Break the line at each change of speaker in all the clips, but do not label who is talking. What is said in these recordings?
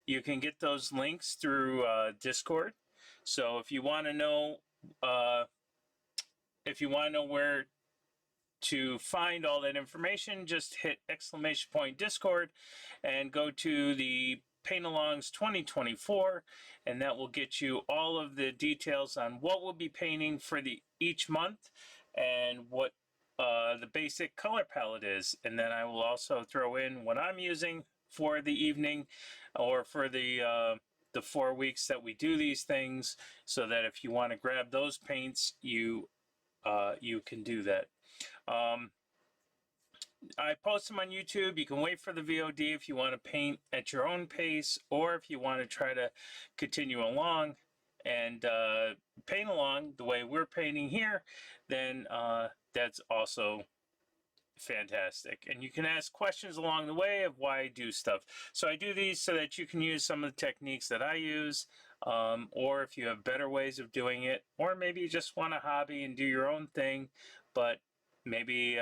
you can get those links through Discord. So if you want to know where to find all that information, just hit ! Discord and go to the Paint Alongs 2024, and that will get you all of the details on what we'll be painting for each month and what the basic color palette is. And then I will also throw in what I'm using for the evening or for the 4 weeks that we do these things, so that if you want to grab those paints, you can do that. I post them on YouTube. You can wait for the VOD if you want to paint at your own pace, or if you want to try to continue along and paint along the way we're painting here, then that's also fantastic. And you can ask questions along the way of why I do stuff. So I do these so that you can use some of the techniques that I use, or if you have better ways of doing it, or maybe you just want a hobby and do your own thing, but maybe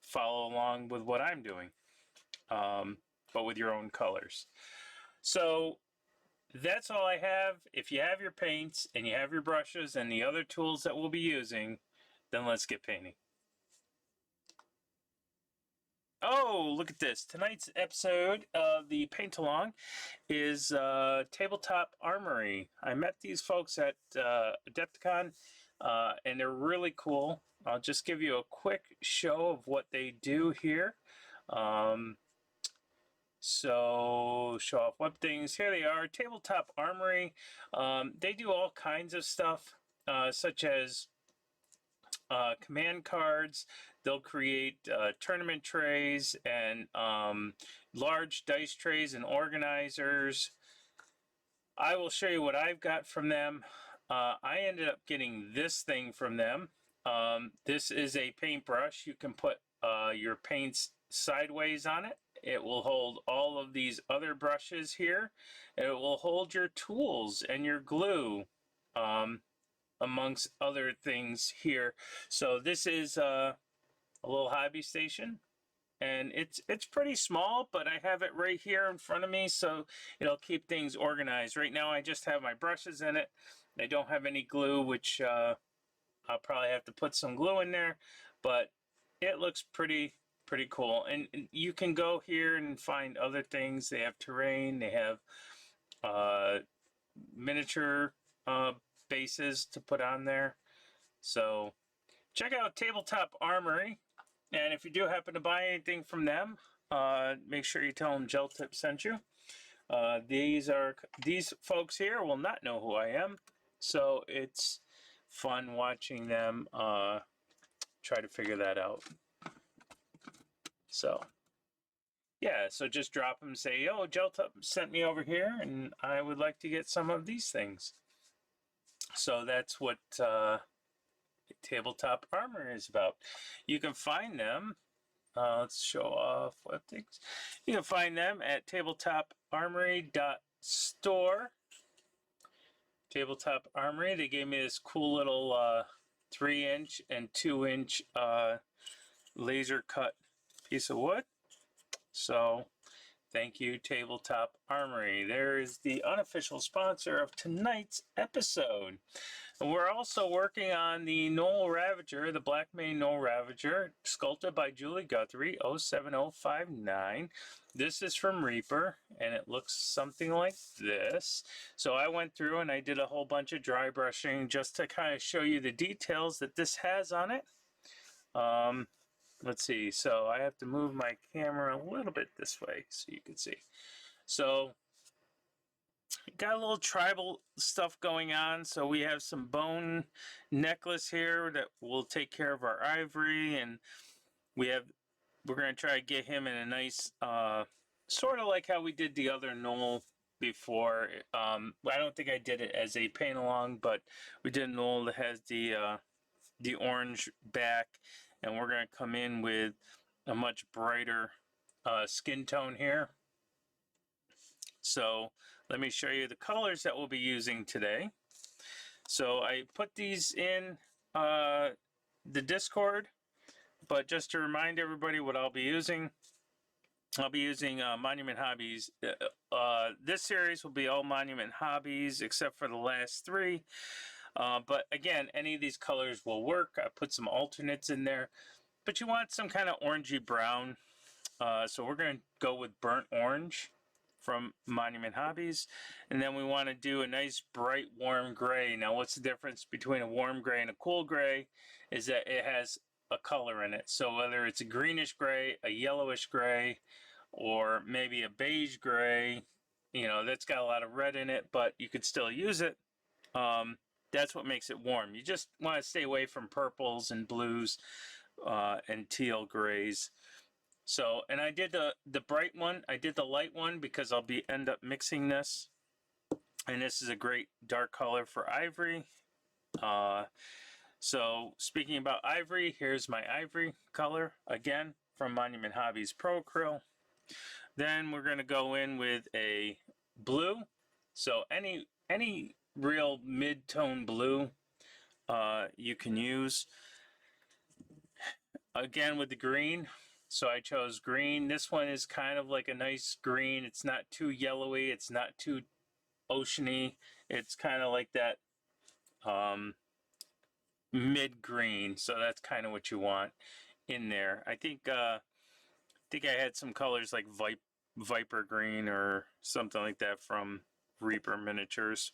follow along with what I'm doing, but with your own colors. So that's all I have. If you have your paints and you have your brushes and the other tools that we'll be using, then let's get painting. Oh, look at this. Tonight's episode of the Paint Along is Tabletop Armory. I met these folks at Adepticon, and they're really cool. I'll just give you a quick show of what they do here. So, show off web things. Here they are, Tabletop Armory. They do all kinds of stuff, such as command cards. They'll create tournament trays and large dice trays and organizers. I will show you what I've got from them. I ended up getting this thing from them. This is a paintbrush. You can put your paints sideways on it. It will hold all of these other brushes here. It will hold your tools and your glue, amongst other things here. So this is a little hobby station, and it's pretty small, but I have it right here in front of me, so it'll keep things organized. Right now I just have my brushes in it. I don't have any glue, which I'll probably have to put some glue in there, but it looks pretty cool. And you can go here and find other things. They have terrain, they have miniature bases to put on there. So check out Tabletop Armory, and if you do happen to buy anything from them, make sure you tell them Gel Tip sent you. These folks here will not know who I am, so it's fun watching them try to figure that out. So yeah, so just drop them, say, oh, Gel Tip sent me over here, and I would like to get some of these things. So that's what Tabletop Armor is about. You can find them. Let's show off web things. You can find them at tabletop-armory.store. Tabletop Armory. They gave me this cool little 3-inch and 2-inch laser cut piece of wood. So thank you, Tabletop Armory. There is the unofficial sponsor of tonight's episode. And we're also working on the Gnoll Ravager, the Blackmane Gnoll Ravager, sculpted by Julie Guthrie, 07059. This is from Reaper, and it looks something like this. So I went through and I did a whole bunch of dry brushing just to kind of show you the details that this has on it. Let's see, so I have to move my camera a little bit this way so you can see. So got a little tribal stuff going on. So we have some bone necklace here that will take care of our ivory, and we're going to try to get him in a nice sort of like how we did the other Gnoll before. I don't think I did it as a paint along, but we did a Gnoll that has the orange back, and we're going to come in with a much brighter skin tone here. So let me show you the colors that we'll be using today. So I put these in the Discord, but just to remind everybody what I'll be using. I'll be using Monument Hobbies. This series will be all Monument Hobbies except for the last 3. But again, any of these colors will work. I put some alternates in there. But you want some kind of orangey brown. So we're going to go with burnt orange from Monument Hobbies. And then we want to do a nice bright warm gray. Now what's the difference between a warm gray and a cool gray is that it has a color in it. So whether it's a greenish gray, a yellowish gray, or maybe a beige gray, you know, that's got a lot of red in it, but you could still use it. That's what makes it warm. You just want to stay away from purples and blues and teal grays. So, and I did the bright one. I did the light one because I'll end up mixing this. And this is a great dark color for ivory. So speaking about ivory, here's my ivory color again from Monument Hobbies Pro Acryl. Then we're going to go in with a blue. So any real mid-tone blue you can use. Again with the green. So I chose green. This one is kind of like a nice green. It's not too yellowy. It's not too oceany. It's kind of like that mid-green. So that's kind of what you want in there. I think I had some colors like Viper green or something like that from Reaper Miniatures.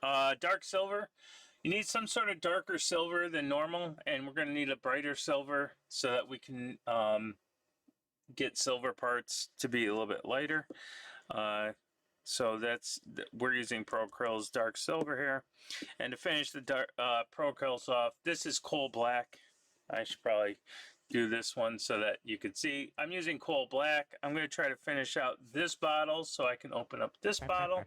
Dark silver. You need some sort of darker silver than normal, and we're going to need a brighter silver so that we can get silver parts to be a little bit lighter. So we're using Pro Acryl's dark silver here. And to finish the Pro Acryls off, this is coal black. I should probably do this one so that you can see. I'm using coal black. I'm going to try to finish out this bottle so I can open up this bottle.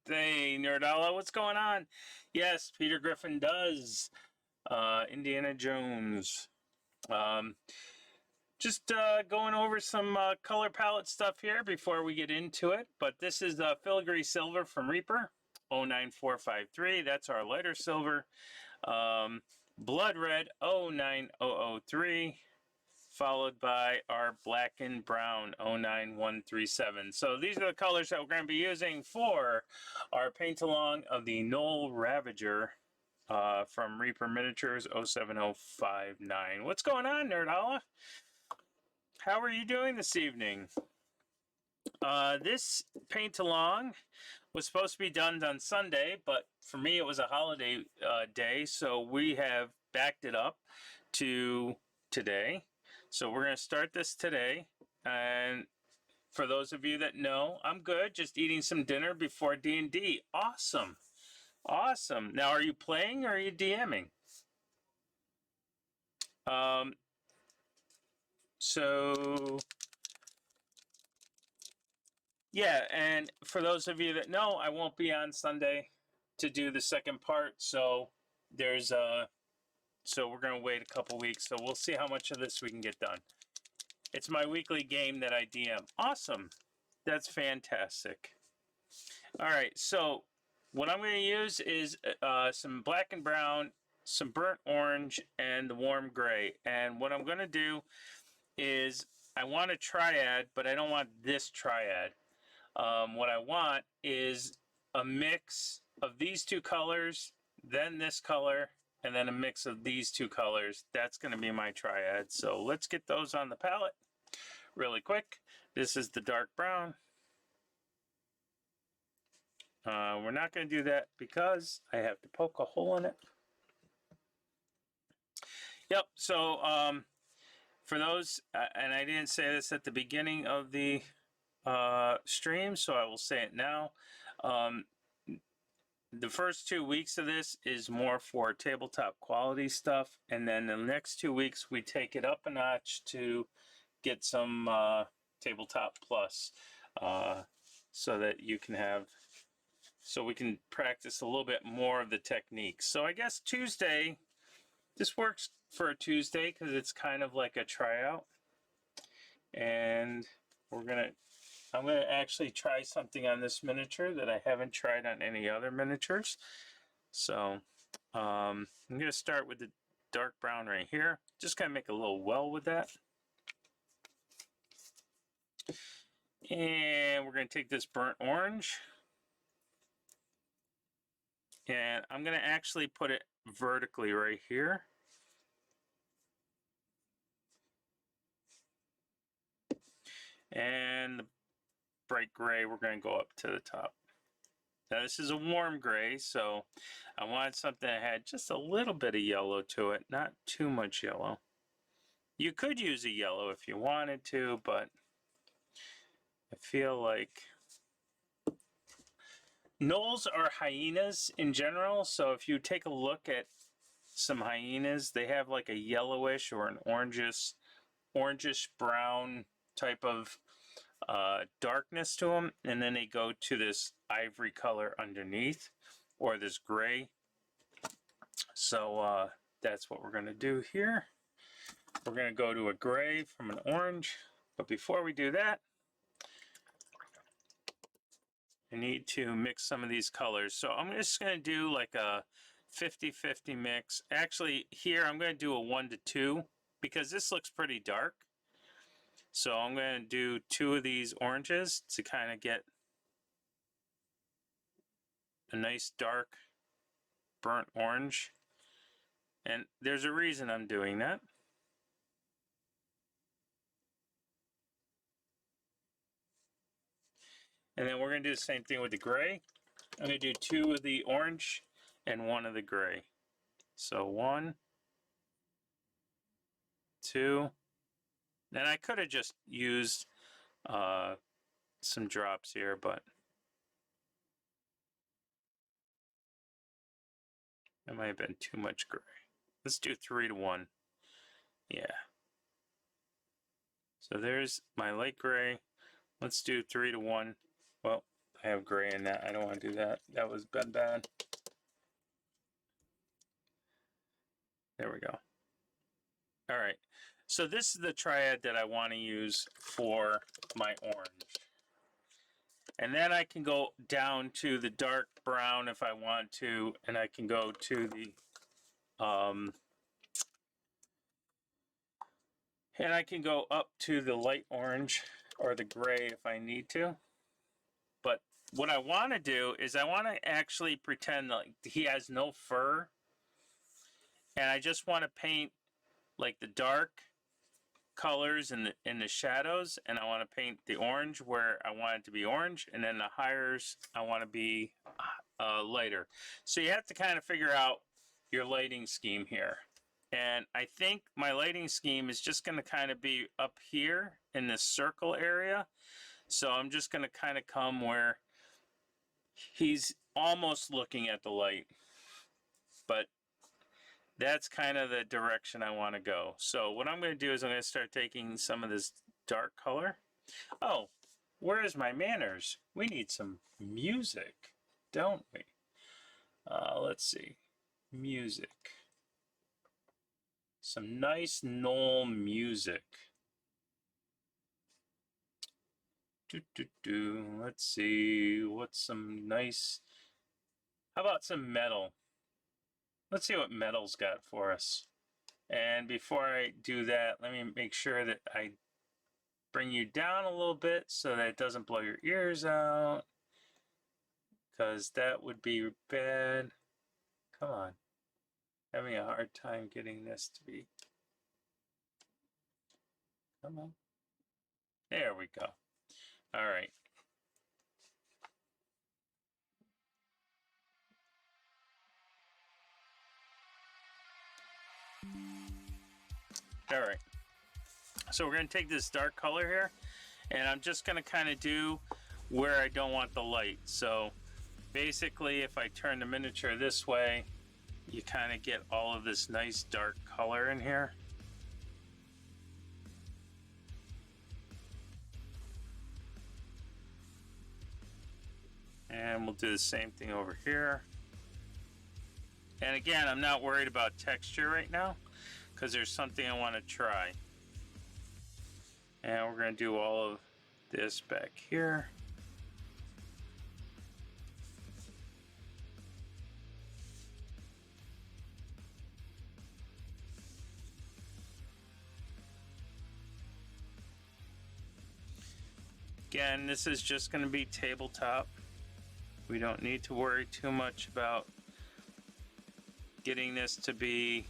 Hey, Nerdala, what's going on? Yes, Peter Griffin does. Indiana Jones. Just going over some color palette stuff here before we get into it. But this is filigree silver from Reaper, 09453. That's our lighter silver. Blood red, 09003. Followed by our black and brown 09137. So these are the colors that we're going to be using for our paint along of the Gnoll Ravager from Reaper Miniatures 07059. What's going on, Nerdala? How are you doing this evening? This paint along was supposed to be done on Sunday, but for me it was a holiday day, so we have backed it up to today. So we're going to start this today, and for those of you that know, I'm good, just eating some dinner before D&D. Awesome. Awesome. Now, are you playing or are you DMing? So, yeah, and for those of you that know, I won't be on Sunday to do the second part, so there's so we're going to wait a couple weeks, so we'll see how much of this we can get done. It's my weekly game that I DM. Awesome. That's fantastic. All right, so what I'm going to use is some black and brown, some burnt orange, and the warm gray. And what I'm going to do is I want a triad, but I don't want this triad. What I want is a mix of these two colors, then this color, and then a mix of these two colors. That's going to be my triad. So let's get those on the palette really quick. This is the dark brown. We're not going to do that because I have to poke a hole in it. Yep, so For those, and I didn't say this at the beginning of the stream, so I will say it now. The first 2 weeks of this is more for tabletop quality stuff, and then the next 2 weeks we take it up a notch to get some tabletop plus, so that you can have, so we can practice a little bit more of the techniques. So I guess Tuesday, this works for a Tuesday because it's kind of like a tryout, and I'm gonna actually try something on this miniature that I haven't tried on any other miniatures. So I'm gonna start with the dark brown right here. Just gonna make a little well with that. And we're gonna take this burnt orange, and I'm gonna actually put it vertically right here. And the bright gray, we're gonna go up to the top. Now this is a warm gray, so I wanted something that had just a little bit of yellow to it, not too much yellow. You could use a yellow if you wanted to, but I feel like gnolls are hyenas in general, so if you take a look at some hyenas, they have like a yellowish or an orangish brown type of darkness to them, and then they go to this ivory color underneath, or this gray. So that's what we're going to do here. We're going to go to a gray from an orange, but before we do that, I need to mix some of these colors. So I'm just going to do like a 50-50 mix. Actually, here I'm going to do a 1-to-2 because this looks pretty dark. So I'm going to do 2 of these oranges to kind of get a nice dark burnt orange. And there's a reason I'm doing that. And then we're going to do the same thing with the gray. I'm going to do 2 of the orange and 1 of the gray. So 1, 2. And I could have just used some drops here, but that might have been too much gray. Let's do 3-to-1. Yeah. So there's my light gray. Let's do 3-to-1. Well, I have gray in that. I don't want to do that. That was bad. There we go. All right. So this is the triad that I want to use for my orange. And then I can go down to the dark brown if I want to, and I can go to the and I can go up to the light orange or the gray if I need to. But what I want to do is I want to actually pretend like he has no fur, and I just want to paint like the dark colors in the shadows, and I want to paint the orange where I want it to be orange, and then the higher I want to be lighter. So you have to kind of figure out your lighting scheme here. And I think my lighting scheme is just going to kind of be up here in this circle area. So I'm just going to kind of come where he's almost looking at the light, but that's kind of the direction I want to go. So what I'm going to do is I'm going to start taking some of this dark color. Oh, where's my manners? We need some music, don't we? Let's see. Music. Some nice Gnoll music. Let's see. What's some nice... How about some metal? Let's see what metal's got for us. And before I do that, let me make sure that I bring you down a little bit so that it doesn't blow your ears out, because that would be bad. Come on. Having a hard time getting this to be. Come on. There we go. All right. All right. So we're going to take this dark color here, and I'm just going to kind of do where I don't want the light. So basically, if I turn the miniature this way, you kind of get all of this nice dark color in here. And we'll do the same thing over here. And again, I'm not worried about texture right now because there's something I want to try. And we're going to do all of this back here. Again, this is just going to be tabletop. We don't need to worry too much about getting this to be,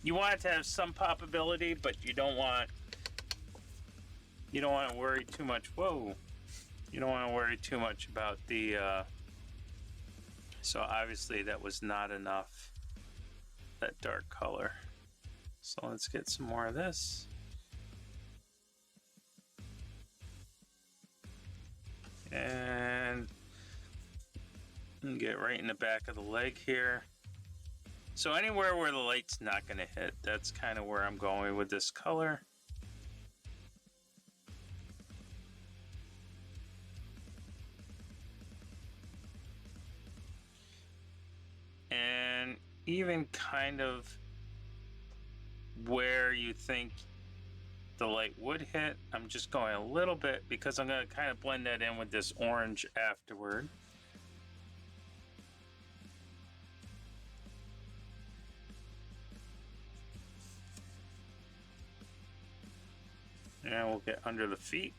you want it to have some poppability, but you don't want to worry too much. Whoa, you don't want to worry too much about the. So obviously that was not enough, that dark color. So let's get some more of this. And get right in the back of the leg here. So anywhere where the light's not going to hit, that's kind of where I'm going with this color. And even kind of where you think the light would hit, I'm just going a little bit because I'm going to kind of blend that in with this orange afterward. And we'll get under the feet.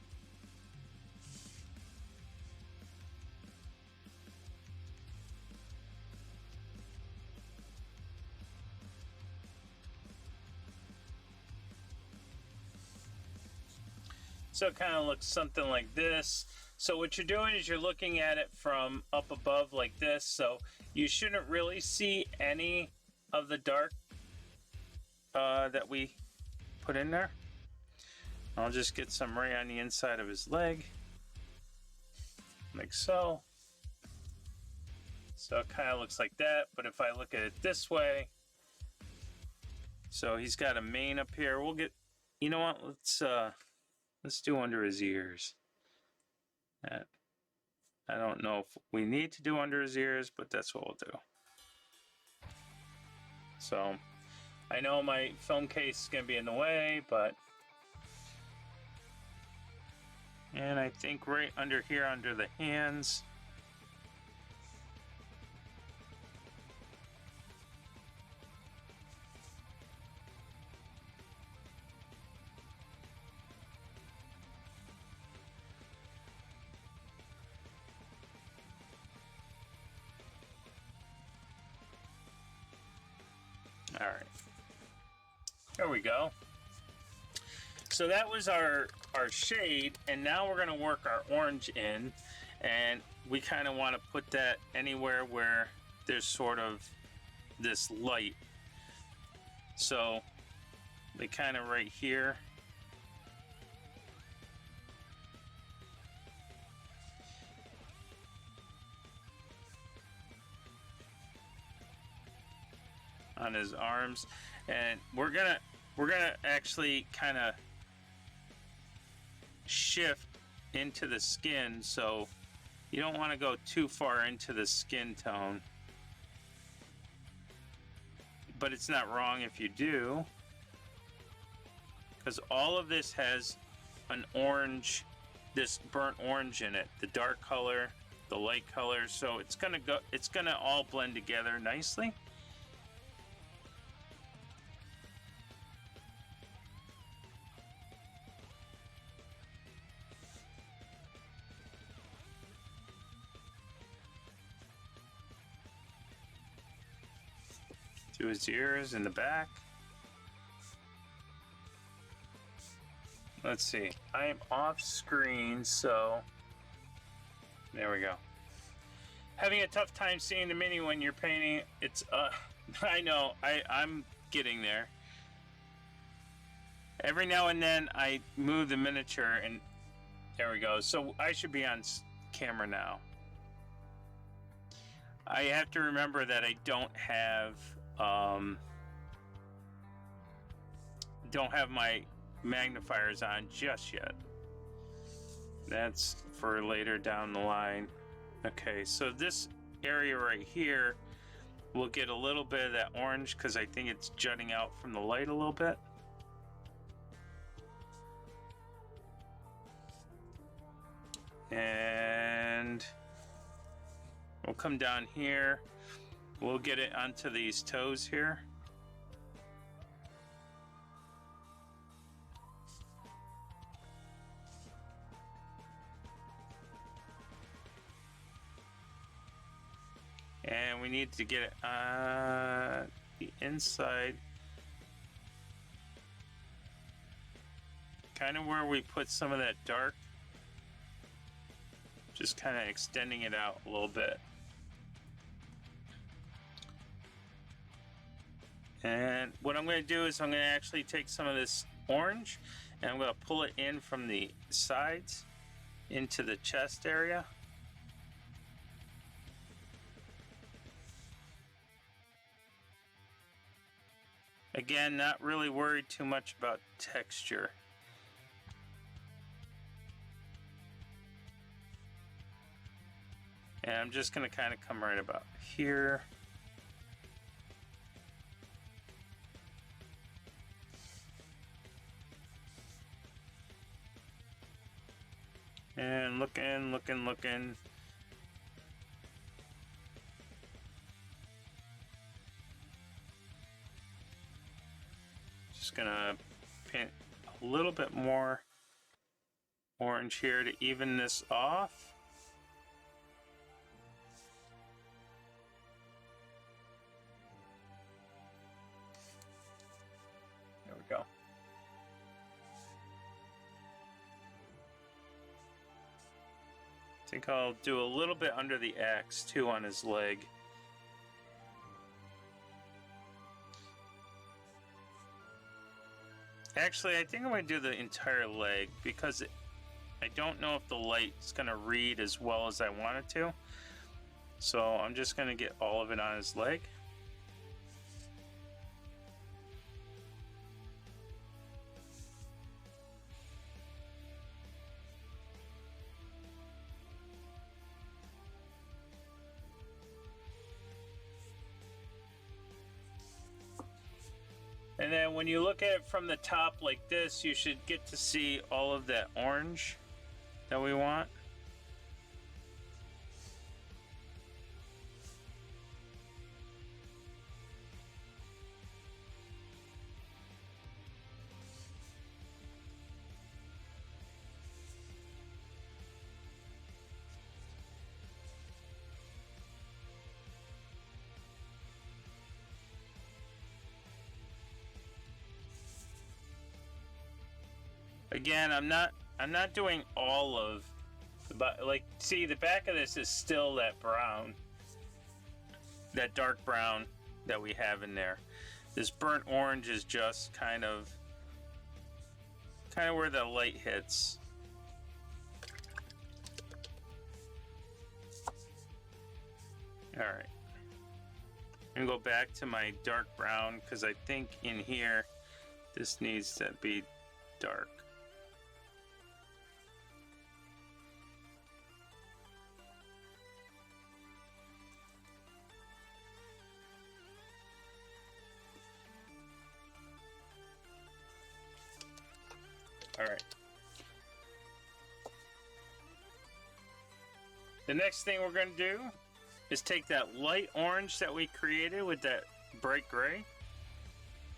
So it kind of looks something like this. So what you're doing is you're looking at it from up above like this. So you shouldn't really see any of the dark that we put in there. I'll just get some right on the inside of his leg, like so. So it kind of looks like that, but if I look at it this way, so he's got a mane up here. We'll get, you know what, let's do under his ears. I don't know if we need to do under his ears, but that's what we'll do. So I know my film case is going to be in the way, but, and I think right under here, under the hands. All right, there we go. So that was our shade, and now we're going to work our orange in, and we kind of want to put that anywhere where there's sort of this light. So they kind of right here. On his arms, and we're gonna actually kind of shift into the skin, so you don't want to go too far into the skin tone, but it's not wrong if you do, because all of this has an orange, this burnt orange in it, the dark color, the light color, so it's gonna all blend together nicely. To his ears in the back. Let's see. I am off screen, so there we go. Having a tough time seeing the mini when you're painting. It's I know. I'm getting there. Every now and then I move the miniature and there we go. So I should be on camera now. I have to remember that I don't have my magnifiers on just yet. That's for later down the line. Okay, so this area right here will get a little bit of that orange because I think it's jutting out from the light a little bit. And we'll come down here. We'll get it onto these toes here. And we need to get it on the inside. Kind of where we put some of that dark. Just kind of extending it out a little bit. And what I'm going to do is I'm going to actually take some of this orange and I'm going to pull it in from the sides into the chest area. Again, not really worried too much about texture. And I'm just going to kind of come right about here. And looking. Just gonna paint a little bit more orange here to even this off. There we go. I think I'll do a little bit under the axe too on his leg. Actually, I think I'm going to do the entire leg because I don't know if the light's going to read as well as I want it to. So I'm just going to get all of it on his leg. And then when you look at it from the top like this, you should get to see all of that orange that we want. Again, I'm not doing all of the, like, see, the back of this is still that brown, that dark brown that we have in there. This burnt orange is just kind of where the light hits. All right, I'm gonna go back to my dark brown because I think in here this needs to be dark. All right. The next thing we're going to do is take that light orange that we created with that bright gray,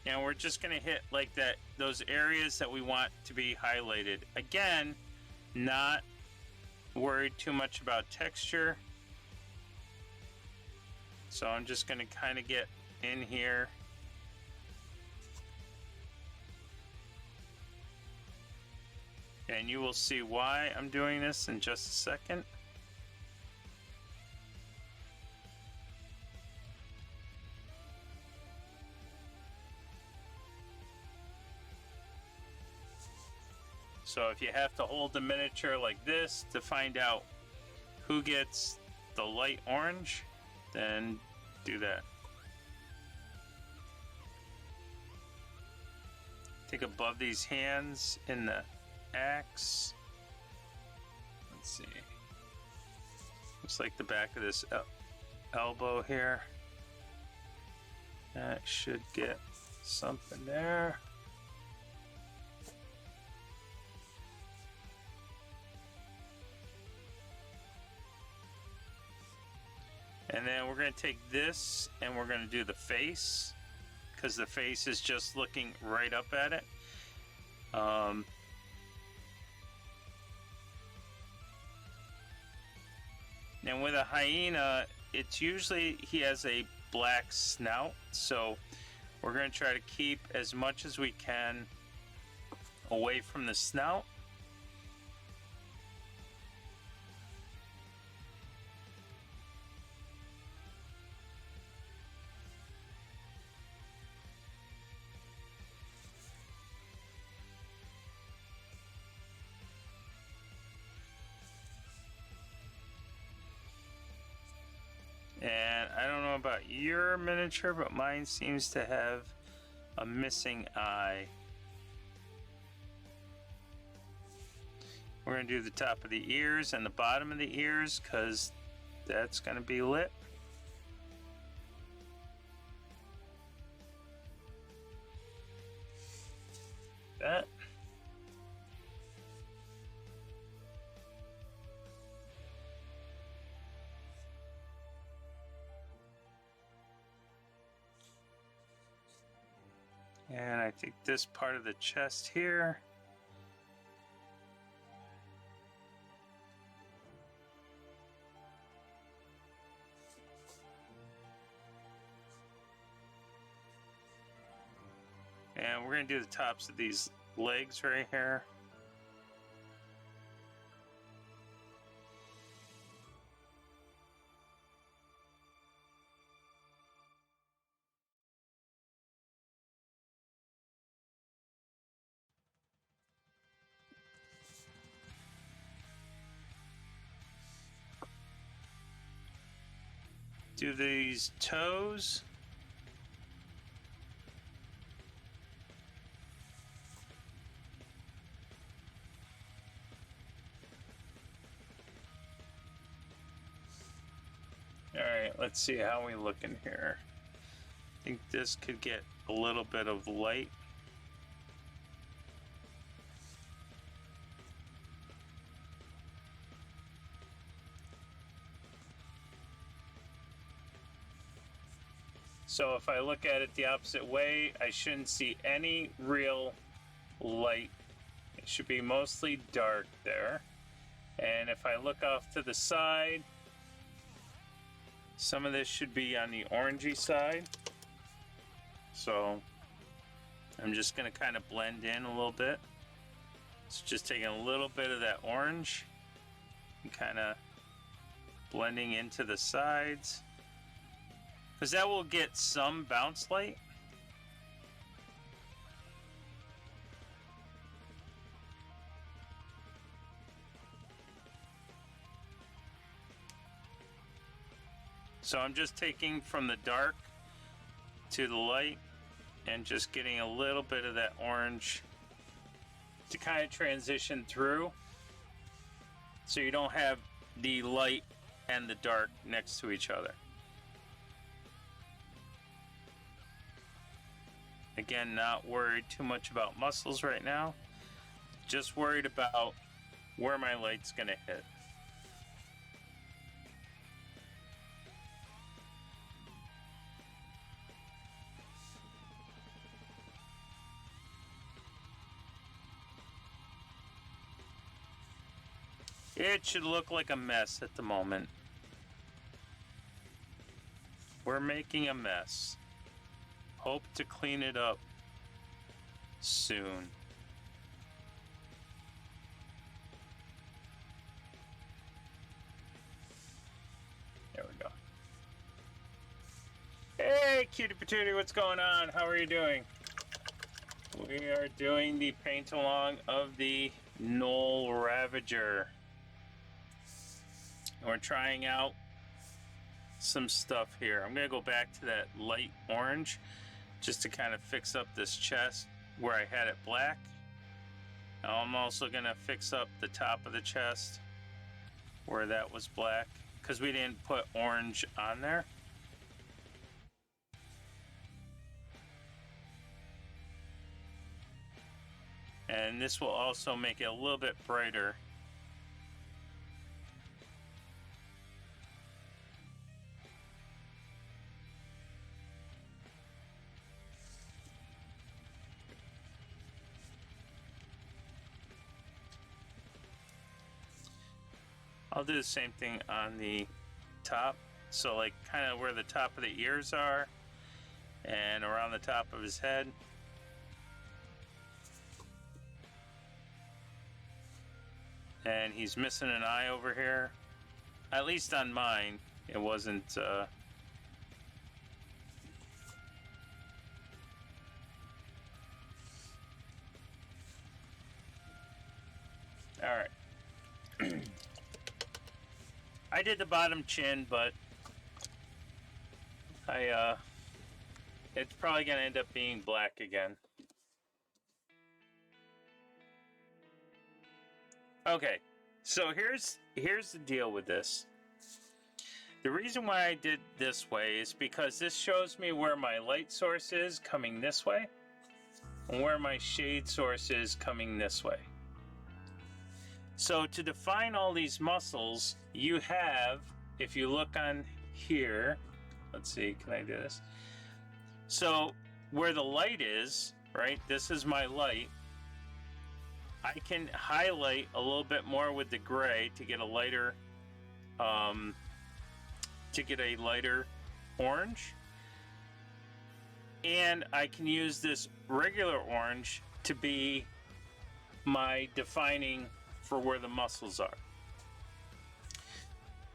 and we're just going to hit like that, those areas that we want to be highlighted. Again, not worried too much about texture. So I'm just going to kind of get in here. And you will see why I'm doing this in just a second. So if you have to hold the miniature like this to find out who gets the light orange, then do that. Take above these hands in the axe. Let's see. Looks like the back of this elbow here. That should get something there. And then we're going to take this and we're going to do the face, because the face is just looking right up at it. And with a hyena, it's usually he has a black snout, so we're going to try to keep as much as we can away from the snout. And I don't know about your miniature, but mine seems to have a missing eye. We're going to do the top of the ears and the bottom of the ears, because that's going to be lit. That. And I think this part of the chest here. And we're going to do the tops of these legs right here. Do these toes. All right, let's see how we look in here. I think this could get a little bit of light. So if I look at it the opposite way, I shouldn't see any real light. It should be mostly dark there. And if I look off to the side, some of this should be on the orangey side. So I'm just going to kind of blend in a little bit. So just taking a little bit of that orange and kind of blending into the sides, because that will get some bounce light. So I'm just taking from the dark to the light and just getting a little bit of that orange to kind of transition through, so you don't have the light and the dark next to each other. Again, not worried too much about muscles right now, just worried about where my light's gonna hit. It should look like a mess at the moment. We're making a mess. Hope to clean it up soon. There we go. Hey, cutie patootie, what's going on? How are you doing? We are doing the paint along of the Gnoll Ravager. And we're trying out some stuff here. I'm gonna go back to that light orange just to kind of fix up this chest where I had it black. Now I'm also gonna fix up the top of the chest where that was black because we didn't put orange on there. And this will also make it a little bit brighter. I'll do the same thing on the top. So like kind of where the top of the ears are and around the top of his head. And he's missing an eye over here. At least on mine, it wasn't... Alright. I did the bottom chin, but it's probably going to end up being black again. Okay, so here's the deal with this. The reason why I did this way is because this shows me where my light source is coming this way and where my shade source is coming this way. So to define all these muscles, you have, if you look on here, let's see, can I do this? So where the light is, right, this is my light. I can highlight a little bit more with the gray to get a lighter, orange. And I can use this regular orange to be my defining for where the muscles are.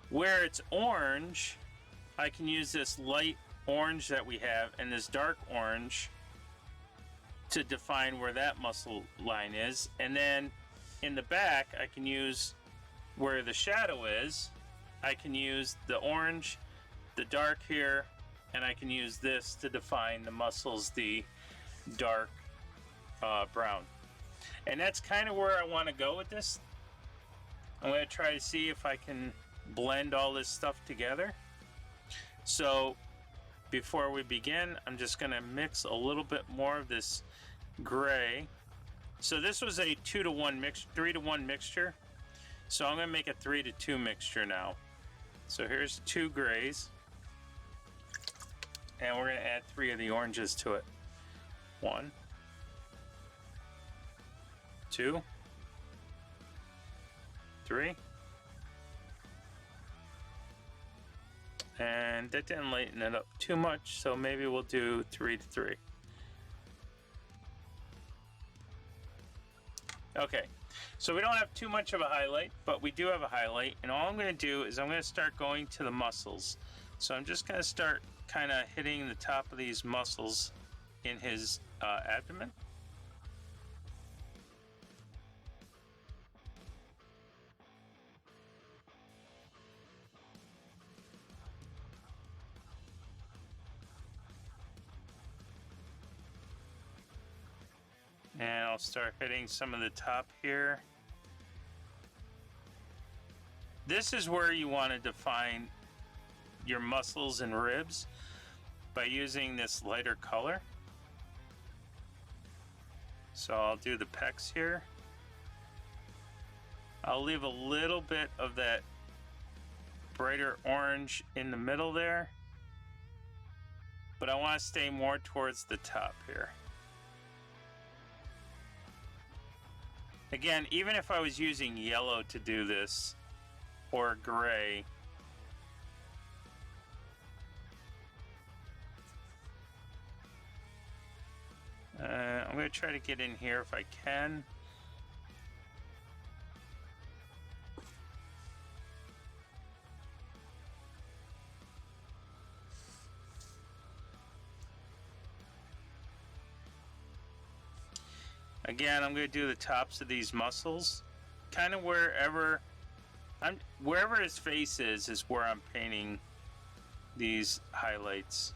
Where it's orange, I can use this light orange that we have and this dark orange to define where that muscle line is. And then in the back, I can use where the shadow is. I can use the orange, the dark here, and I can use this to define the muscles, the dark brown. And that's kind of where I want to go with this. I'm going to try to see if I can blend all this stuff together. So before we begin, I'm just going to mix a little bit more of this gray. So this was a 2-to-1 mix, 3-to-1 mixture. So I'm going to make a 3-to-2 mixture now. So here's 2 grays. And we're going to add 3 of the oranges to it. 1, 2, 3. And that didn't lighten it up too much, so maybe we'll do 3 to 3. Okay, so we don't have too much of a highlight, but we do have a highlight, and all I'm going to do is I'm going to start going to the muscles. So I'm just going to start kind of hitting the top of these muscles in his abdomen. And I'll start hitting some of the top here. This is where you want to define your muscles and ribs by using this lighter color. So I'll do the pecs here. I'll leave a little bit of that brighter orange in the middle there, but I want to stay more towards the top here. Again, even if I was using yellow to do this, or gray, I'm going to try to get in here if I can. Again, I'm going to do the tops of these muscles. Kind of wherever his face is where I'm painting these highlights.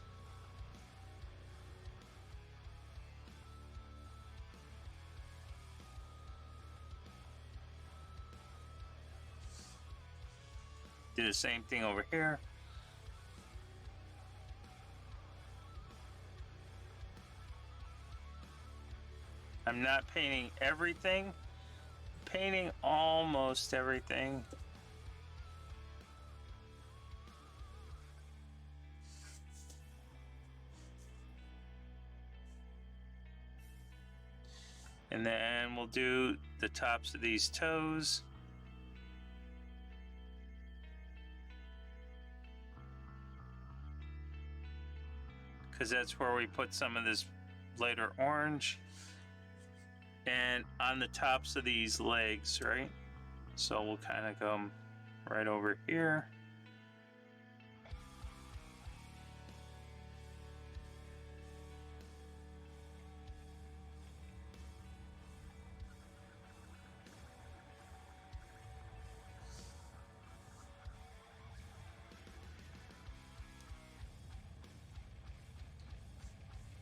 Do the same thing over here. I'm not painting everything, painting almost everything. And then we'll do the tops of these toes. Because that's where we put some of this lighter orange. And on the tops of these legs, right? So we'll kind of come right over here.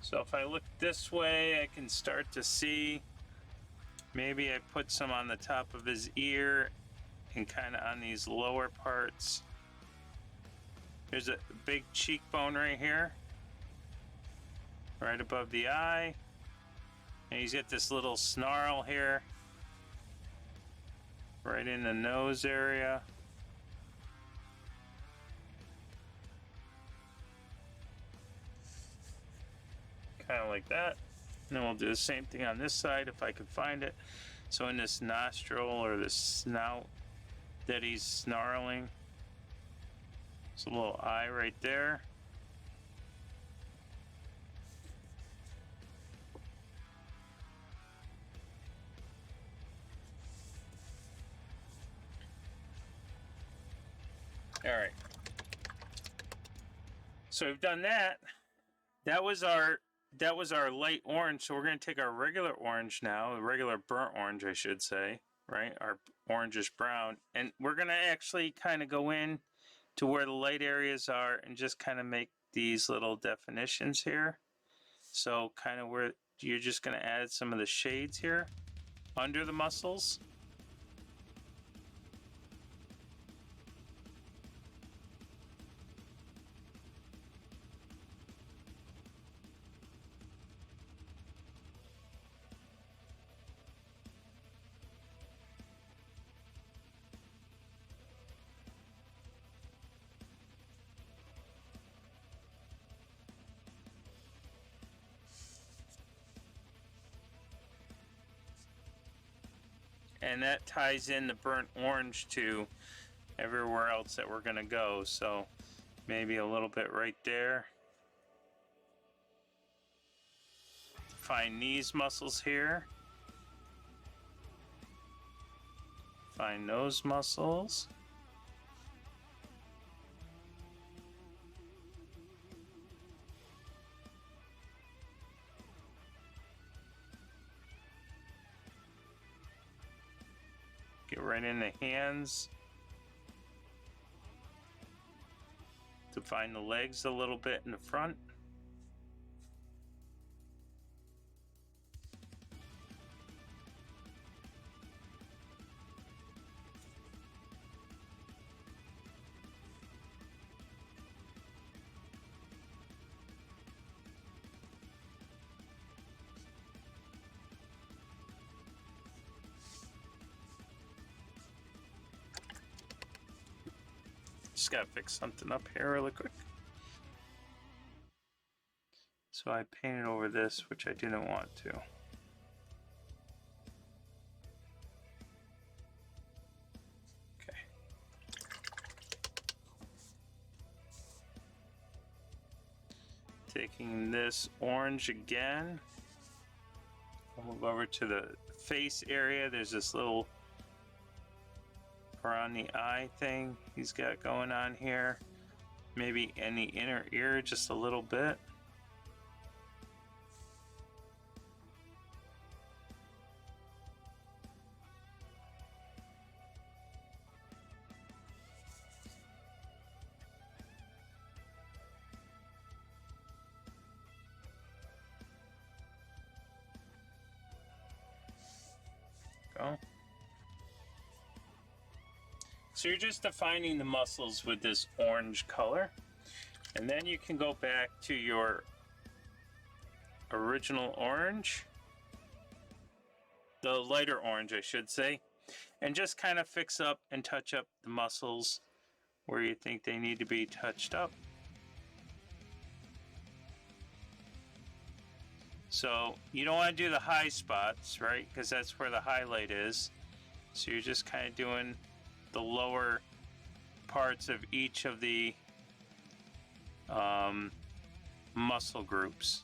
So if I look this way, I can start to see, maybe I put some on the top of his ear and kind of on these lower parts. There's a big cheekbone right here, right above the eye. And he's got this little snarl here, right in the nose area. Kind of like that. And then we'll do the same thing on this side if I can find it. So in this nostril or this snout that he's snarling, there's a little eye right there. All right. So we've done that. That was our light orange. So we're going to take our regular orange now, the regular burnt orange, I should say, right? Our orangish brown, and we're going to actually kind of go in to where the light areas are and just kind of make these little definitions here. So kind of where you're just going to add some of the shades here under the muscles. And that ties in the burnt orange to everywhere else that we're going to go. So maybe a little bit right there. Find these muscles here. Find those muscles. Get right in the hands to find the legs a little bit in the front. Just gotta fix something up here really quick. So I painted over this, which I didn't want to. Okay. Taking this orange again. I'll move over to the face area. There's this little around the eye thing he's got going on here. Maybe in the inner ear just a little bit. So you're just defining the muscles with this orange color. And then you can go back to your original orange, the lighter orange I should say, and just kind of fix up and touch up the muscles where you think they need to be touched up. So you don't want to do the high spots, right? Because that's where the highlight is. So you're just kind of doing the lower parts of each of the muscle groups.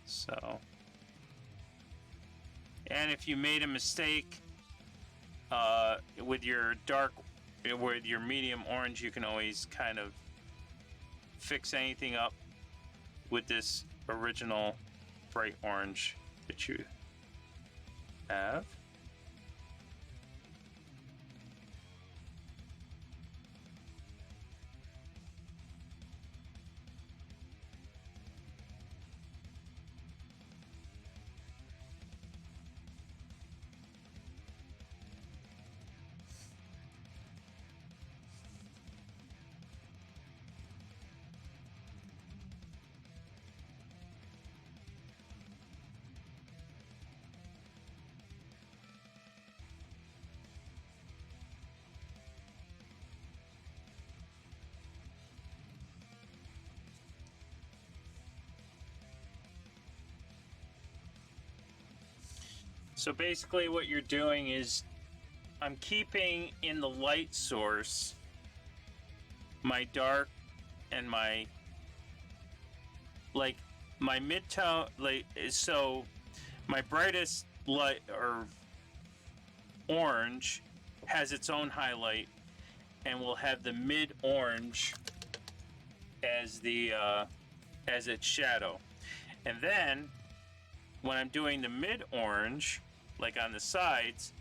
So, and if you made a mistake with your medium orange, you can always kind of fix anything up with this original bright orange that you have. So basically what you're doing is I'm keeping in the light source my dark and my mid-tone, so my brightest light or orange has its own highlight, and we'll have the mid-orange as its shadow. And then when I'm doing the mid-orange, like on the sides,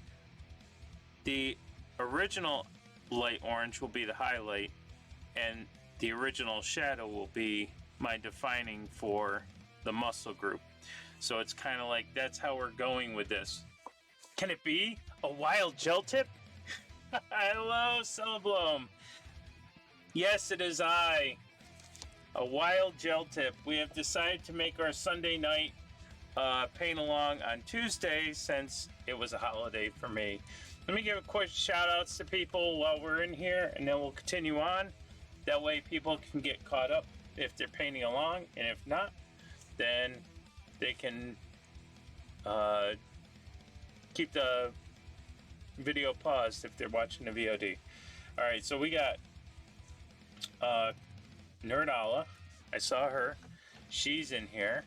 the original light orange will be the highlight, and the original shadow will be my defining for the muscle group. So it's kind of like that's how we're going with this. Can it be a wild gel tip? Hello, Celeblome. Yes, it is I. A wild gel tip. We have decided to make our Sunday night paint along on Tuesday since it was a holiday for me. Let me give a quick shout outs to people while we're in here, and then we'll continue on. That way people can get caught up if they're painting along, and if not, then they can keep the video paused if they're watching the VOD. Alright, so we got Nerdala. I saw her. She's in here.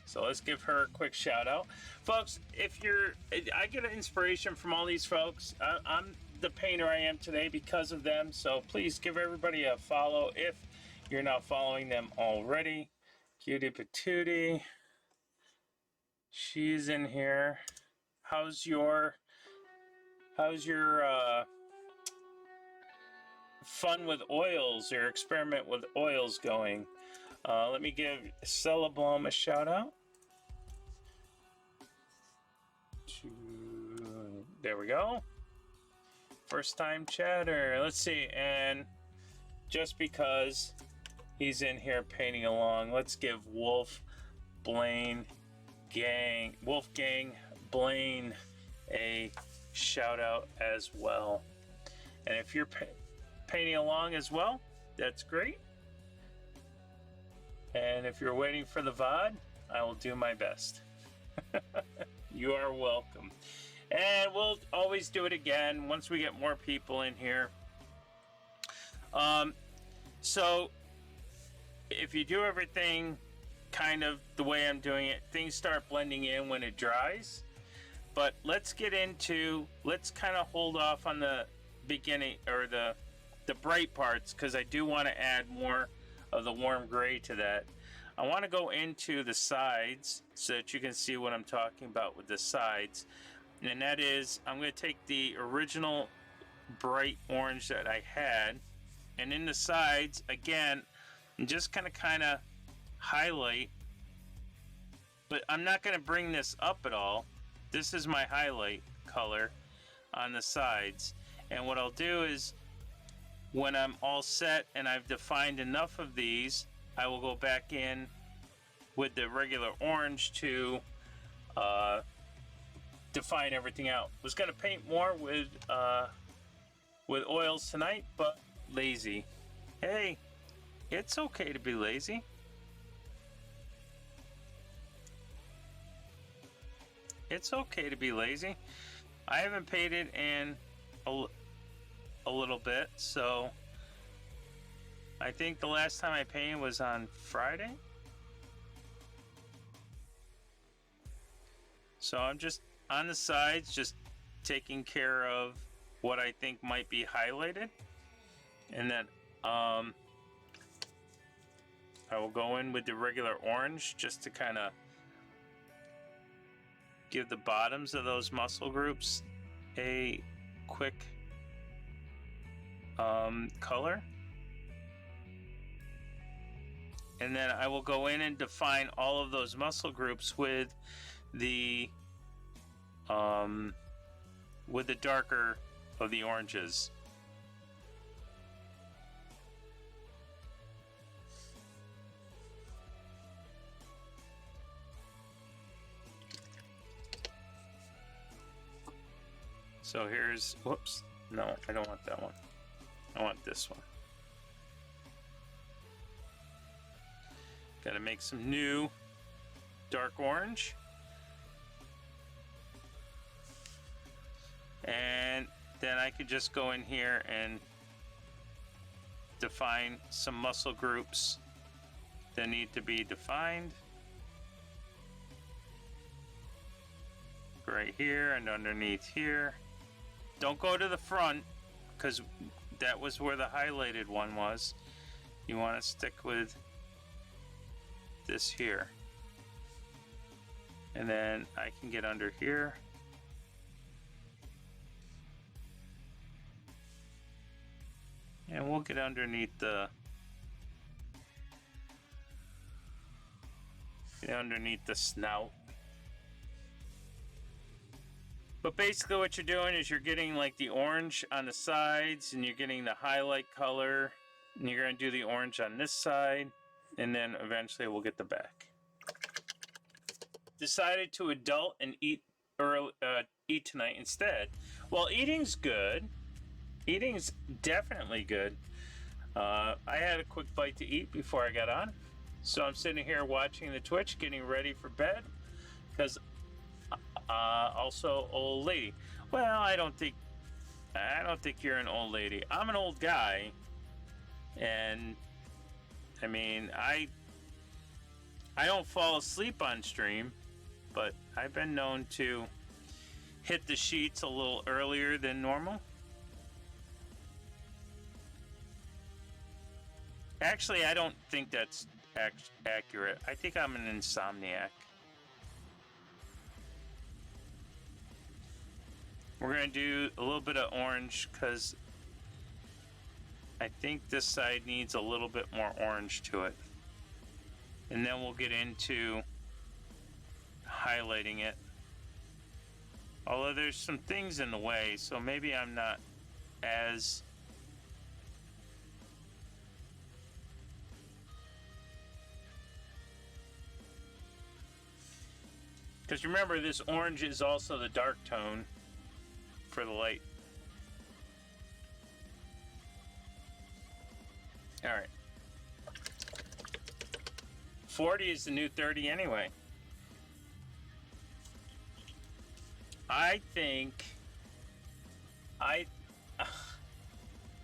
So let's give her a quick shout out. Folks, I get an inspiration from all these folks. I'm the painter I am today because of them. So please give everybody a follow if you're not following them already. Cutie Patootie. She's in here. How's your fun with oils, your experiment with oils going? Let me give Celeblome a shout out. There we go. First time chatter. Let's see. And just because he's in here painting along, let's give Wolfgang Blaine a shout out as well. And if you're painting along as well, that's great. And if you're waiting for the VOD, I will do my best. You are welcome. And we'll always do it again once we get more people in here. So if you do everything kind of the way I'm doing it, things start blending in when it dries. But let's kind of hold off on the beginning or the bright parts, because I do want to add more of the warm gray to that. I want to go into the sides so that you can see what I'm talking about with the sides. And that is, I'm going to take the original bright orange that I had, and in the sides, again, I'm just kind of highlight, but I'm not going to bring this up at all. This is my highlight color. on the sides. And what I'll do is, when I'm all set and I've defined enough of these, I will go back in with the regular orange to define everything out. Was gonna paint more with oils tonight, but lazy. Hey, it's okay to be lazy. It's okay to be lazy. I haven't painted in a little bit, so I think the last time I painted was on Friday. So I'm just on the sides, just taking care of what I think might be highlighted, and then I will go in with the regular orange just to kind of give the bottoms of those muscle groups a quick color. And then I will go in and define all of those muscle groups with the darker of the oranges. So here's, whoops, no, I don't want that one. I want this one. Gotta make some new dark orange. And then I could just go in here and define some muscle groups that need to be defined. Right here and underneath here. Don't go to the front, because that was where the highlighted one was. You want to stick with this here. And then I can get under here. And we'll get underneath the snout. But basically what you're doing is you're getting like the orange on the sides, and you're getting the highlight color, and you're going to do the orange on this side, and then eventually we'll get the back. Decided to adult and eat tonight instead. Well, eating's good. Eating's definitely good. I had a quick bite to eat before I got on, so I'm sitting here watching the Twitch, getting ready for bed, because also old lady. Well, I don't think you're an old lady. I'm an old guy, and I mean, I don't fall asleep on stream, but I've been known to hit the sheets a little earlier than normal. Actually, I don't think that's accurate. I think I'm an insomniac. We're going to do a little bit of orange because I think this side needs a little bit more orange to it. And then we'll get into highlighting it. Although there's some things in the way, so maybe I'm not as... Because remember, this orange is also the dark tone for the light. Alright. 40 is the new 30 anyway. I think I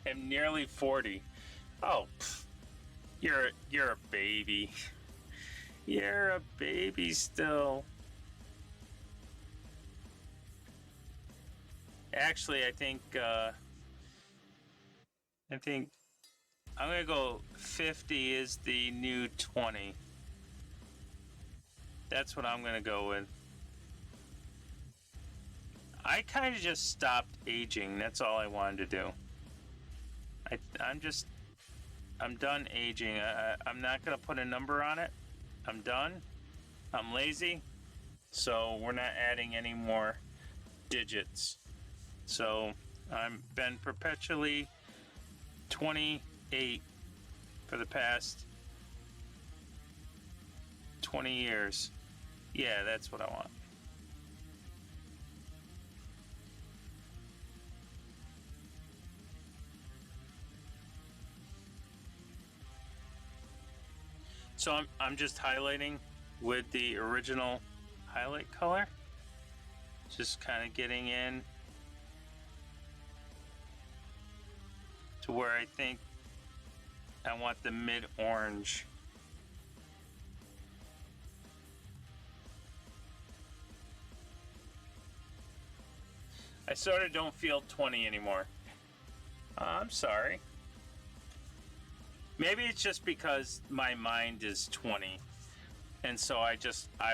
am nearly 40. Oh, you're a baby. You're a baby still. Actually, I think I'm gonna go 50 is the new 20. That's what I'm gonna go with. I kind of just stopped aging. That's all I wanted to do. I'm done aging. I'm not gonna put a number on it. I'm done. I'm lazy, so we're not adding any more digits. So I've been perpetually 28 for the past 20 years. Yeah, that's what I want. So I'm just highlighting with the original highlight color. Just kind of getting in to where I think I want the mid-orange. I sort of don't feel 20 anymore. I'm sorry. Maybe it's just because my mind is 20, and so I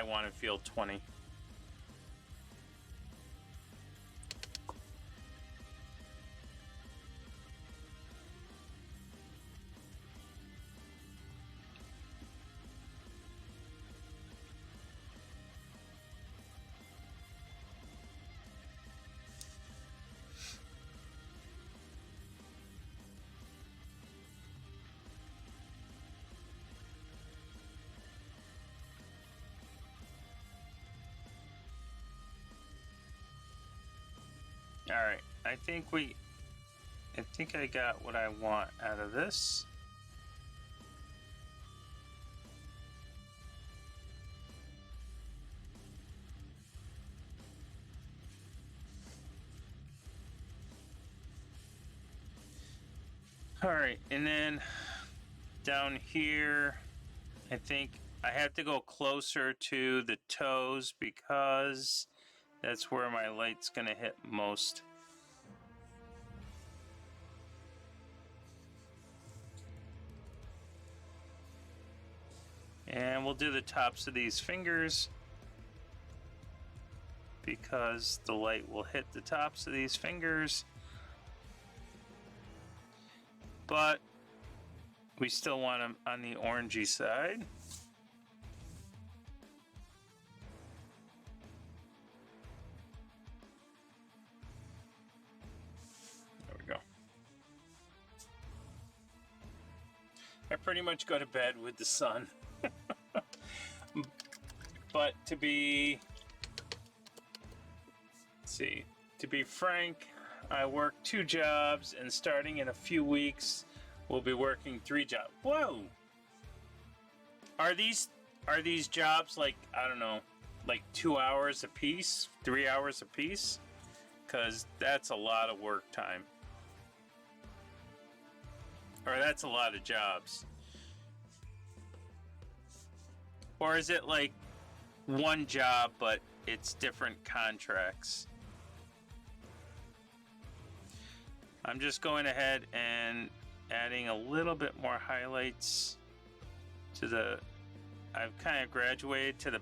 want to feel 20. Alright, I think I got what I want out of this. Alright, and then down here, I think I have to go closer to the toes because that's where my light's gonna hit most. And we'll do the tops of these fingers because the light will hit the tops of these fingers. But we still want them on the orangey side. There we go. I pretty much go to bed with the sun. But to be frank, I work 2 jobs, and starting in a few weeks, we'll be working 3 jobs. Whoa! Are these jobs like, I don't know, like 2 hours a piece, 3 hours a piece? Because that's a lot of work time. Or that's a lot of jobs. Or is it like one job, but it's different contracts? I'm just going ahead and adding a little bit more highlights to the... I've kind of graduated to the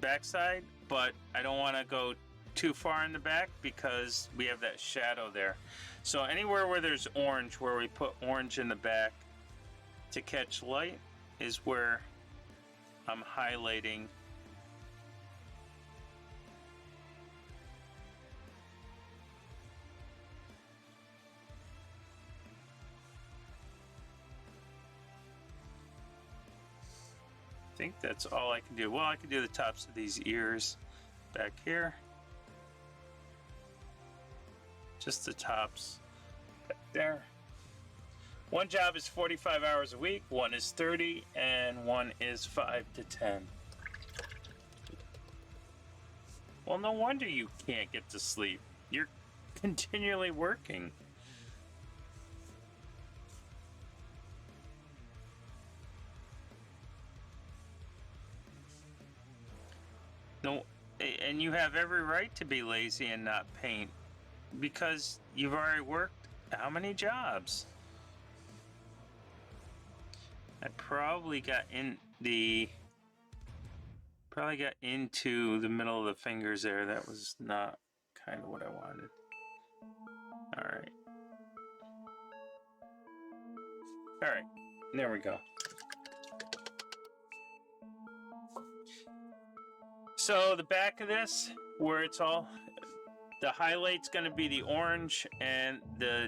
backside, but I don't want to go too far in the back because we have that shadow there. So anywhere where there's orange, where we put orange in the back to catch light, is where I'm highlighting. I think that's all I can do. Well, I can do the tops of these ears back here. Just the tops back there. One job is 45 hours a week, one is 30, and one is 5 to 10. Well, no wonder you can't get to sleep. You're continually working. No, and you have every right to be lazy and not paint because you've already worked how many jobs? I probably got into the middle of the fingers there. That was not kind of what I wanted. All right. All right. There we go. So the back of this, where it's all The highlight's going to be the orange, and the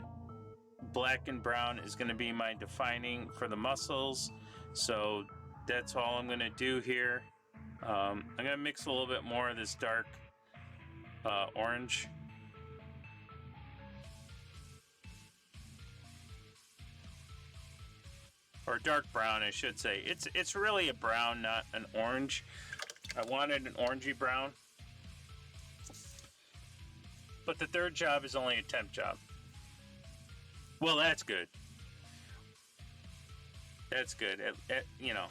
black and brown is going to be my defining for the muscles. So that's all I'm going to do here. I'm going to mix a little bit more of this dark orange. Or dark brown, I should say. It's really a brown, not an orange. I wanted an orangey brown. But the third job is only a temp job. Well, that's good. That's good. You know,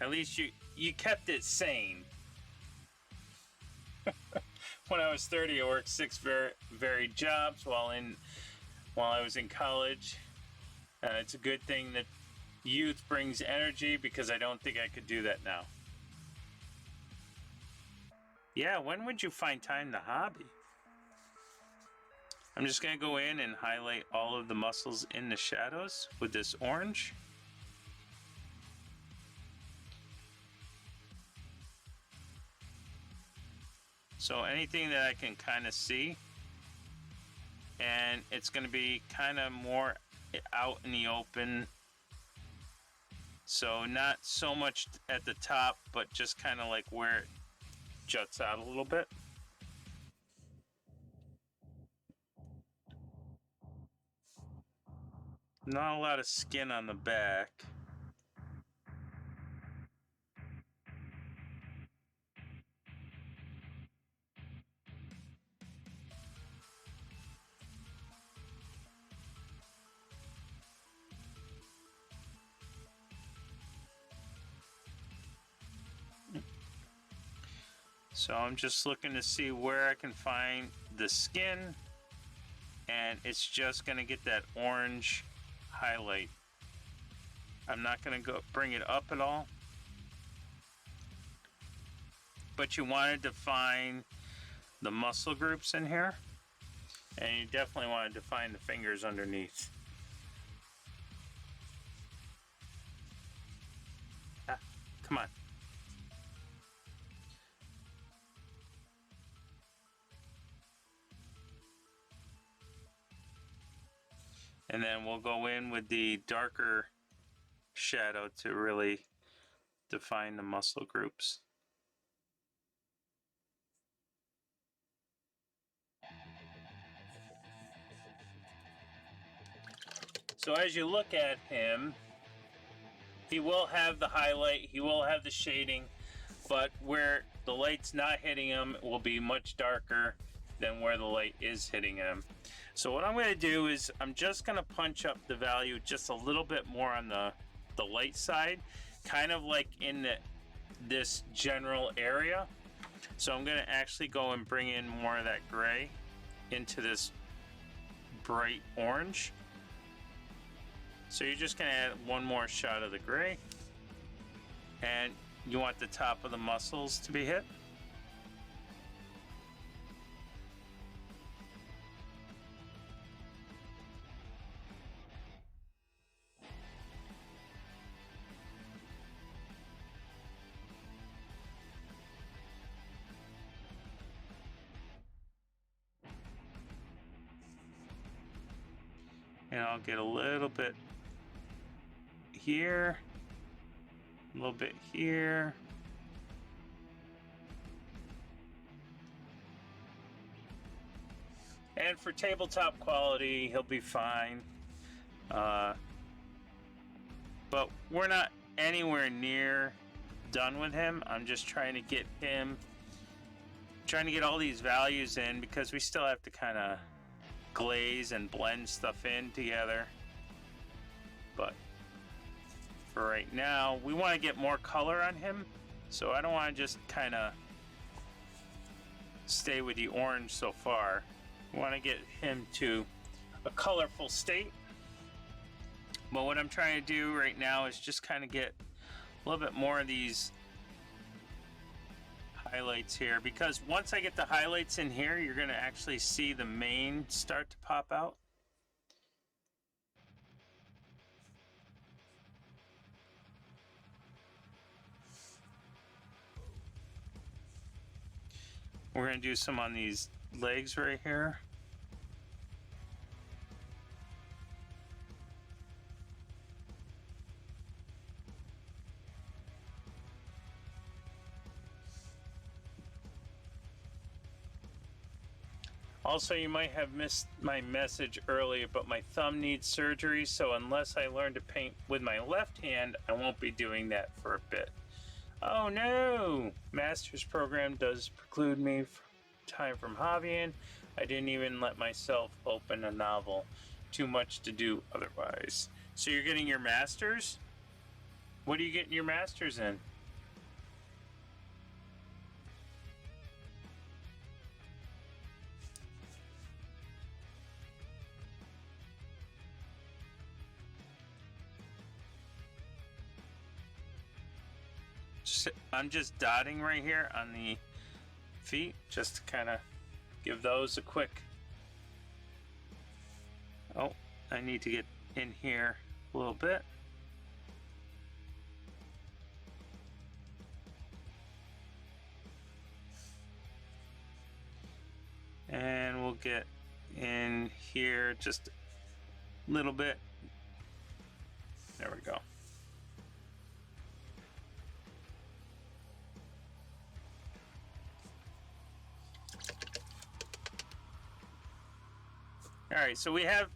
at least you kept it sane. When I was 30, I worked 6 varied jobs while I was in college. It's a good thing that youth brings energy, because I don't think I could do that now. Yeah, when would you find time to hobby? I'm just going to go in and highlight all of the muscles in the shadows with this orange. So anything that I can kind of see, and it's going to be kind of more out in the open. So not so much at the top, but just kind of like where it juts out a little bit. Not a lot of skin on the back. So I'm just looking to see where I can find the skin, and it's just going to get that orange highlight. I'm not going to go bring it up at all, but you wanted to find the muscle groups in here, and you definitely wanted to find the fingers underneath. Ah, come on. And then we'll go in with the darker shadow to really define the muscle groups. So as you look at him, he will have the highlight, he will have the shading, but where the light's not hitting him will be much darker than where the light is hitting him. So what I'm going to do is I'm just going to punch up the value just a little bit more on the light side, kind of like in this general area. So I'm going to actually go and bring in more of that gray into this bright orange. So you're just going to add one more shot of the gray, and you want the top of the muscles to be hit. And I'll get a little bit here, a little bit here. And for tabletop quality, he'll be fine. But we're not anywhere near done with him. I'm just trying to get all these values in, because we still have to kind of glaze and blend stuff in together. But for right now, we want to get more color on him, so I don't want to just kind of stay with the orange so far. We want to get him to a colorful state. But what I'm trying to do right now is just kind of get a little bit more of these highlights here, because once I get the highlights in here, you're going to actually see the mane start to pop out. We're going to do some on these legs right here. Also, you might have missed my message earlier, but my thumb needs surgery, so unless I learn to paint with my left hand, I won't be doing that for a bit. Oh no! Master's program does preclude me time from hobbying. I didn't even let myself open a novel. Too much to do otherwise. So you're getting your master's? What are you getting your master's in? I'm just dotting right here on the feet, just to kind of give those a quick... Oh, I need to get in here a little bit. And we'll get in here just a little bit. There we go. All right, so we have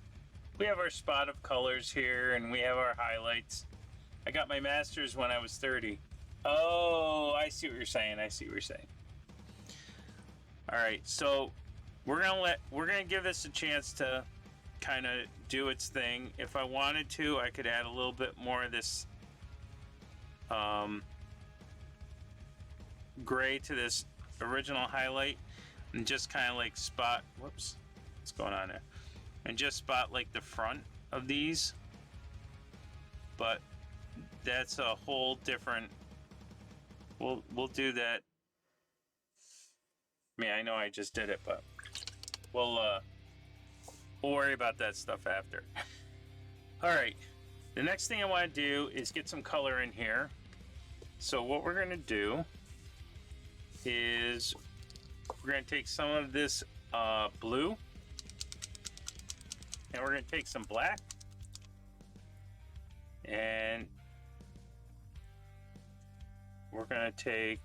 our spot of colors here, and we have our highlights. I got my master's when I was 30. Oh, I see what you're saying. I see what you're saying. All right, so we're gonna give this a chance to kind of do its thing. If I wanted to, I could add a little bit more of this gray to this original highlight, and just kind of like spot. Whoops, what's going on there? And just spot like the front of these, but that's a whole different. We'll do that. I mean, I know I just did it, but we'll worry about that stuff after. All right, the next thing I want to do is get some color in here. So what we're going to do is we're going to take some of this blue, and we're going to take some black, and we're going to take,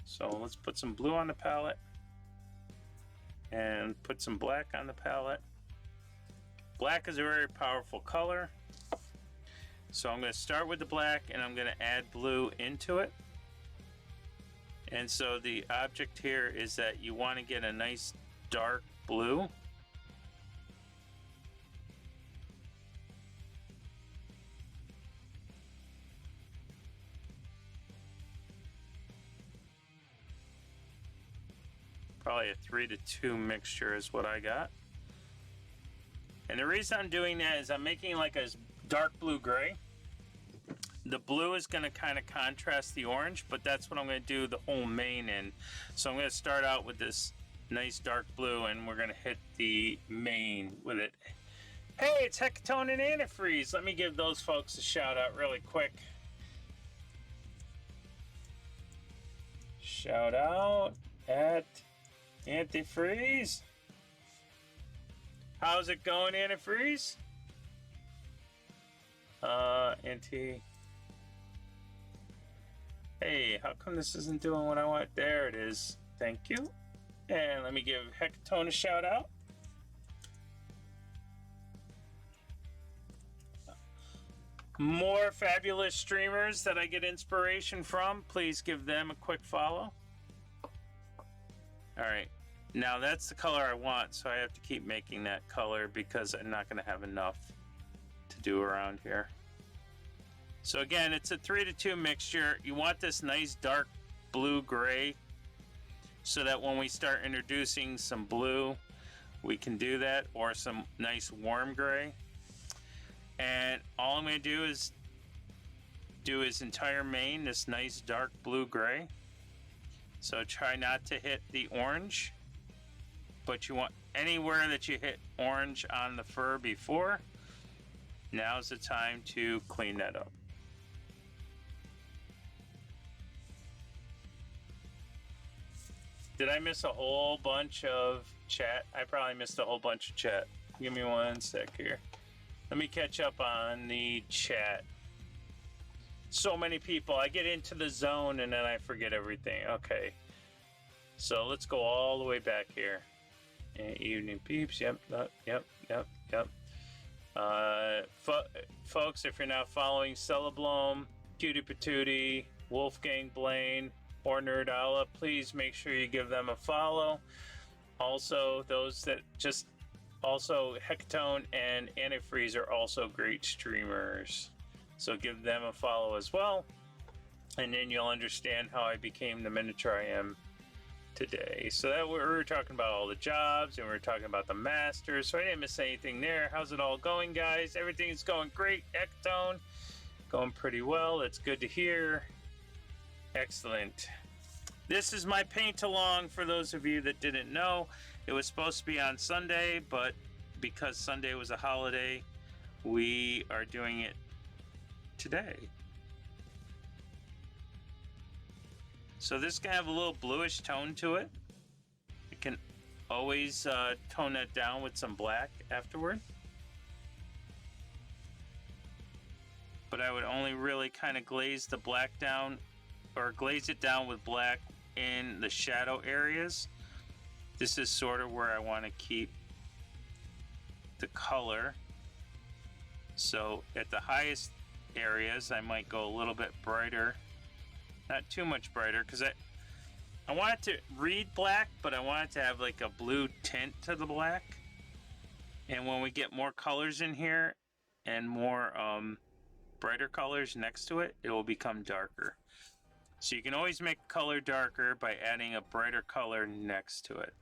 so let's put some blue on the palette and put some black on the palette. Black is a very powerful color, so I'm going to start with the black and I'm going to add blue into it. And so the object here is that you want to get a nice dark blue. Probably a 3-to-2 mixture is what I got. And the reason I'm doing that is I'm making like a dark blue gray. The blue is going to kind of contrast the orange, but that's what I'm going to do the whole mane in. So I'm going to start out with this nice dark blue, and we're going to hit the mane with it. Hey, it's Hecatone and Antifreeze. Let me give those folks a shout out really quick. Shout out at Antifreeze. How's it going, Antifreeze? Hey, how come this isn't doing what I want? There it is. Thank you. And let me give Hecatone a shout out. More fabulous streamers that I get inspiration from, please give them a quick follow. All right, now that's the color I want, so I have to keep making that color because I'm not going to have enough to do around here. So again, it's a 3-to-2 mixture. You want this nice dark blue-gray so that when we start introducing some blue, we can do that, or some nice warm gray. And all I'm going to do is do his entire mane, this nice dark blue-gray. So try not to hit the orange, but you want anywhere that you hit orange on the fur before, now's the time to clean that up. Did I miss a whole bunch of chat? I probably missed a whole bunch of chat. Give me one sec here. Let me catch up on the chat. So many people. I get into the zone and then I forget everything. Okay. So let's go all the way back here. Evening peeps. Yep. Folks, if you're not following Cellablome, Cutie Patootie, Wolfgang Blaine, or Nerdala, please make sure you give them a follow. Also, those that just also Hecatone and Antifreeze are also great streamers, so give them a follow as well, and then you'll understand how I became the miniature I am today. So that we were talking about all the jobs and we were talking about the masters, so I didn't miss anything there. How's it all going, guys? Everything's going great. Hecatone going pretty well. That's good to hear. Excellent. This is my paint along for those of you that didn't know. It was supposed to be on Sunday, but because Sunday was a holiday, we are doing it today. So this can have a little bluish tone to it. You can always tone that down with some black afterward. But I would only really kind of glaze the black down, or glaze it down with black in the shadow areas. This is sort of where I want to keep the color. So at the highest areas, I might go a little bit brighter. Not too much brighter, because I want it to read black, but I want it to have like a blue tint to the black. And when we get more colors in here and more brighter colors next to it, it will become darker. So you can always make color darker by adding a brighter color next to it.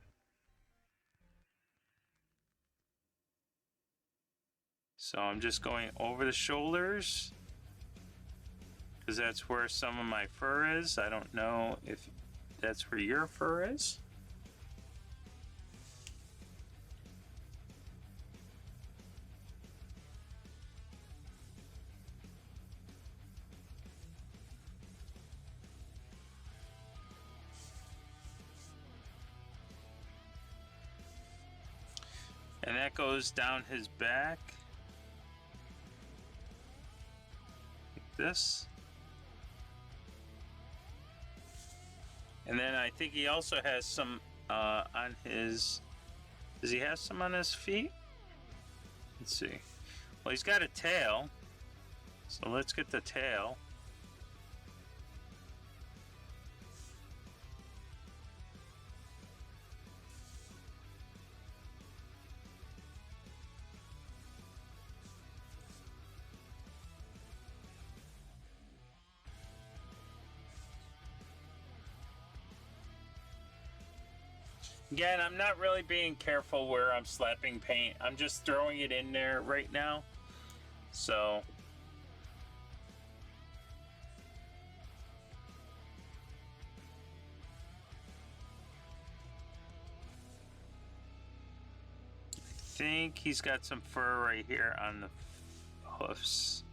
So I'm just going over the shoulders, because that's where some of my fur is. I don't know if that's where your fur is. And that goes down his back. Like this. And then I think he also has some on his... Does he have some on his feet? Let's see. Well, he's got a tail. So let's get the tail. Again, I'm not really being careful where I'm slapping paint. I'm just throwing it in there right now. So I think he's got some fur right here on the hoofs.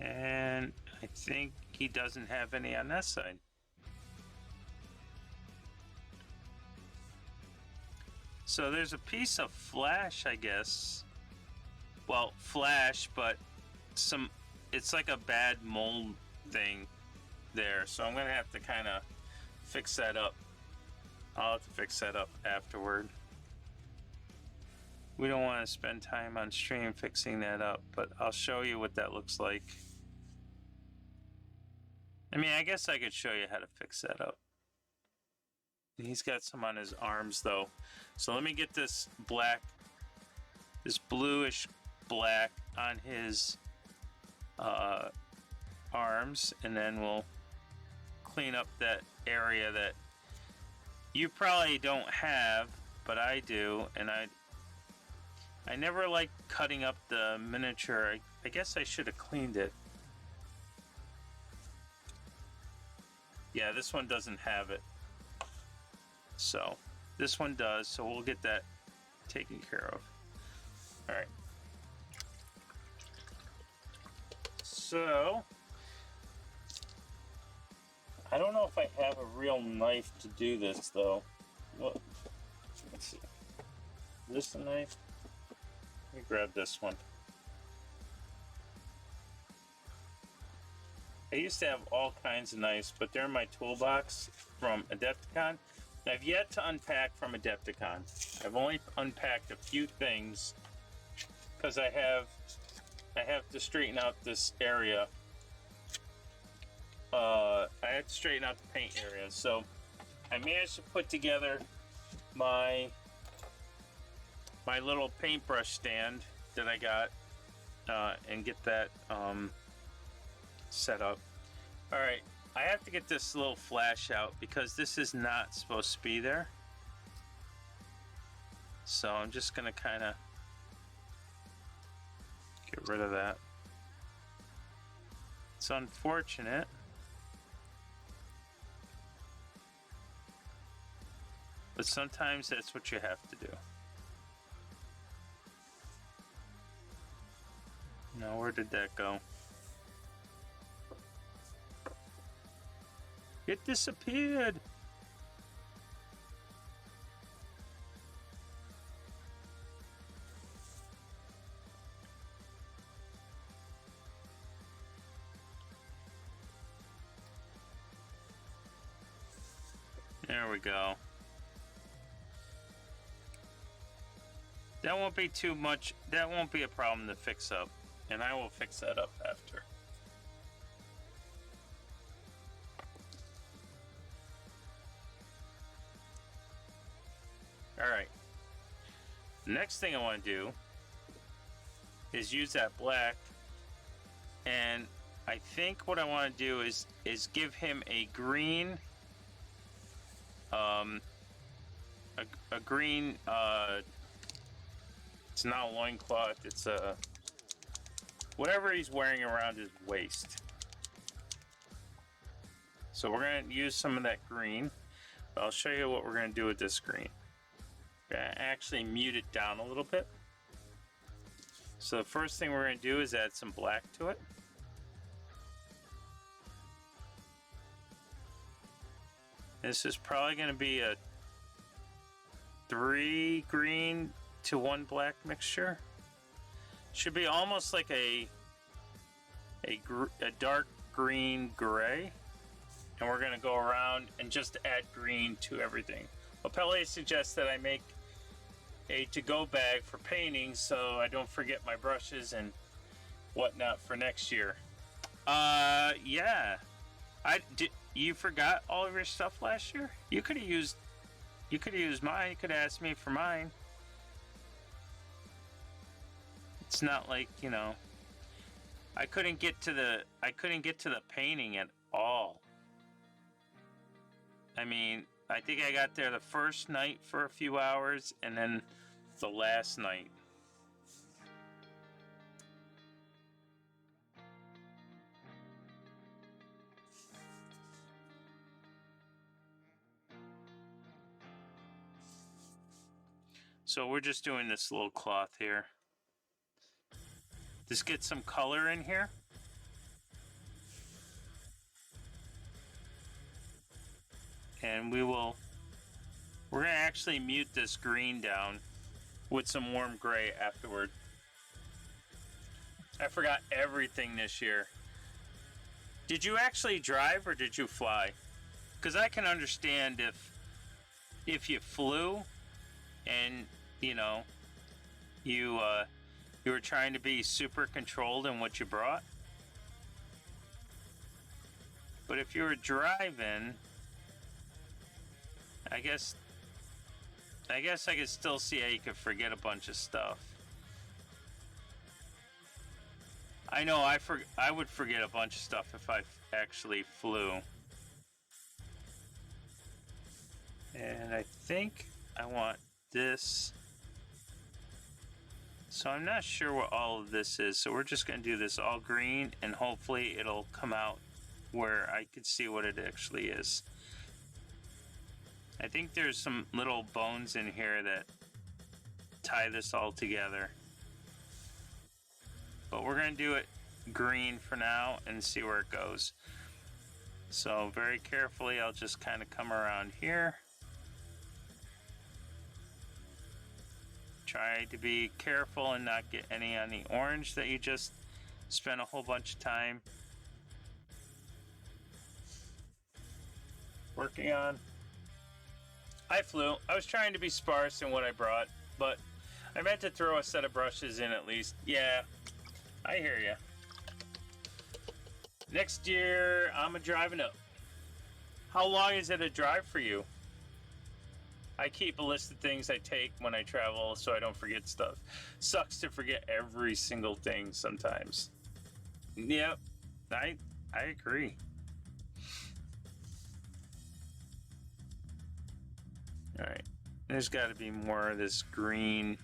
And I think he doesn't have any on that side. So there's a piece of flash, I guess. Well, flash, but some, it's like a bad mold thing there. So I'm gonna have to kind of fix that up. I'll have to fix that up afterward. We don't want to spend time on stream fixing that up, but I'll show you what that looks like. I mean, I guess I could show you how to fix that up. He's got some on his arms though. So let me get this black, this bluish black on his arms, and then we'll clean up that area that you probably don't have, but I do, and I never like cutting up the miniature. I guess I should have cleaned it. Yeah, this one doesn't have it. So, this one does, so we'll get that taken care of. Alright. So, I don't know if I have a real knife to do this, though. Well, let's see. Is this a knife? Let me grab this one. I used to have all kinds of knives, but they're in my toolbox from Adepticon. I've yet to unpack from Adepticon. I've only unpacked a few things because I have to straighten out this area. I have to straighten out the paint area. So I managed to put together my little paintbrush stand that I got and get that set up. All right, I have to get this little flash out because this is not supposed to be there. So I'm just gonna kind of get rid of that. It's unfortunate. But sometimes that's what you have to do. Now, where did that go? It disappeared. There we go. That won't be too much. That won't be a problem to fix up. And I will fix that up after. Alright. The next thing I want to do is use that black. And I think what I want to do is give him a green a green it's not a loincloth, it's a whatever he's wearing around his waist. So we're going to use some of that green. I'll show you what we're going to do with this green. I'm going to actually mute it down a little bit. So the first thing we're going to do is add some black to it. This is probably going to be a 3 green to 1 black mixture. Should be almost like a dark green gray. And we're going to go around and just add green to everything. Opele suggests that I make a to-go bag for painting so I don't forget my brushes and whatnot for next year. Yeah. You forgot all of your stuff last year? You could have used mine. You could have asked me for mine. It's not like, you know, I couldn't get to the painting at all. I mean, I think I got there the first night for a few hours and then the last night. So we're just doing this little cloth here. Just get some color in here. And we're gonna actually mute this green down with some warm gray afterward. I forgot everything this year. Did you actually drive or did you fly? Because I can understand if you flew and, you know, you were trying to be super controlled in what you brought. But if you were driving, I guess I could still see how you could forget a bunch of stuff. I know I would forget a bunch of stuff if I actually flew. And I think I want this. So I'm not sure what all of this is. So we're just going to do this all green and hopefully it'll come out where I can see what it actually is. I think there's some little bones in here that tie this all together. but we're going to do it green for now and see where it goes. So very carefully, I'll just kind of come around here. Try to be careful and not get any on the orange that you just spent a whole bunch of time working on. I flew. I was trying to be sparse in what I brought, but I meant to throw a set of brushes in at least. Yeah, I hear ya. Next year, I'm driving up. How long is it a drive for you? I keep a list of things I take when I travel so I don't forget stuff. Sucks to forget every single thing sometimes. Yep, I agree. Alright, there's got to be more of this green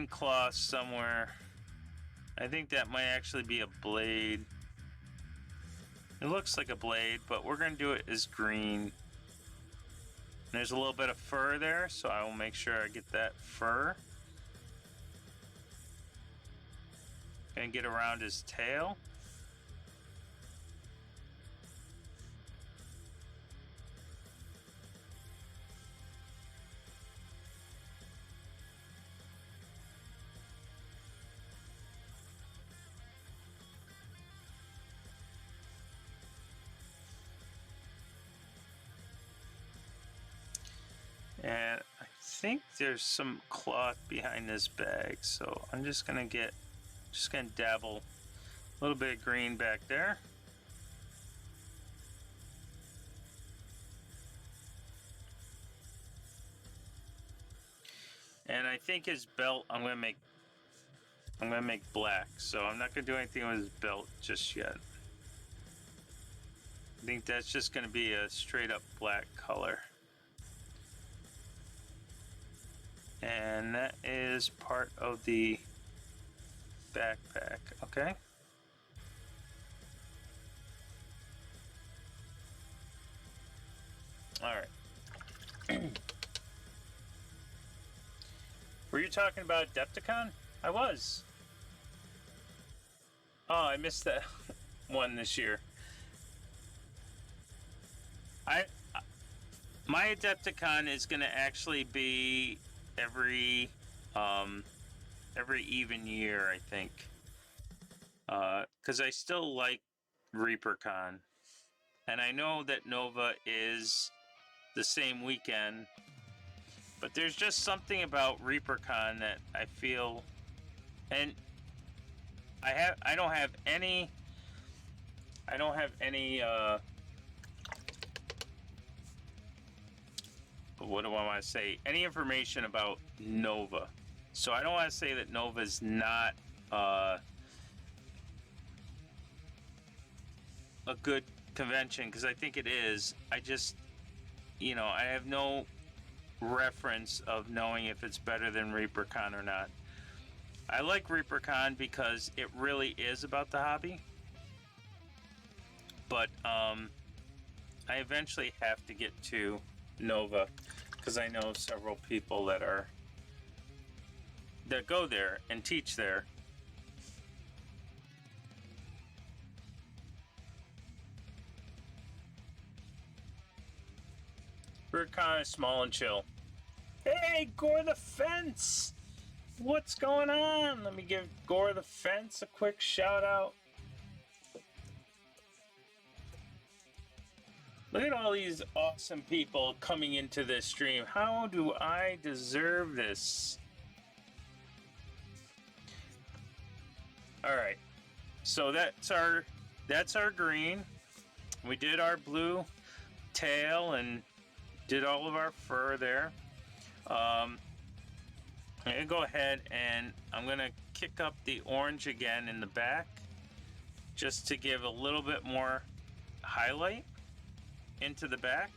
cloth somewhere. I think that might actually be a blade. It looks like a blade, but we're going to do it as green. There's a little bit of fur there, so I will make sure I get that fur. And get around his tail. And I think there's some cloth behind this bag, so I'm just gonna dabble a little bit of green back there. And I think his belt I'm gonna make black, so I'm not gonna do anything with his belt just yet. I think that's just gonna be a straight up black color. And that is part of the backpack, okay? Alright. Were you talking about Adepticon? I was. Oh, I missed that one this year. My Adepticon is going to actually be every even year, I think, because I still like ReaperCon, and I know that Nova is the same weekend, but there's just something about ReaperCon that I feel, and I don't have any what do I want to say? Any information about Nova. So I don't want to say that Nova is not a good convention, because I think it is. I just, I have no reference of knowing if it's better than ReaperCon or not. I like ReaperCon because it really is about the hobby. But I eventually have to get to Nova, because I know several people that go there and teach there. We're kind of small and chill. Hey, Gore the Fence! What's going on? Let me give Gore the Fence a quick shout out. Look at all these awesome people coming into this stream. How do I deserve this? Alright. So that's our green. We did our blue tail and did all of our fur there. I'm going to go ahead and I'm going to kick up the orange again in the back, just to give a little bit more highlight into the back.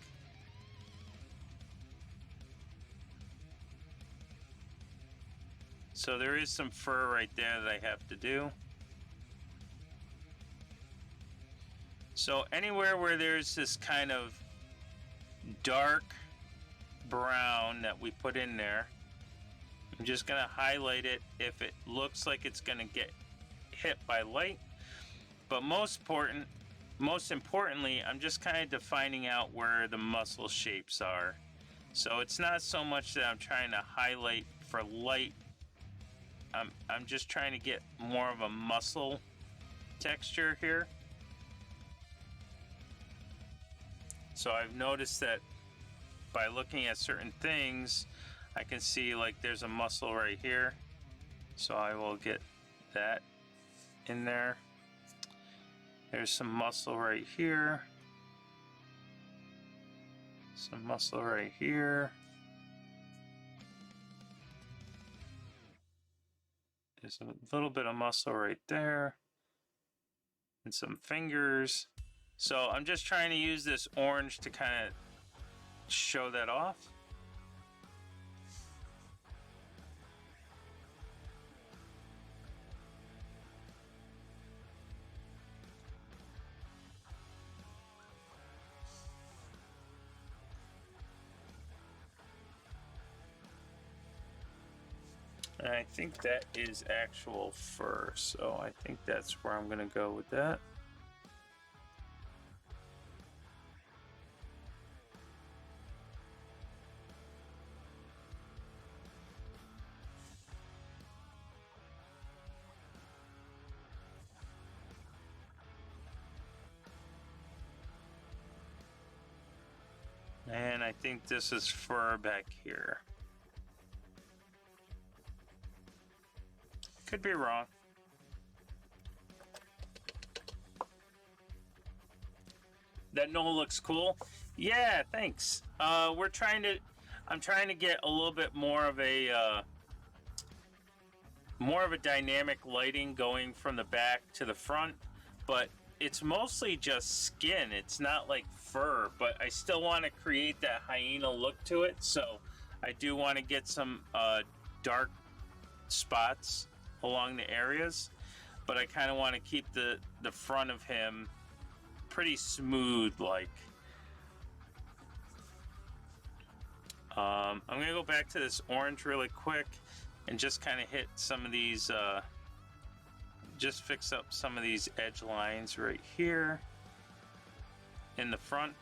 So there is some fur right there that I have to do. So anywhere where there's this kind of dark brown that we put in there, I'm just going to highlight it if it looks like it's going to get hit by light. But most importantly, I'm just kind of defining out where the muscle shapes are. So it's not so much that I'm trying to highlight for light. I'm just trying to get more of a muscle texture here. So I've noticed that by looking at certain things, I can see like there's a muscle right here. So I will get that in there. There's some muscle right here. Some muscle right here. There's a little bit of muscle right there. And some fingers. So I'm just trying to use this orange to kind of show that off. And I think that is actual fur, so I think that's where I'm gonna go with that. And I think this is fur back here. Could be wrong. That Gnoll looks cool. Yeah, thanks. I'm trying to get a little bit more of a dynamic lighting going from the back to the front, but it's mostly just skin. It's not like fur, but I still want to create that hyena look to it. So I do want to get some dark spots along the areas, but I kind of want to keep the front of him pretty smooth like. I'm gonna go back to this orange really quick and just kind of hit some of these just fix up some of these edge lines right here in the front.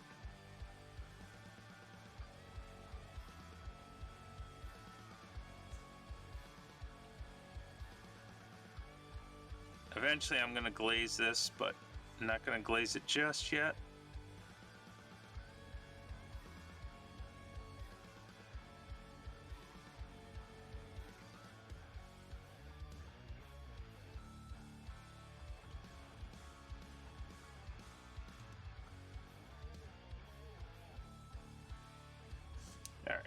Eventually I'm going to glaze this, but I'm not going to glaze it just yet. All right.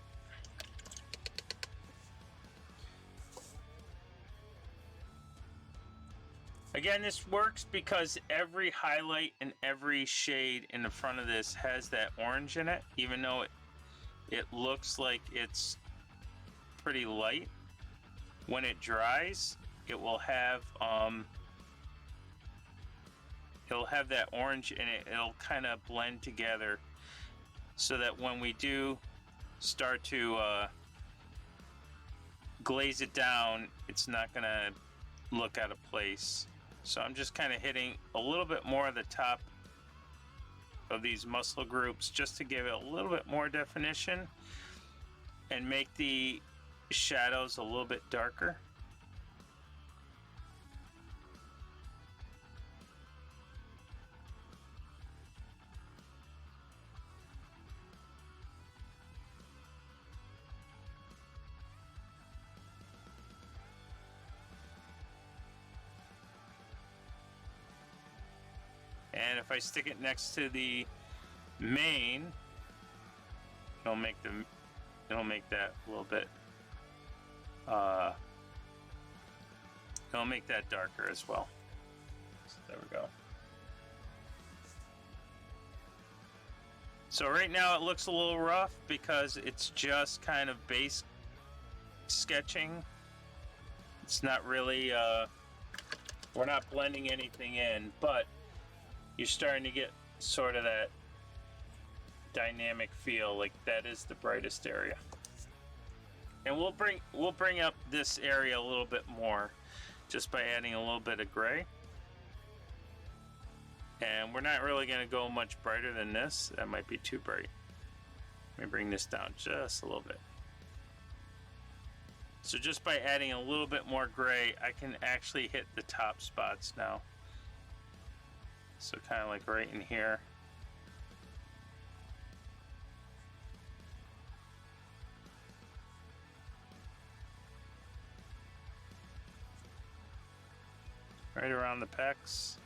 Again, this works because every highlight and every shade in the front of this has that orange in it, even though it looks like it's pretty light. When it dries, it will have that orange in it. It'll kind of blend together so that when we do start to glaze it down, it's not gonna look out of place. So I'm just kind of hitting a little bit more of the top of these muscle groups just to give it a little bit more definition and make the shadows a little bit darker. And if I stick it next to the mane, it'll make that a little bit, it'll make that darker as well. So there we go. So right now it looks a little rough because it's just kind of base sketching. It's not really, we're not blending anything in, but you're starting to get sort of that dynamic feel, like that is the brightest area. And we'll bring up this area a little bit more just by adding a little bit of gray. And we're not really going to go much brighter than this. That might be too bright. Let me bring this down just a little bit. So just by adding a little bit more gray, I can actually hit the top spots now. So kind of like right in here. Right around the pecs.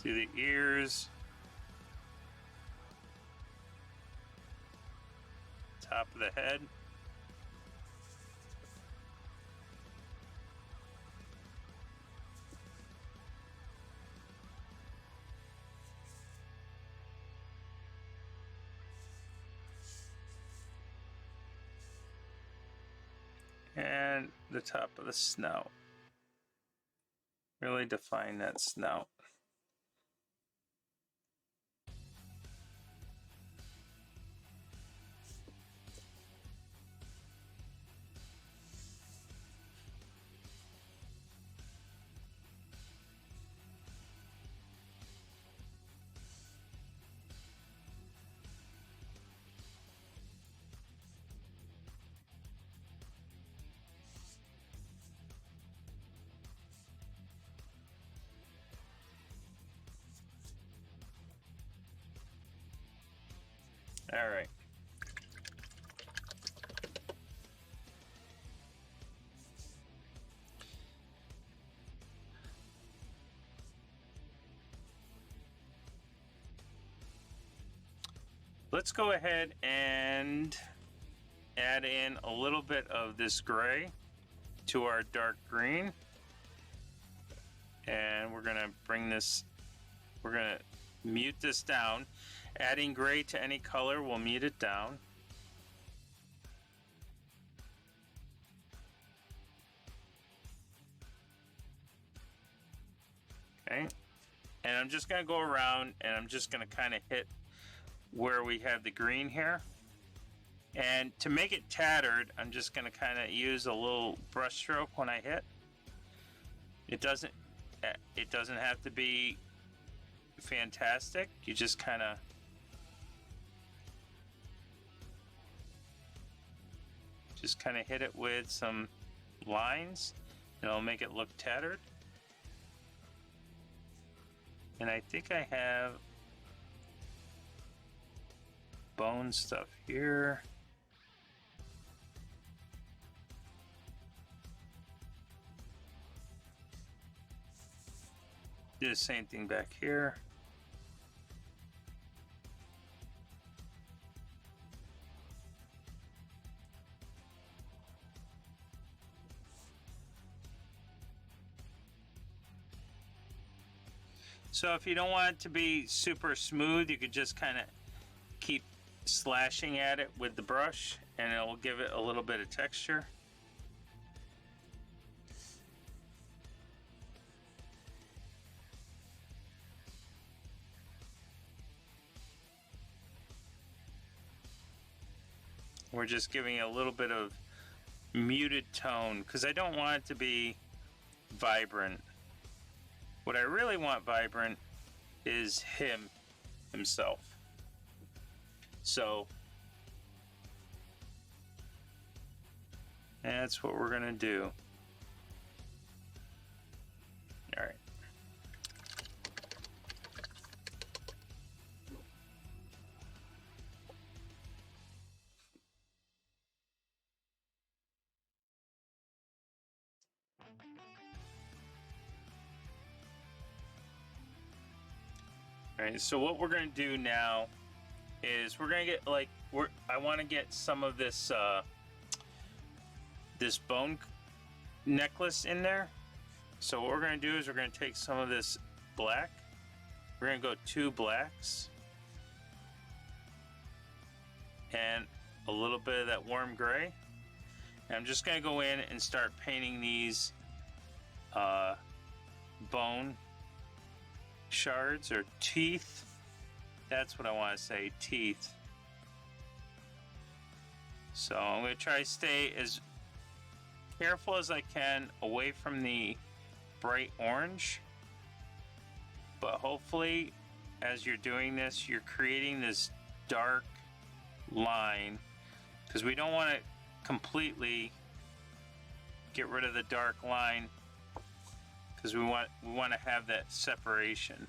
To the ears. Top of the head. And the top of the snout. Really define that snout. All right. Let's go ahead and add in a little bit of this gray to our dark green. And we're gonna bring this, we're gonna mute this down. Adding gray to any color will mute it down. Okay, and I'm just gonna go around and I'm just gonna kind of hit where we have the green here. And to make it tattered, I'm just gonna kind of use a little brush stroke when I hit. It doesn't have to be fantastic. You just kind of hit it with some lines, and it'll make it look tattered. And I think I have bone stuff here. Do the same thing back here. So if you don't want it to be super smooth, you could just kind of keep slashing at it with the brush and it will give it a little bit of texture. We're just giving it a little bit of muted tone because I don't want it to be vibrant. What I really want vibrant is himself. So that's what we're gonna do. All right. All right, so what we're gonna do now is we're gonna get I want to get some of this this bone necklace in there. So what we're gonna do is we're gonna take some of this black. We're gonna go 2 blacks and a little bit of that warm gray. And I'm just gonna go in and start painting these bone shards or teeth. That's what I want to say, teeth. So I'm going to try to stay as careful as I can away from the bright orange. But hopefully, as you're doing this, you're creating this dark line, because we don't want to completely get rid of the dark line, because we want to have that separation.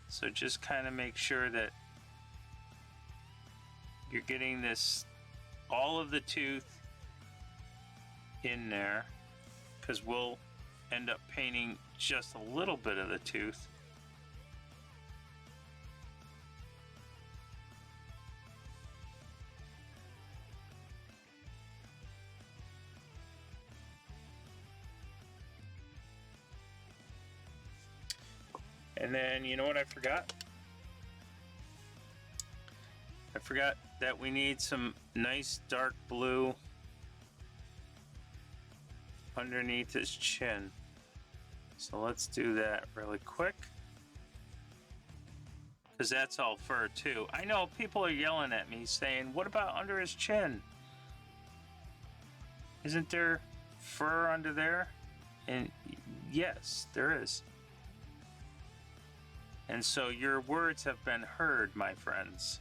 So just kind of make sure that you're getting this, all of the tooth in there, because we'll end up painting just a little bit of the tooth. And then, you know what I forgot? I forgot that we need some nice dark blue underneath his chin. So let's do that really quick, because that's all fur too. I know people are yelling at me saying, what about under his chin? Isn't there fur under there? And yes, there is. And so your words have been heard, my friends.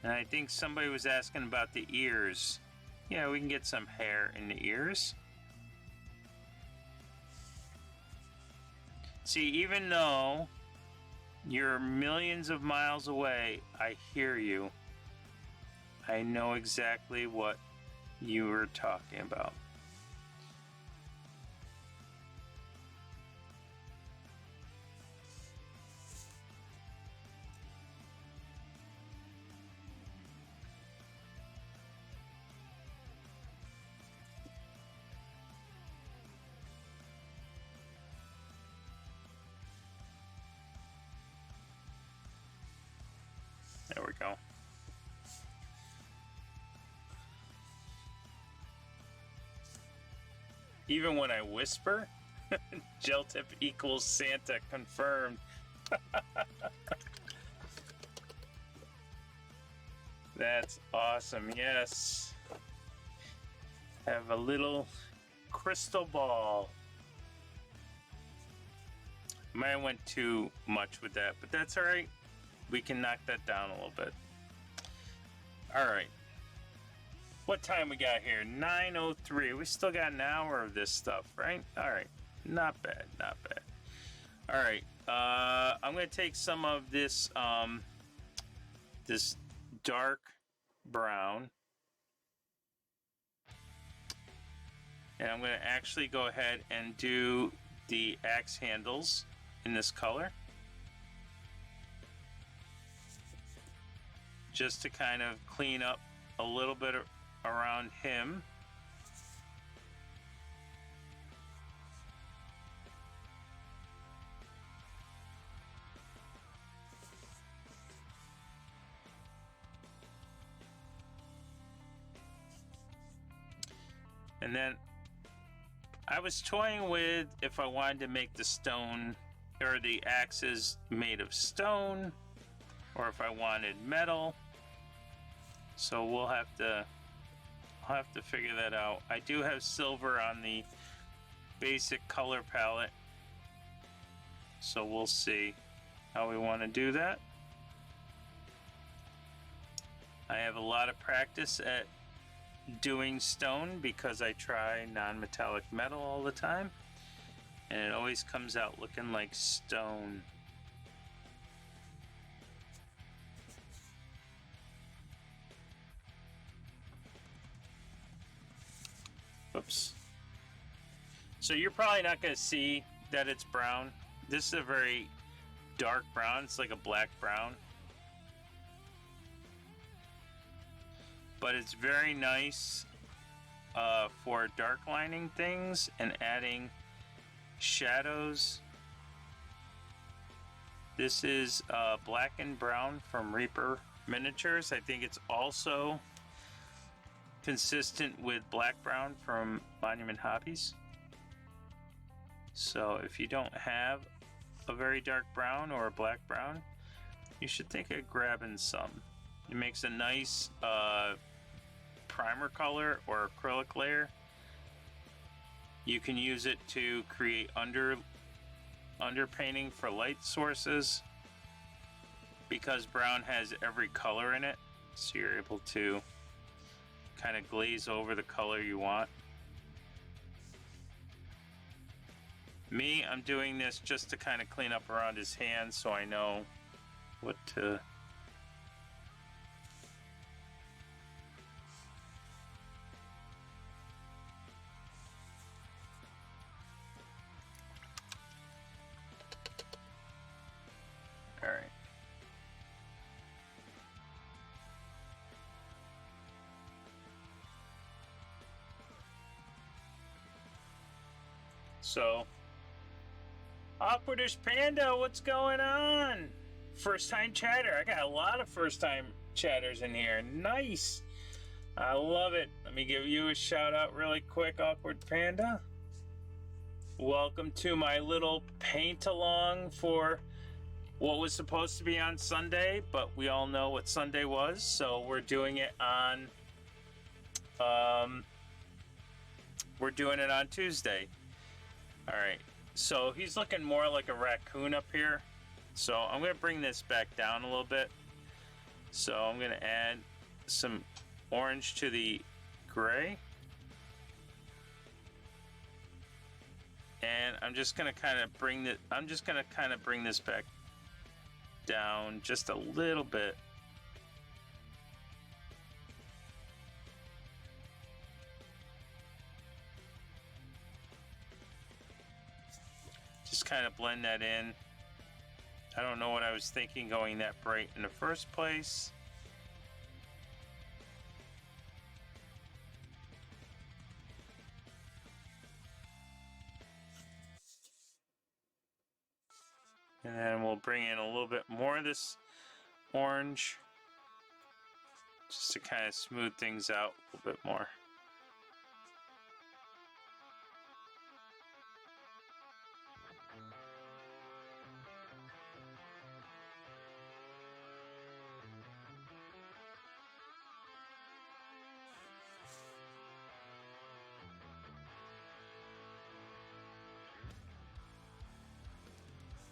And I think somebody was asking about the ears. Yeah, we can get some hair in the ears. See, even though you're millions of miles away, I hear you. I know exactly what you were talking about. There we go. Even when I whisper, gel tip equals Santa confirmed. That's awesome, yes. Have a little crystal ball. Might have went too much with that, but that's all right. We can knock that down a little bit. All right. What time we got here? 9:03. We still got an hour of this stuff, right? All right. Not bad, not bad. All right. I'm going to take some of this, this dark brown, and I'm going to actually go ahead and do the axe handles in this color, just to kind of clean up a little bit around him. And then I was toying with if I wanted to make the stone or the axes made of stone, or if I wanted metal. So I'll have to figure that out. I do have silver on the basic color palette, so we'll see how we want to do that. I have a lot of practice at doing stone because I try non-metallic metal all the time, and it always comes out looking like stone. Oops. So you're probably not going to see that it's brown. This is a very dark brown. It's like a black brown. But it's very nice for dark lining things and adding shadows. This is black and brown from Reaper Miniatures. I think it's also consistent with black brown from Monument Hobbies. So if you don't have a very dark brown or a black brown, you should think of grabbing some. It makes a nice primer color or acrylic layer. You can use it to create underpainting for light sources, because brown has every color in it, so you're able to kind of glaze over the color you want. Me, I'm doing this just to kind of clean up around his hands so I know what to... Alright. So, Awkwardish Panda, what's going on? First time chatter. I got a lot of first time chatters in here. Nice. I love it. Let me give you a shout out really quick, Awkward Panda. Welcome to my little paint along for what was supposed to be on Sunday, but we all know what Sunday was, so we're doing it on Tuesday. All right. So he's looking more like a raccoon up here. So I'm going to bring this back down a little bit. So I'm going to add some orange to the gray. And I'm just going to kind of bring this back down just a little bit. Just kind of blend that in. I don't know what I was thinking going that bright in the first place. And then we'll bring in a little bit more of this orange just to kind of smooth things out a little bit more.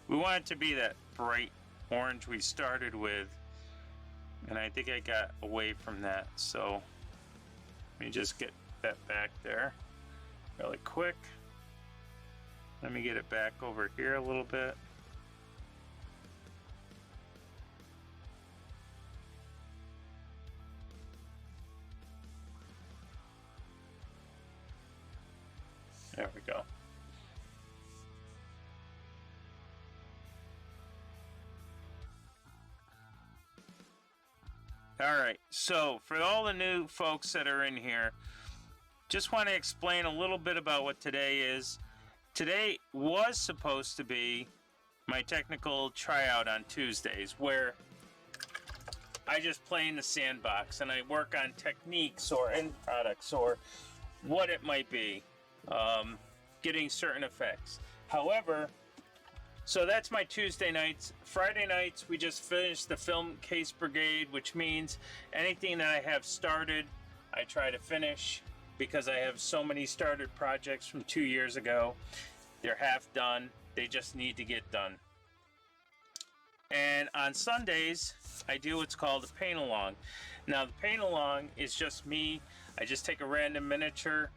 We want it to be that bright orange we started with, and I think I got away from that, so let me just get that back there really quick. Let me get it back over here a little bit. There we go. Alright, so for all the new folks that are in here, just want to explain a little bit about what today is. Today was supposed to be my technical tryout on Tuesdays, where I just play in the sandbox and I work on techniques or end products or what it might be, getting certain effects. However, so that's my Tuesday nights. Friday nights, we just finished the Film Case Brigade, which means anything that I have started, I try to finish, because I have so many started projects from 2 years ago. They're half done. They just need to get done. And on Sundays, I do what's called a paint along. Now, the paint along is just me. I just take a random miniature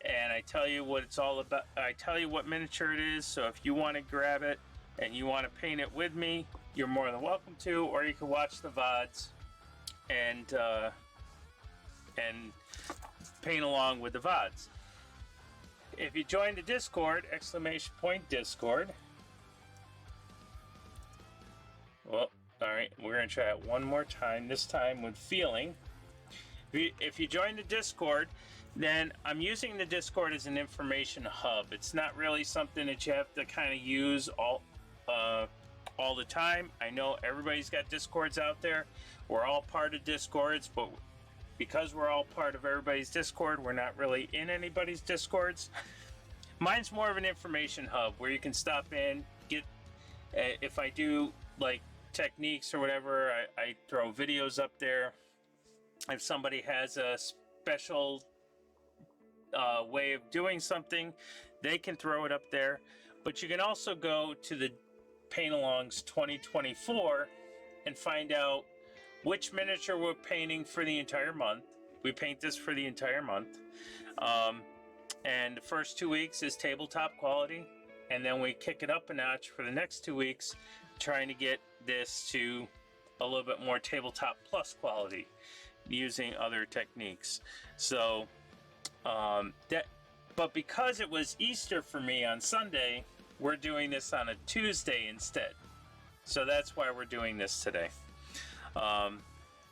and I tell you what it's all about. I tell you what miniature it is, so if you want to grab it and you want to paint it with me, you're more than welcome to, or you can watch the VODs and paint along with the VODs. If you join the Discord, !Discord. Well, alright, we're going to try it one more time, this time with feeling. If you join the Discord, then I'm using the Discord as an information hub. It's not really something that you have to kind of use all the time. I know everybody's got Discords out there. We're all part of Discords, but because we're all part of everybody's Discord, we're not really in anybody's Discords. Mine's more of an information hub where you can stop in, get, if I do like techniques or whatever, I throw videos up there. If somebody has a special way of doing something, they can throw it up there. But you can also go to the Paint Alongs 2024 and find out which miniature we're painting for the entire month. We paint this for the entire month. And the first 2 weeks is tabletop quality, and then we kick it up a notch for the next 2 weeks, trying to get this to a little bit more tabletop plus quality using other techniques. So but because it was Easter for me on Sunday, we're doing this on a Tuesday instead. So that's why we're doing this today.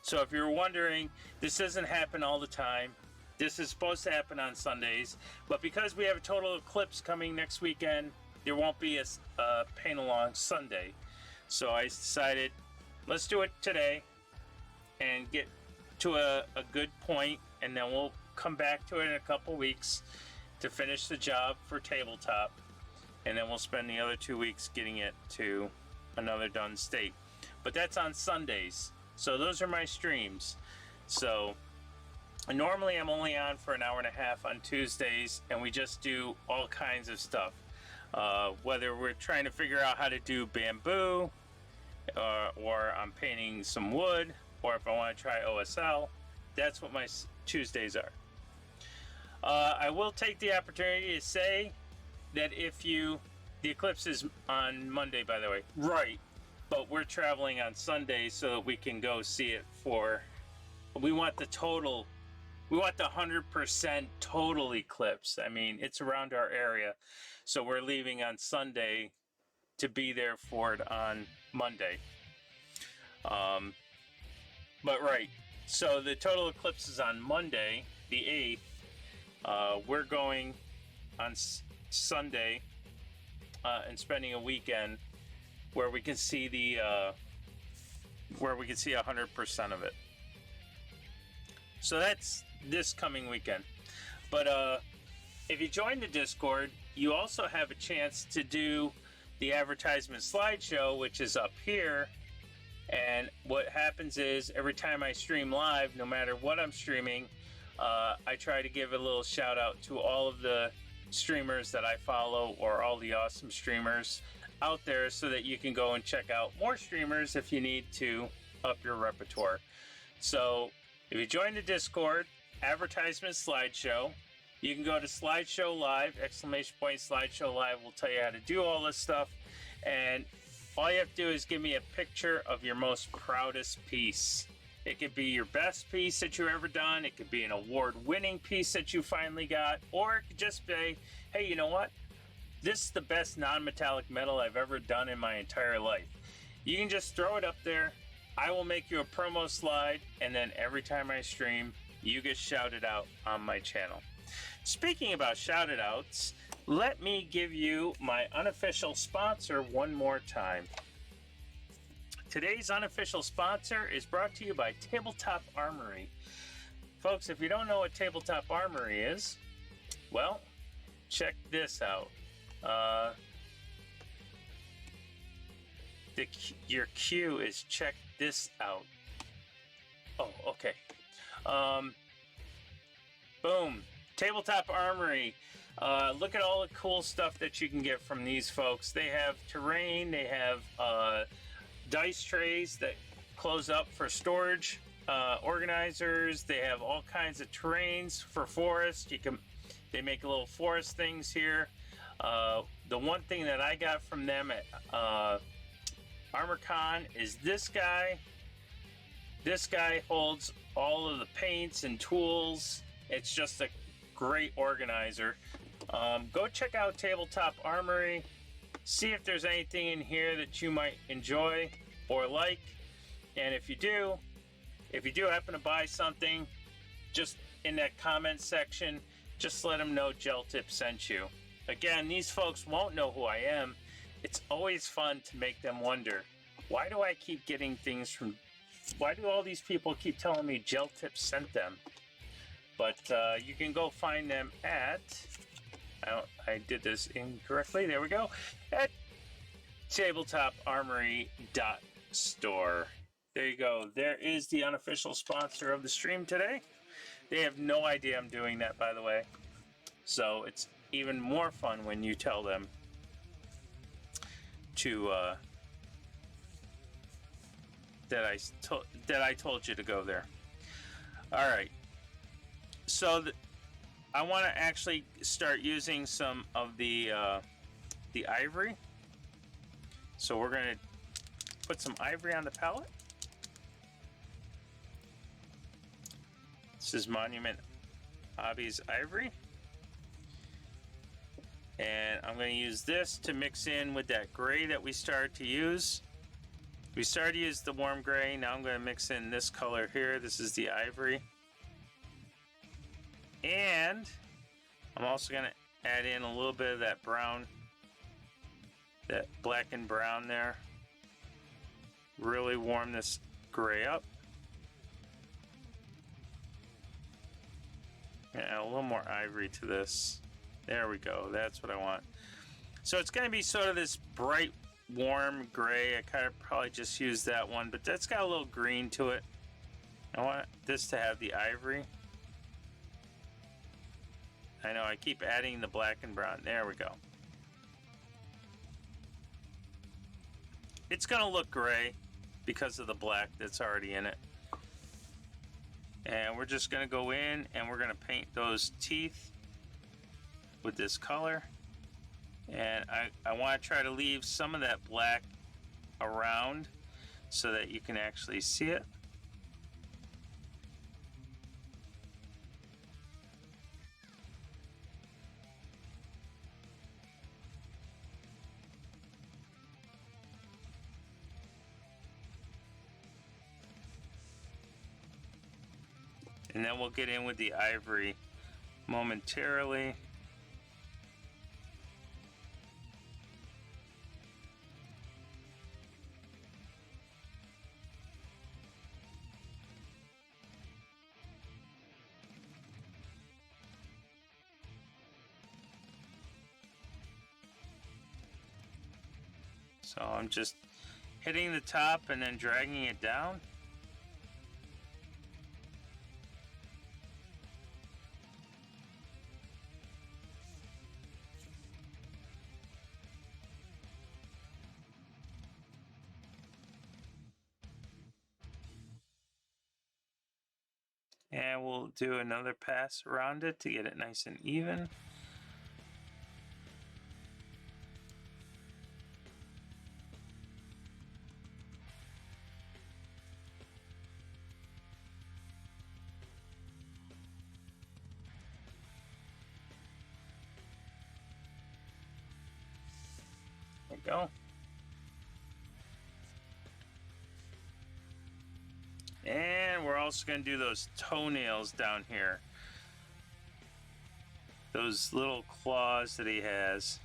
So if you're wondering, this doesn't happen all the time. This is supposed to happen on Sundays, but because we have a total eclipse coming next weekend, there won't be a Paint Along Sunday. So I decided, let's do it today and get to a good point, and then we'll come back to it in a couple weeks to finish the job for tabletop, and then we'll spend the other 2 weeks getting it to another done state. But that's on Sundays, so those are my streams. So normally I'm only on for an hour and a half on Tuesdays, and we just do all kinds of stuff. Whether we're trying to figure out how to do bamboo, or I'm painting some wood, or if I want to try OSL, that's what my Tuesdays are. I will take the opportunity to say that the eclipse is on Monday, by the way, right? But we're traveling on Sunday so that we can go see it we want the 100% total eclipse. I mean, it's around our area, so we're leaving on Sunday to be there for it on Monday. But right, so the total eclipse is on Monday, the 8th. We're going on Sunday and spending a weekend where we can see 100% of it. So that's this coming weekend. But if you join the Discord, you also have a chance to do the advertisement slideshow, which is up here. And what happens is every time I stream live, no matter what I'm streaming, I try to give a little shout out to all of the streamers that I follow, or all the awesome streamers out there, so that you can go and check out more streamers if you need to up your repertoire. So if you join the Discord, advertisement slideshow, you can go to slideshow live, ! Slideshow live will tell you how to do all this stuff. And all you have to do is give me a picture of your most proudest piece. It could be your best piece that you've ever done. It could be an award-winning piece that you finally got. Or it could just be, hey, you know what? This is the best non-metallic metal I've ever done in my entire life. You can just throw it up there. I will make you a promo slide, and then every time I stream, you get shouted out on my channel. Speaking about shouted outs, let me give you my unofficial sponsor one more time. Today's unofficial sponsor is brought to you by Tabletop Armory. Folks, if you don't know what Tabletop Armory is, well, check this out. Your cue is check this out. Oh, okay. Boom. Tabletop Armory. Look at all the cool stuff that you can get from these folks. They have terrain. They have dice trays that close up for storage, organizers. They have all kinds of terrains for forest. They make little forest things here. The one thing that I got from them at ArmorCon is this guy. This guy holds all of the paints and tools. It's just a great organizer. Go check out Tabletop Armory. See if there's anything in here that you might enjoy or like. And if you do happen to buy something, just in that comment section, just let them know Gel Tip sent you. Again, these folks won't know who I am. It's always fun to make them wonder, why do I keep getting things from... Why do all these people keep telling me Gel Tip sent them? But you can go find them at I did this incorrectly. There we go. At tabletop-armory.store. There you go. There is the unofficial sponsor of the stream today. They have no idea I'm doing that, by the way. So it's even more fun when you tell them to that I told you to go there. All right. So I want to actually start using some of the ivory. So we're going to put some ivory on the palette. This is Monument Hobbies Ivory. And I'm going to use this to mix in with that gray that we started to use. We started to use the warm gray. Now I'm going to mix in this color here. This is the ivory. And I'm also going to add in a little bit of that brown, that black and brown there. Really warm this gray up. Add a little more ivory to this. There we go. That's what I want. So it's going to be sort of this bright, warm gray. I kind of probably just use that one, but that's got a little green to it. I want this to have the ivory. I know I keep adding the black and brown. There we go. It's going to look gray because of the black that's already in it. And we're just going to go in and we're going to paint those teeth with this color. And I want to try to leave some of that black around so that you can actually see it. And then we'll get in with the ivory momentarily. So I'm just hitting the top and then dragging it down. And we'll do another pass around it to get it nice and even. There we go. And we're also going to do those toenails down here. Those little claws that he has.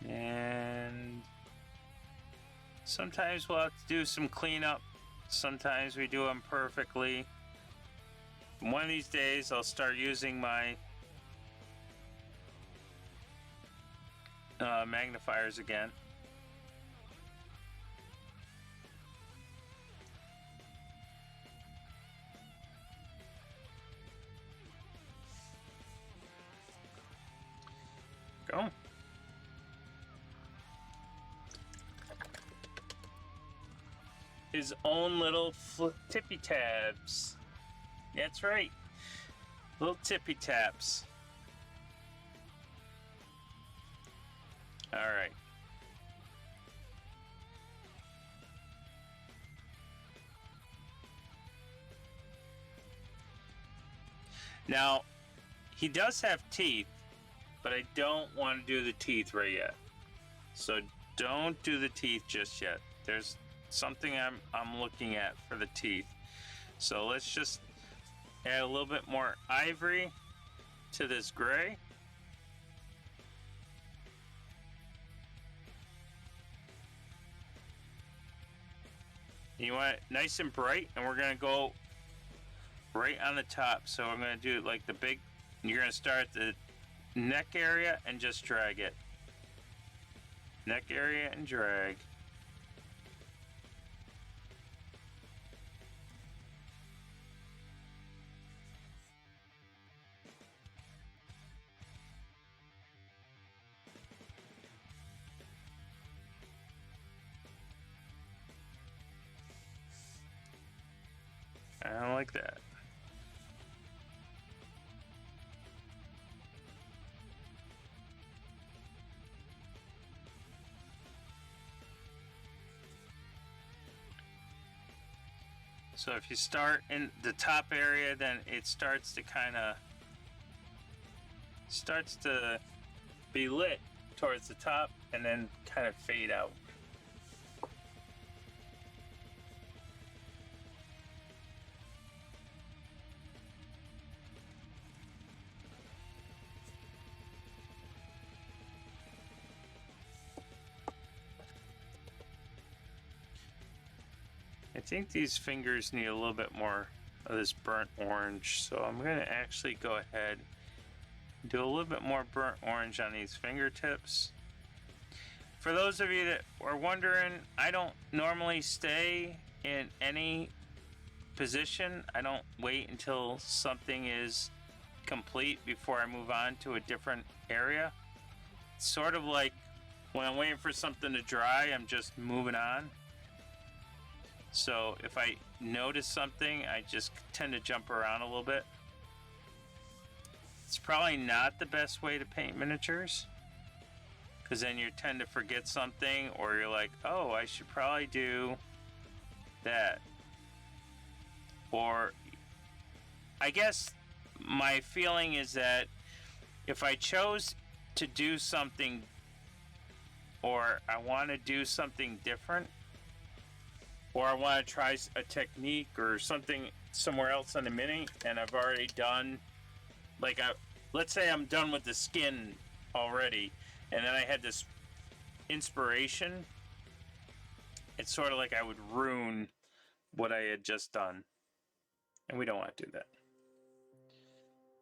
And sometimes we'll have to do some cleanup. Sometimes we do them perfectly. One of these days I'll start using my magnifiers again. Go. His own little tippy tabs. That's right. Little tippy taps. All right. Now, he does have teeth, but I don't want to do the teeth right yet. So don't do the teeth just yet. There's something I'm looking at for the teeth. So let's just add a little bit more ivory to this gray. You want it nice and bright, and we're going to go right on the top. So I'm going to do like the big, you're going to start at the neck area and just drag it. Neck area and drag. I don't like that. So if you start in the top area, then it starts to be lit towards the top and then kind of fade out. I think these fingers need a little bit more of this burnt orange, so I'm going to actually go ahead and do a little bit more burnt orange on these fingertips. For those of you that are wondering, I don't normally stay in any position. I don't wait until something is complete before I move on to a different area. It's sort of like when I'm waiting for something to dry, I'm just moving on. So if I notice something, I just tend to jump around a little bit. It's probably not the best way to paint miniatures, because then you tend to forget something, or you're like, oh, I should probably do that. Or I guess my feeling is that if I chose to do something, or I want to do something different, or I want to try a technique or something somewhere else on the mini, and I've already done, like, let's say I'm done with the skin already, and then I had this inspiration, it's sort of like I would ruin what I had just done, and we don't want to do that.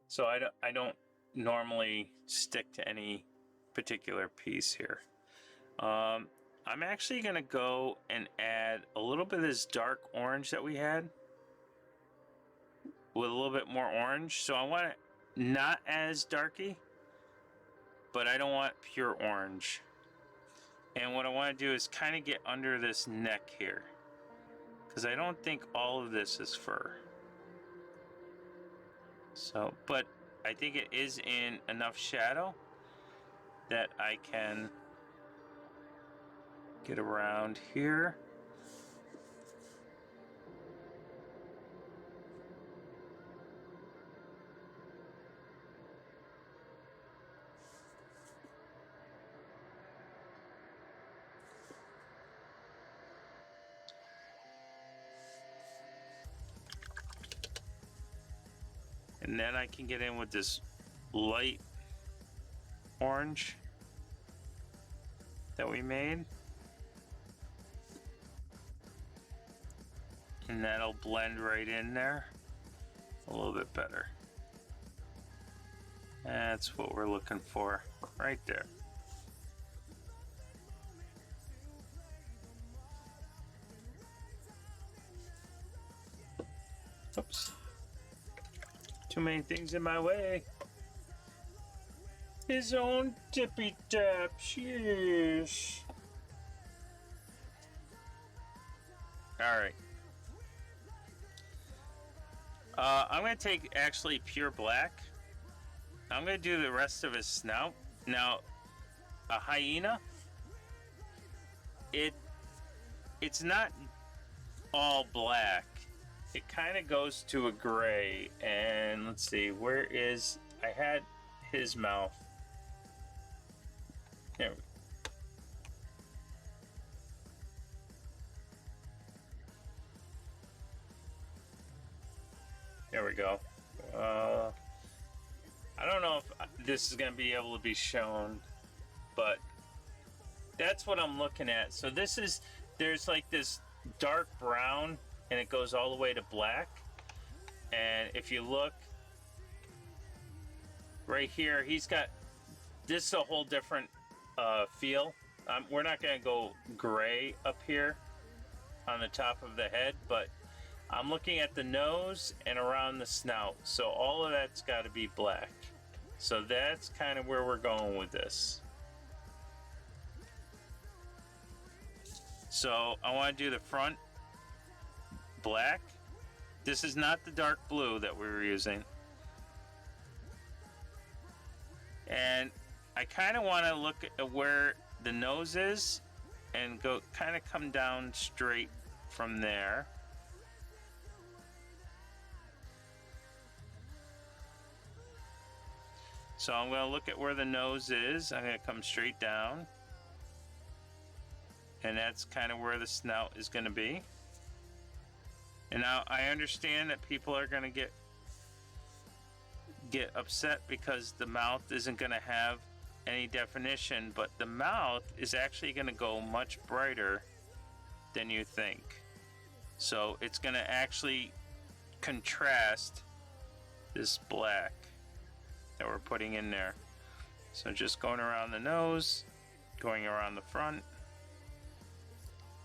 So I don't normally stick to any particular piece here. I'm actually going to go and add a little bit of this dark orange that we had with a little bit more orange. So I want it not as darky, but I don't want pure orange. And what I want to do is kind of get under this neck here, because I don't think all of this is fur. So, but I think it is in enough shadow that I can get around here. And then I can get in with this light orange that we made. And that'll blend right in there a little bit better. That's what we're looking for right there. Oops. Too many things in my way. His own tippy taps, yes. Alright. I'm going to take actually pure black. I'm going to do the rest of his snout. Now, a hyena, it's not all black. It kind of goes to a gray. And let's see, where is... I had his mouth. There we go. There we go. I don't know if this is going to be able to be shown, but that's what I'm looking at. So this is, there's like this dark brown and it goes all the way to black. And if you look right here, he's got, this is a whole different feel. We're not going to go gray up here on the top of the head, but I'm looking at the nose and around the snout. So all of that's got to be black. So that's kind of where we're going with this. So I want to do the front black. This is not the dark blue that we were using. And I kind of want to look at where the nose is and go kind of come down straight from there. So I'm going to look at where the nose is. I'm going to come straight down. And that's kind of where the snout is going to be. And now I understand that people are going to get upset because the mouth isn't going to have any definition, but the mouth is actually going to go much brighter than you think. So it's going to actually contrast this black that we're putting in there. So just going around the nose, going around the front.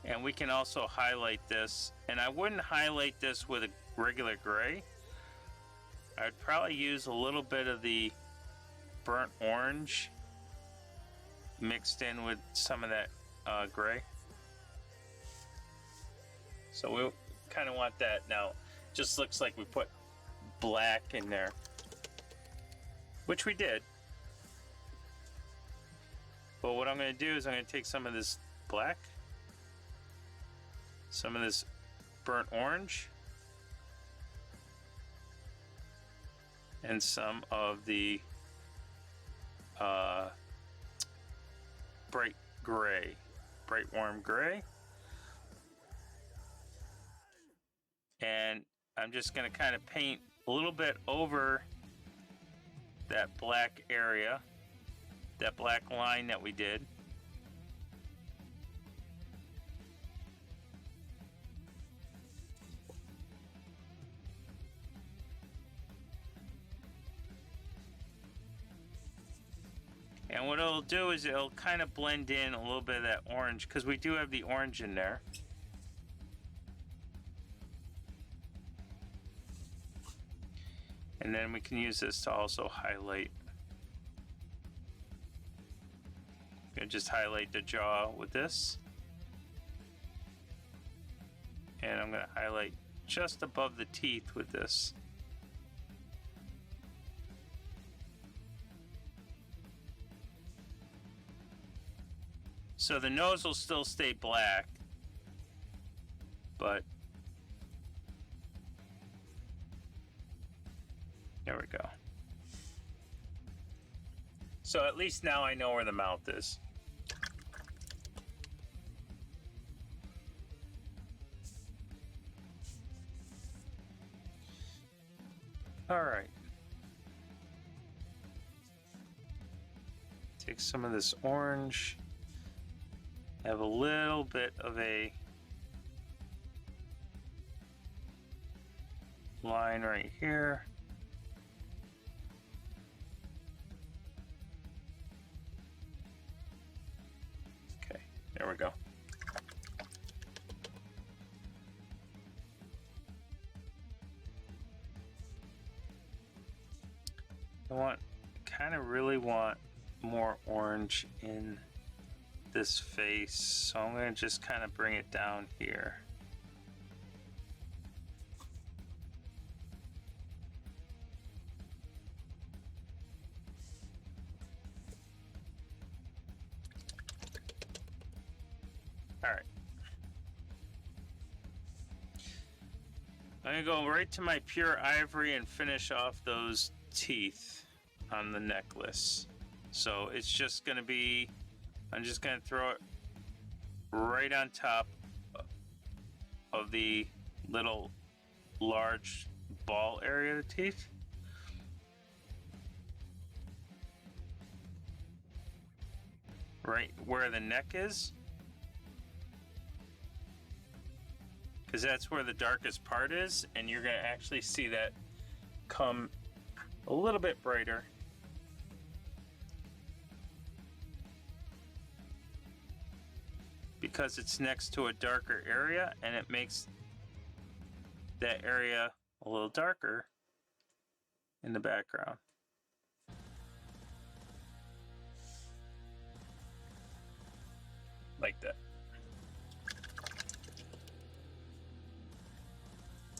And we can also highlight this, and I wouldn't highlight this with a regular gray. I'd probably use a little bit of the burnt orange mixed in with some of that gray. So we kind of want that. Now just looks like we put black in there, which we did. But what I'm going to do is I'm going to take some of this black, some of this burnt orange, and some of the bright gray, bright warm gray. And I'm just going to kind of paint a little bit over that black area, that black line that we did. And what it'll do is it'll kind of blend in a little bit of that orange, because we do have the orange in there. And then we can use this to also highlight. I'm going to just highlight the jaw with this. And I'm going to highlight just above the teeth with this. So the nose will still stay black, but there we go. So at least now I know where the mouth is. All right. Take some of this orange. Have a little bit of a line right here. Okay, there we go. Kind of really want more orange in this face, so I'm going to just kind of bring it down here. All right. I'm going to go right to my pure ivory and finish off those teeth on the necklace. So it's just going to be, I'm just going to throw it right on top of the little large ball area of the teeth. Right where the neck is. because that's where the darkest part is, and you're going to actually see that come a little bit brighter. Because it's next to a darker area, and it makes that area a little darker in the background. Like that.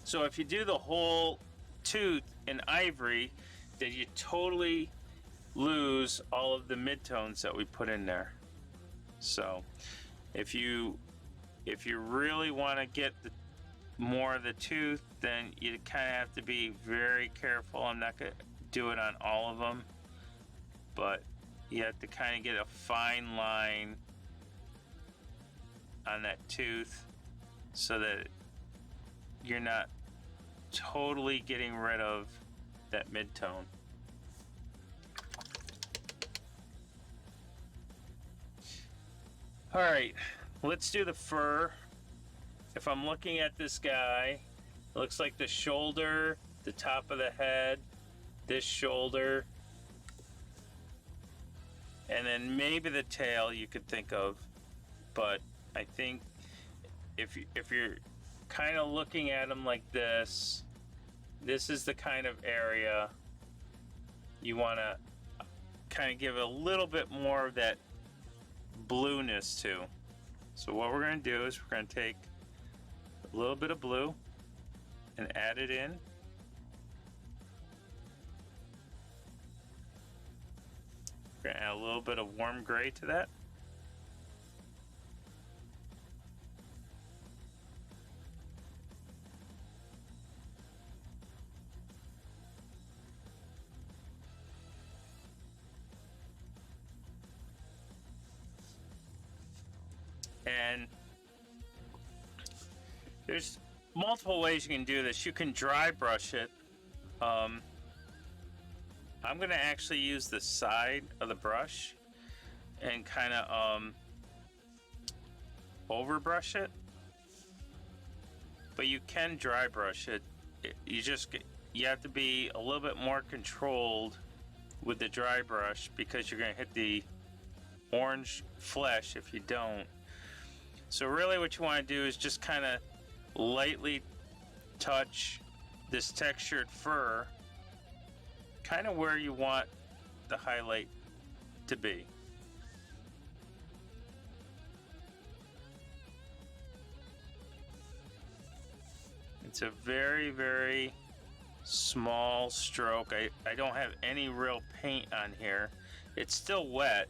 So if you do the whole tooth in ivory, then you totally lose all of the midtones that we put in there. So if you really want to get more of the tooth, then you kind of have to be very careful. I'm not going to do it on all of them, but you have to kind of get a fine line on that tooth so that you're not totally getting rid of that midtone. All right, let's do the fur. If I'm looking at this guy, it looks like the shoulder, the top of the head, this shoulder, and then maybe the tail you could think of. But I think if you're kind of looking at them like this is the kind of area you want to kind of give a little bit more of that blueness to. So what we're going to do is we're going to take a little bit of blue and add it in. We're going to add a little bit of warm gray to that. And there's multiple ways you can do this. You can dry brush it. I'm going to actually use the side of the brush and kind of over brush it. But you can dry brush it. You have to be a little bit more controlled with the dry brush because you're going to hit the orange flesh if you don't. So really what you want to do is just kind of lightly touch this textured fur kind of where you want the highlight to be. It's a very, very small stroke. I don't have any real paint on here. It's still wet.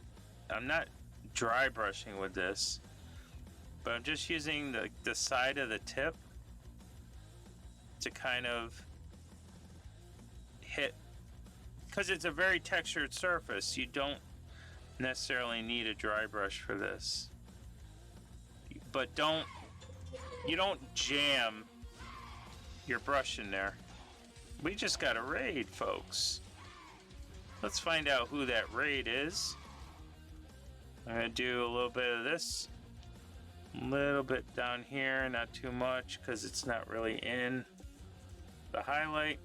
I'm not dry brushing with this. But I'm just using the side of the tip to kind of hit, because it's a very textured surface. You don't necessarily need a dry brush for this. But you don't jam your brush in there. We just got a raid, folks. Let's find out who that raid is. I'm gonna do a little bit of this. A little bit down here, not too much because it's not really in the highlight.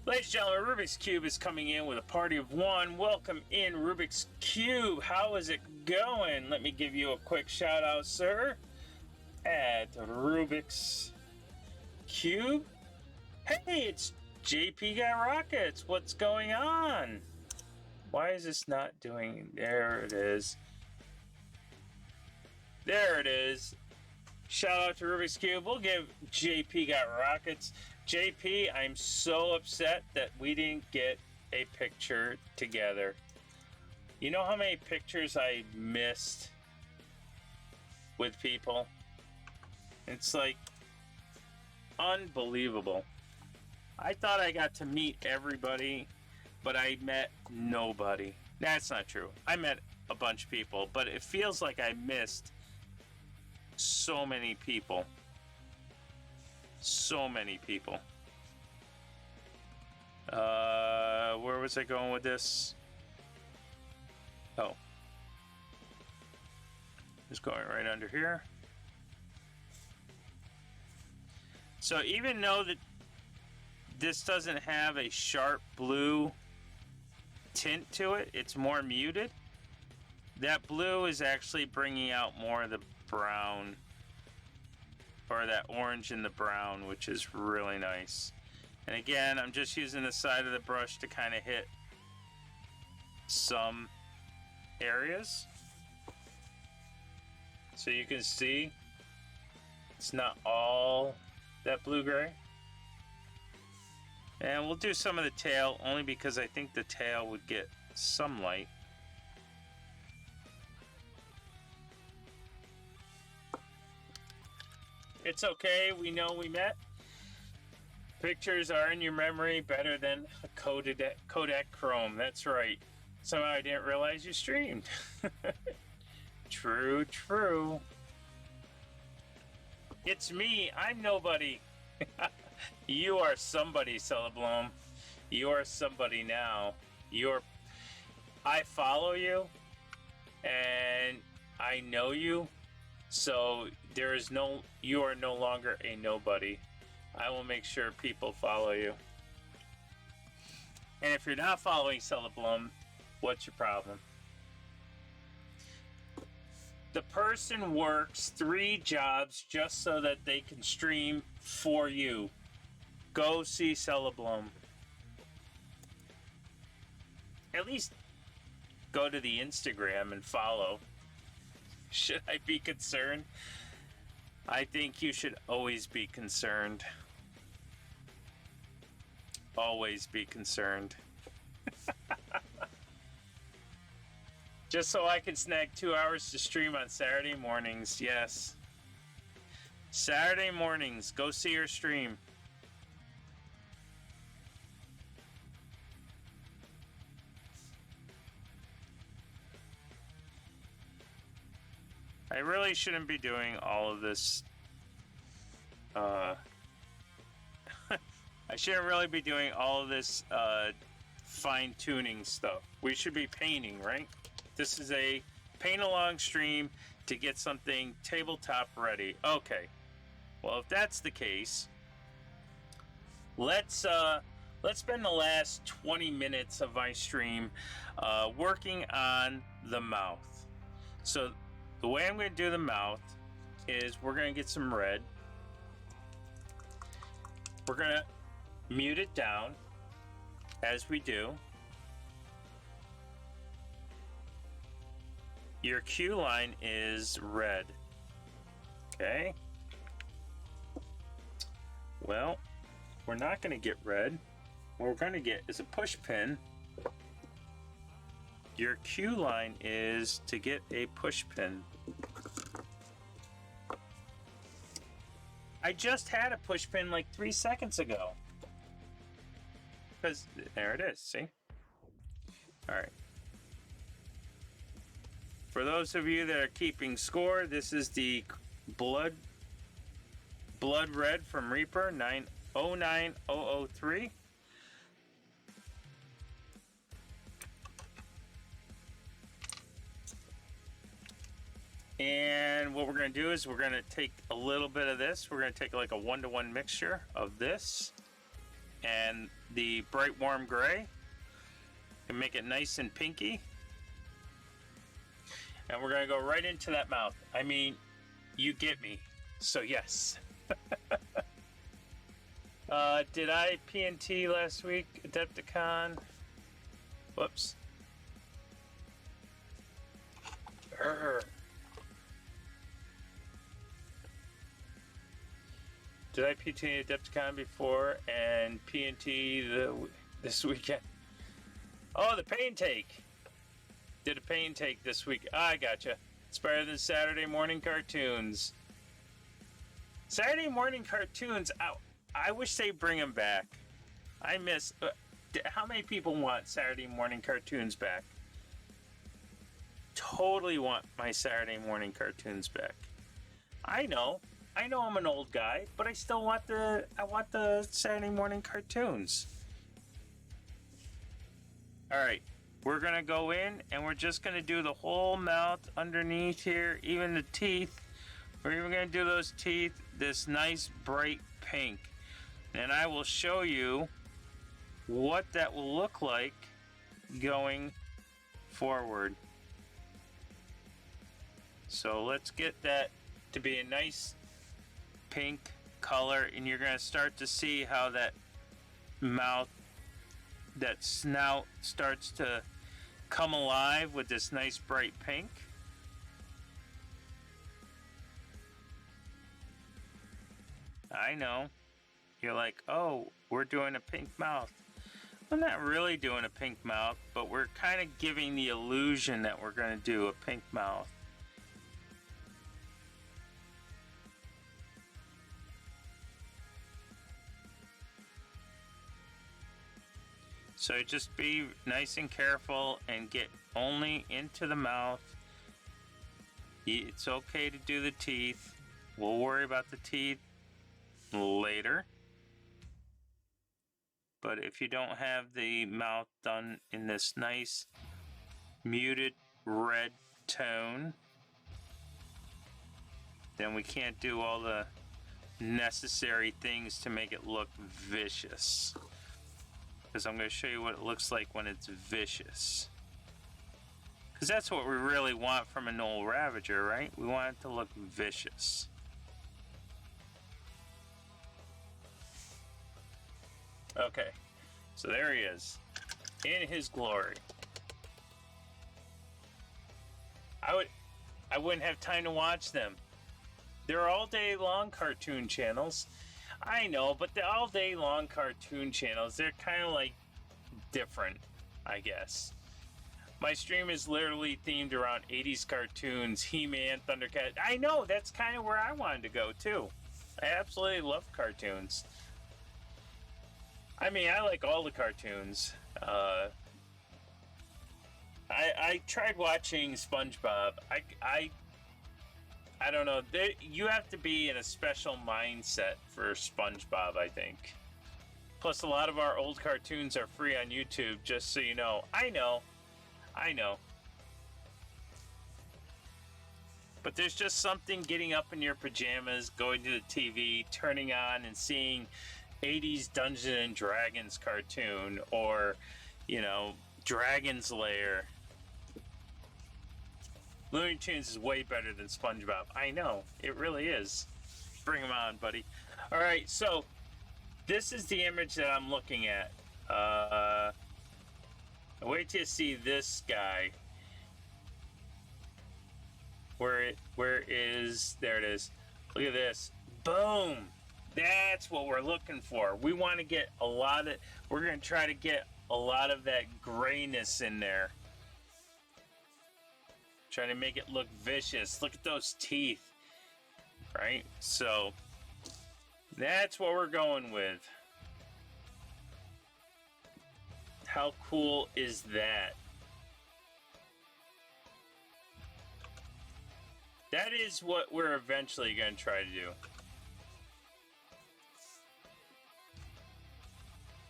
Ladies and gentlemen, Rubik's Cube is coming in with a party of one. Welcome in, Rubik's Cube. How is it going? Let me give you a quick shout out, sir. At Rubik's Cube. Hey, it's JP Got Rockets. What's going on? Why is this not doing? There it is. There it is. Shout out to Rubik's Cube. We'll give JP Got Rockets. JP, I'm so upset that we didn't get a picture together. You know how many pictures I missed with people? It's like unbelievable. I thought I got to meet everybody, but I met nobody. That's not true. I met a bunch of people, but it feels like I missed so many people. So many people. Where was I going with this? Oh. Just going right under here. So even though that this doesn't have a sharp blue tint to it, it's more muted. That blue is actually bringing out more of the brown, or that orange in the brown, which is really nice. And again, I'm just using the side of the brush to kind of hit some areas. So you can see it's not all that blue-gray. And we'll do some of the tail, only because I think the tail would get some light. It's okay, we know we met. Pictures are in your memory better than a Kodak Chrome. That's right. Somehow I didn't realize you streamed. True, true. It's me, I'm nobody. You are somebody, Celebloom. You are somebody now. I follow you, and I know you, so you are no longer a nobody. I will make sure people follow you. And if you're not following Celebloom, what's your problem? The person works 3 jobs just so that they can stream for you. Go see Celebloom. At least go to the Instagram and follow. Should I be concerned? I think you should always be concerned. Always be concerned. Just so I can snag 2 hours to stream on Saturday mornings, yes. Saturday mornings, go see her stream. I really shouldn't be doing all of this. I shouldn't really be doing all of this fine-tuning stuff. We should be painting, right? This is a paint-along stream to get something tabletop ready. Okay. Well, if that's the case, let's spend the last 20 minutes of my stream working on the mouth. So the way I'm going to do the mouth is we're going to get some red. We're going to mute it down as we do. Your Q line is red. Okay. Well, we're not going to get red. What we're going to get is a push pin. Your Q line is to get a push pin. I just had a push pin like 3 seconds ago. Because there it is, see? Alright. For those of you that are keeping score, this is the Blood Red from Reaper 909003. And what we're going to do is we're going to take a little bit of this. We're going to take like a 1-to-1 mixture of this and the bright warm gray and make it nice and pinky. And we're going to go right into that mouth. I mean, you get me. So yes. Did I PNT last week? Adepticon? Whoops. Did I PNT Adepticon before and PNT this weekend? Oh, the pain take. Did a pain take this week. I gotcha. It's better than Saturday morning cartoons. Saturday morning cartoons, I wish they'd bring them back. I miss... how many people want Saturday morning cartoons back? Totally want my Saturday morning cartoons back. I know I'm an old guy, but I still want the Saturday morning cartoons. Alright, we're gonna go in and we're just gonna do the whole mouth underneath here, even the teeth. We're even gonna do those teeth, this nice bright pink. And I will show you what that will look like going forward. So let's get that to be a nice pink color, and you're going to start to see how that mouth, that snout starts to come alive with this nice bright pink. I know. You're like, oh, we're doing a pink mouth. We're not really doing a pink mouth, but we're kind of giving the illusion that we're going to do a pink mouth. So just be nice and careful and get only into the mouth. It's okay to do the teeth. We'll worry about the teeth later. But if you don't have the mouth done in this nice muted red tone, then we can't do all the necessary things to make it look vicious. Because I'm going to show you what it looks like when it's vicious. Because that's what we really want from a Gnoll Ravager, right? We want it to look vicious. Okay, so there he is, in his glory. I wouldn't have time to watch them. They're all day long cartoon channels. I know, but the all day long cartoon channels, they're kind of like different, I guess. My stream is literally themed around 80s cartoons, He-Man, Thundercat. I know, that's kind of where I wanted to go too. I absolutely love cartoons. I mean, I like all the cartoons. I tried watching SpongeBob. I don't know. You have to be in a special mindset for SpongeBob, I think. Plus, a lot of our old cartoons are free on YouTube, just so you know. I know. But there's just something getting up in your pajamas, going to the TV, turning on and seeing 80s Dungeons and Dragons cartoon, or, you know, Dragon's Lair. Looney Tunes is way better than SpongeBob. I know, it really is. Bring him on, buddy. Alright, so this is the image that I'm looking at. Wait till you see this guy. There it is. Look at this. Boom! That's what we're looking for. We want to get a lot of, we're going to try to get a lot of that grayness in there. Trying to make it look vicious. Look at those teeth. Right? So, that's what we're going with. How cool is that? That is what we're eventually going to try to do.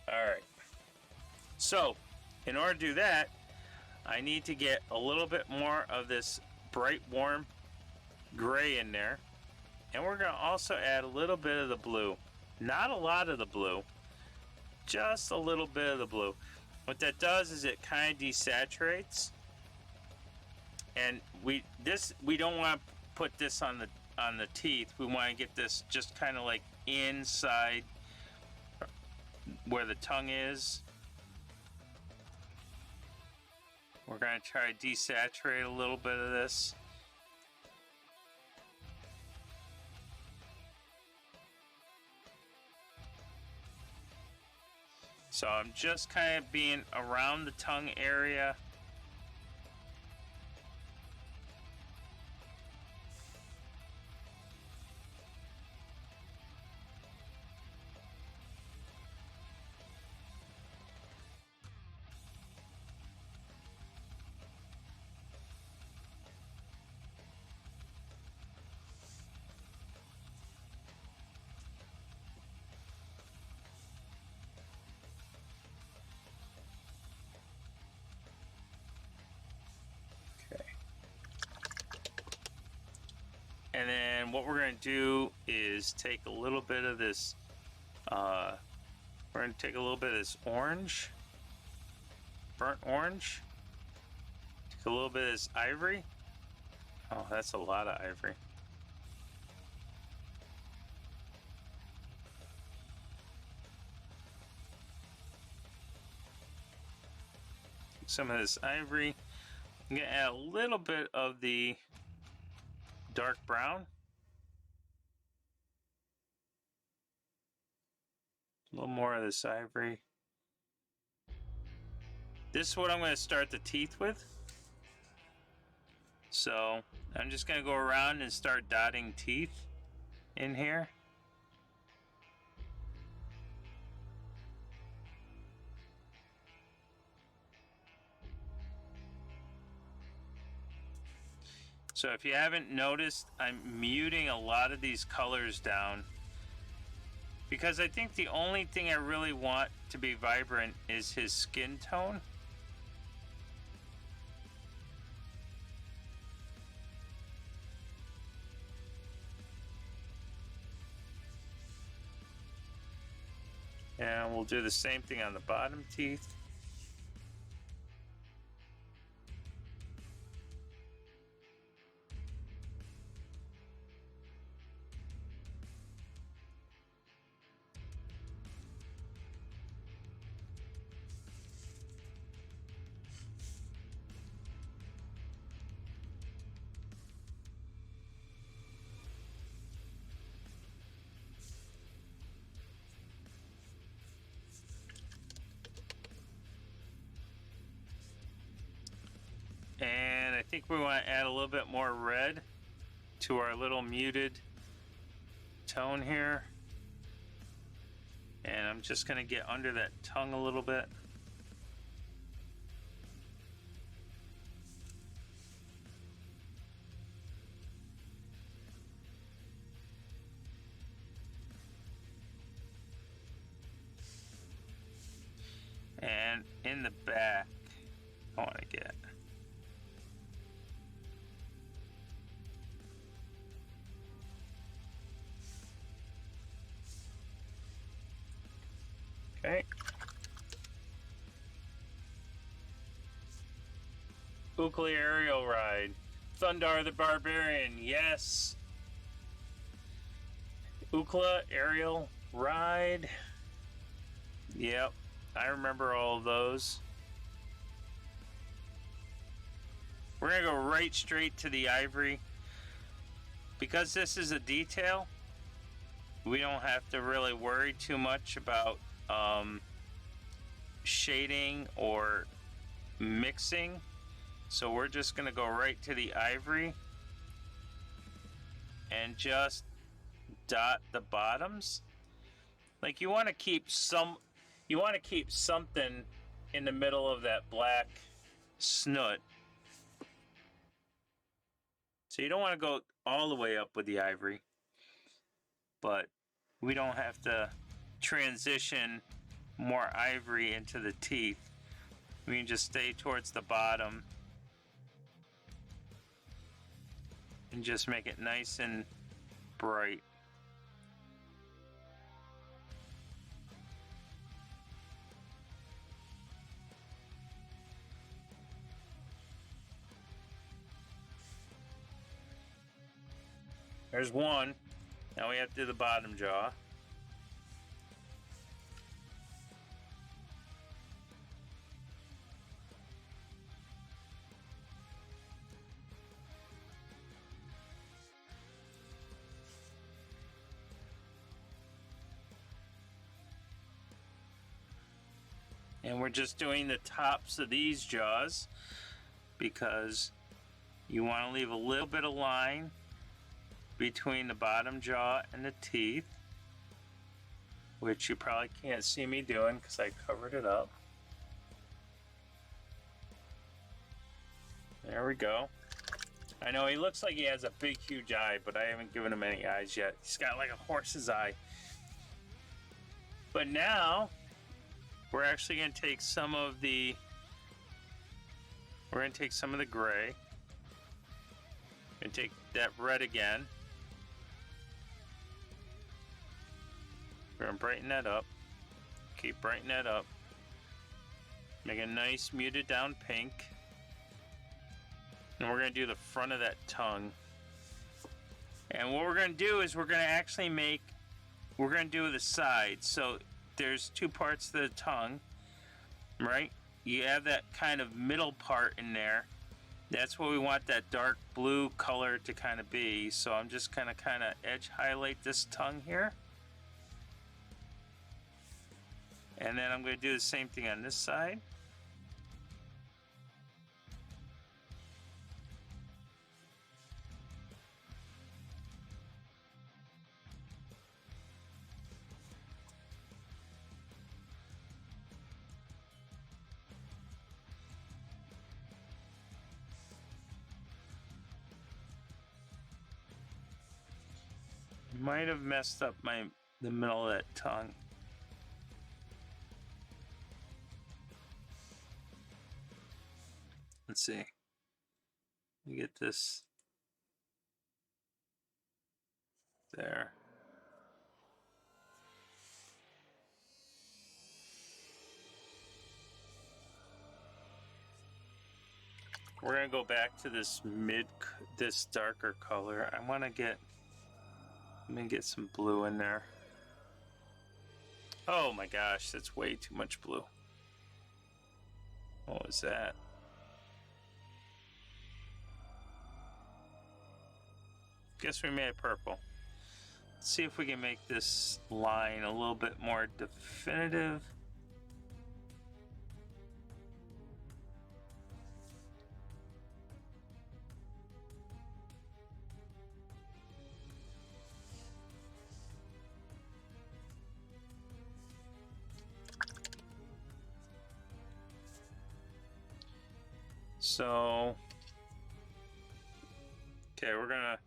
Alright. So, in order to do that, I need to get a little bit more of this bright, warm gray in there. And we're going to also add a little bit of the blue. Not a lot of the blue. Just a little bit of the blue. What that does is it kind of desaturates. And we don't want to put this on the teeth. We want to get this just kind of like inside where the tongue is. We're going to try to desaturate a little bit of this. So I'm just kind of being around the tongue area. And then what we're going to do is take a little bit of this We're going to take a little bit of this orange, burnt orange. Take a little bit of this ivory. Oh, that's a lot of ivory. Take some of this ivory. I'm going to add a little bit of the dark brown. A little more of this ivory. This is what I'm going to start the teeth with. So I'm just going to go around and start dotting teeth in here. So if you haven't noticed, I'm muting a lot of these colors down because I think the only thing I really want to be vibrant is his skin tone. And we'll do the same thing on the bottom teeth. And I think we want to add a little bit more red to our little muted tone here. And I'm just going to get under that tongue a little bit. And in the back, I want to get okay. Ukli aerial ride. Thundar the Barbarian, yes. Ukla aerial ride. Yep, I remember all of those. We're gonna go right straight to the ivory. Because this is a detail, we don't have to really worry too much about shading or mixing. So we're just gonna go right to the ivory and just dot the bottoms. Like you want to keep something in the middle of that black snoot. So you don't want to go all the way up with the ivory, but we don't have to transition more ivory into the teeth. We can just stay towards the bottom and just make it nice and bright. There's one. Now we have to do the bottom jaw. And we're just doing the tops of these jaws because you want to leave a little bit of line between the bottom jaw and the teeth, which you probably can't see me doing because I covered it up. There we go. I know he looks like he has a big huge eye, but I haven't given him any eyes yet. He's got like a horse's eye. But now we're actually going to take some of the gray and take that red again. We're gonna brighten that up. Keep brightening that up. Make a nice muted down pink. And we're gonna do the front of that tongue. And what we're gonna do is we're gonna do the sides. So there's two parts to the tongue, right? You have that kind of middle part in there. That's what we want that dark blue color to kind of be. So I'm just gonna kind of edge highlight this tongue here. And then I'm gonna do the same thing on this side. Might have messed up the middle of that tongue. Let's see. Let me get this there. We're gonna go back to this darker color. Let me get some blue in there. Oh my gosh, that's way too much blue. What was that? Guess we made it purple. Let's see if we can make this line a little bit more definitive. So, okay, we're gonna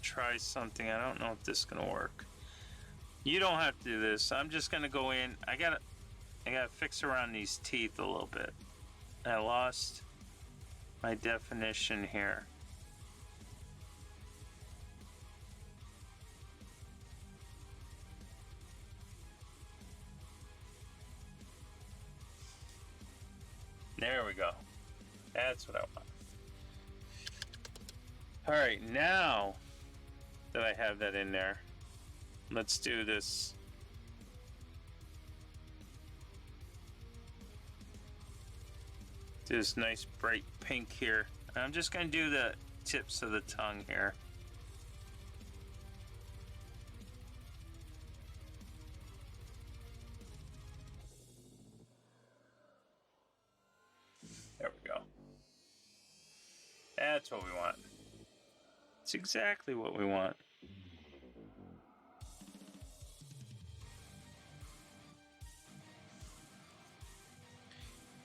try something. I don't know if this is gonna work. You don't have to do this. I'm just gonna go in. I gotta fix around these teeth a little bit. I lost my definition here. There we go. That's what I want. All right, now that I have that in there, let's do this. Do this nice bright pink here. I'm just gonna do the tips of the tongue here. There we go. That's what we want. It's exactly what we want.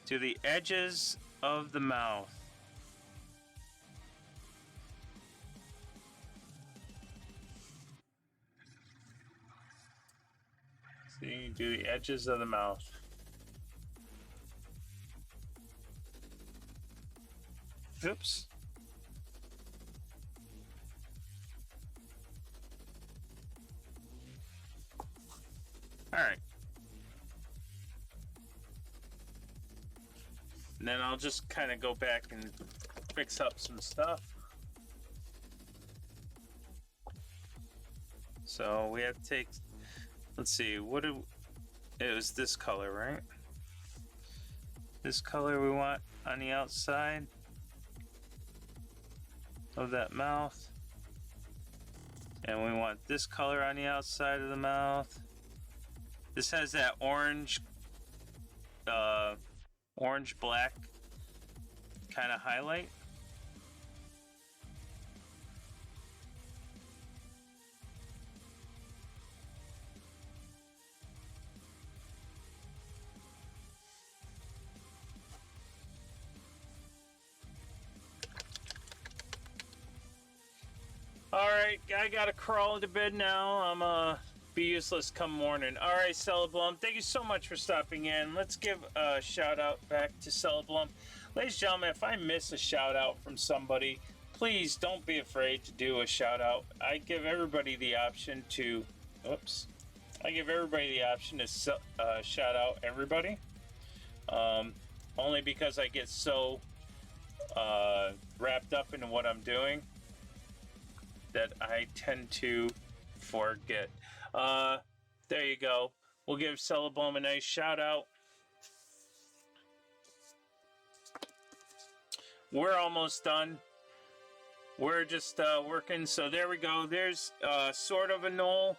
To the edges of the mouth. See, do the edges of the mouth. Oops. All right. And then I'll just kind of go back and fix up some stuff. So we have to take, let's see, it was this color, right? This color we want on the outside of that mouth. And we want this color on the outside of the mouth. This has that orange black kind of highlight. Alright, I gotta crawl into bed now. I'm be useless come morning. Alright, Cellablum, thank you so much for stopping in. Let's give a shout out back to Cellablum. Ladies and gentlemen, if I miss a shout out from somebody, please don't be afraid to do a shout out. I give everybody the option to, oops, I give everybody the option to shout out everybody. Only because I get so wrapped up into what I'm doing that I tend to forget. There you go. We'll give Celebloom a nice shout out. We're almost done. We're just working. So there we go. There's sort of a Gnoll.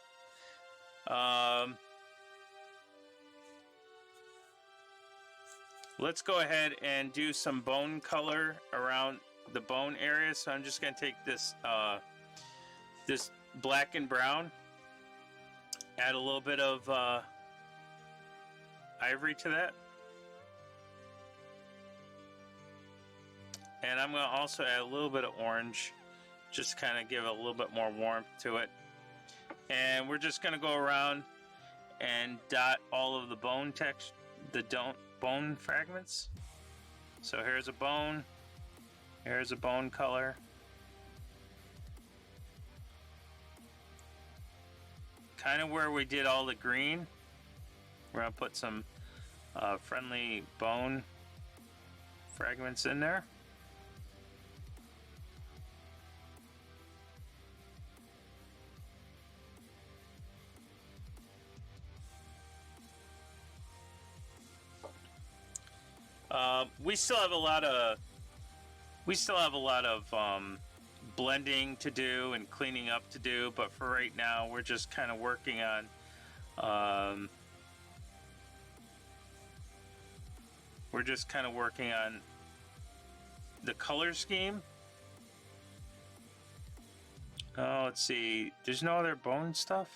Let's go ahead and do some bone color around the bone area. So I'm just going to take this this black and brown, add a little bit of ivory to that. And I'm going to also add a little bit of orange, just to kind of give it a little bit more warmth to it. And we're just going to go around and dot all of the bone text, bone fragments. So here's a bone, here's a bone color. Kind of where we did all the green, we're going to put some friendly bone fragments in there. We still have a lot of blending to do and cleaning up to do, but for right now we're just kind of working on the color scheme. Oh, let's see, there's no other bone stuff?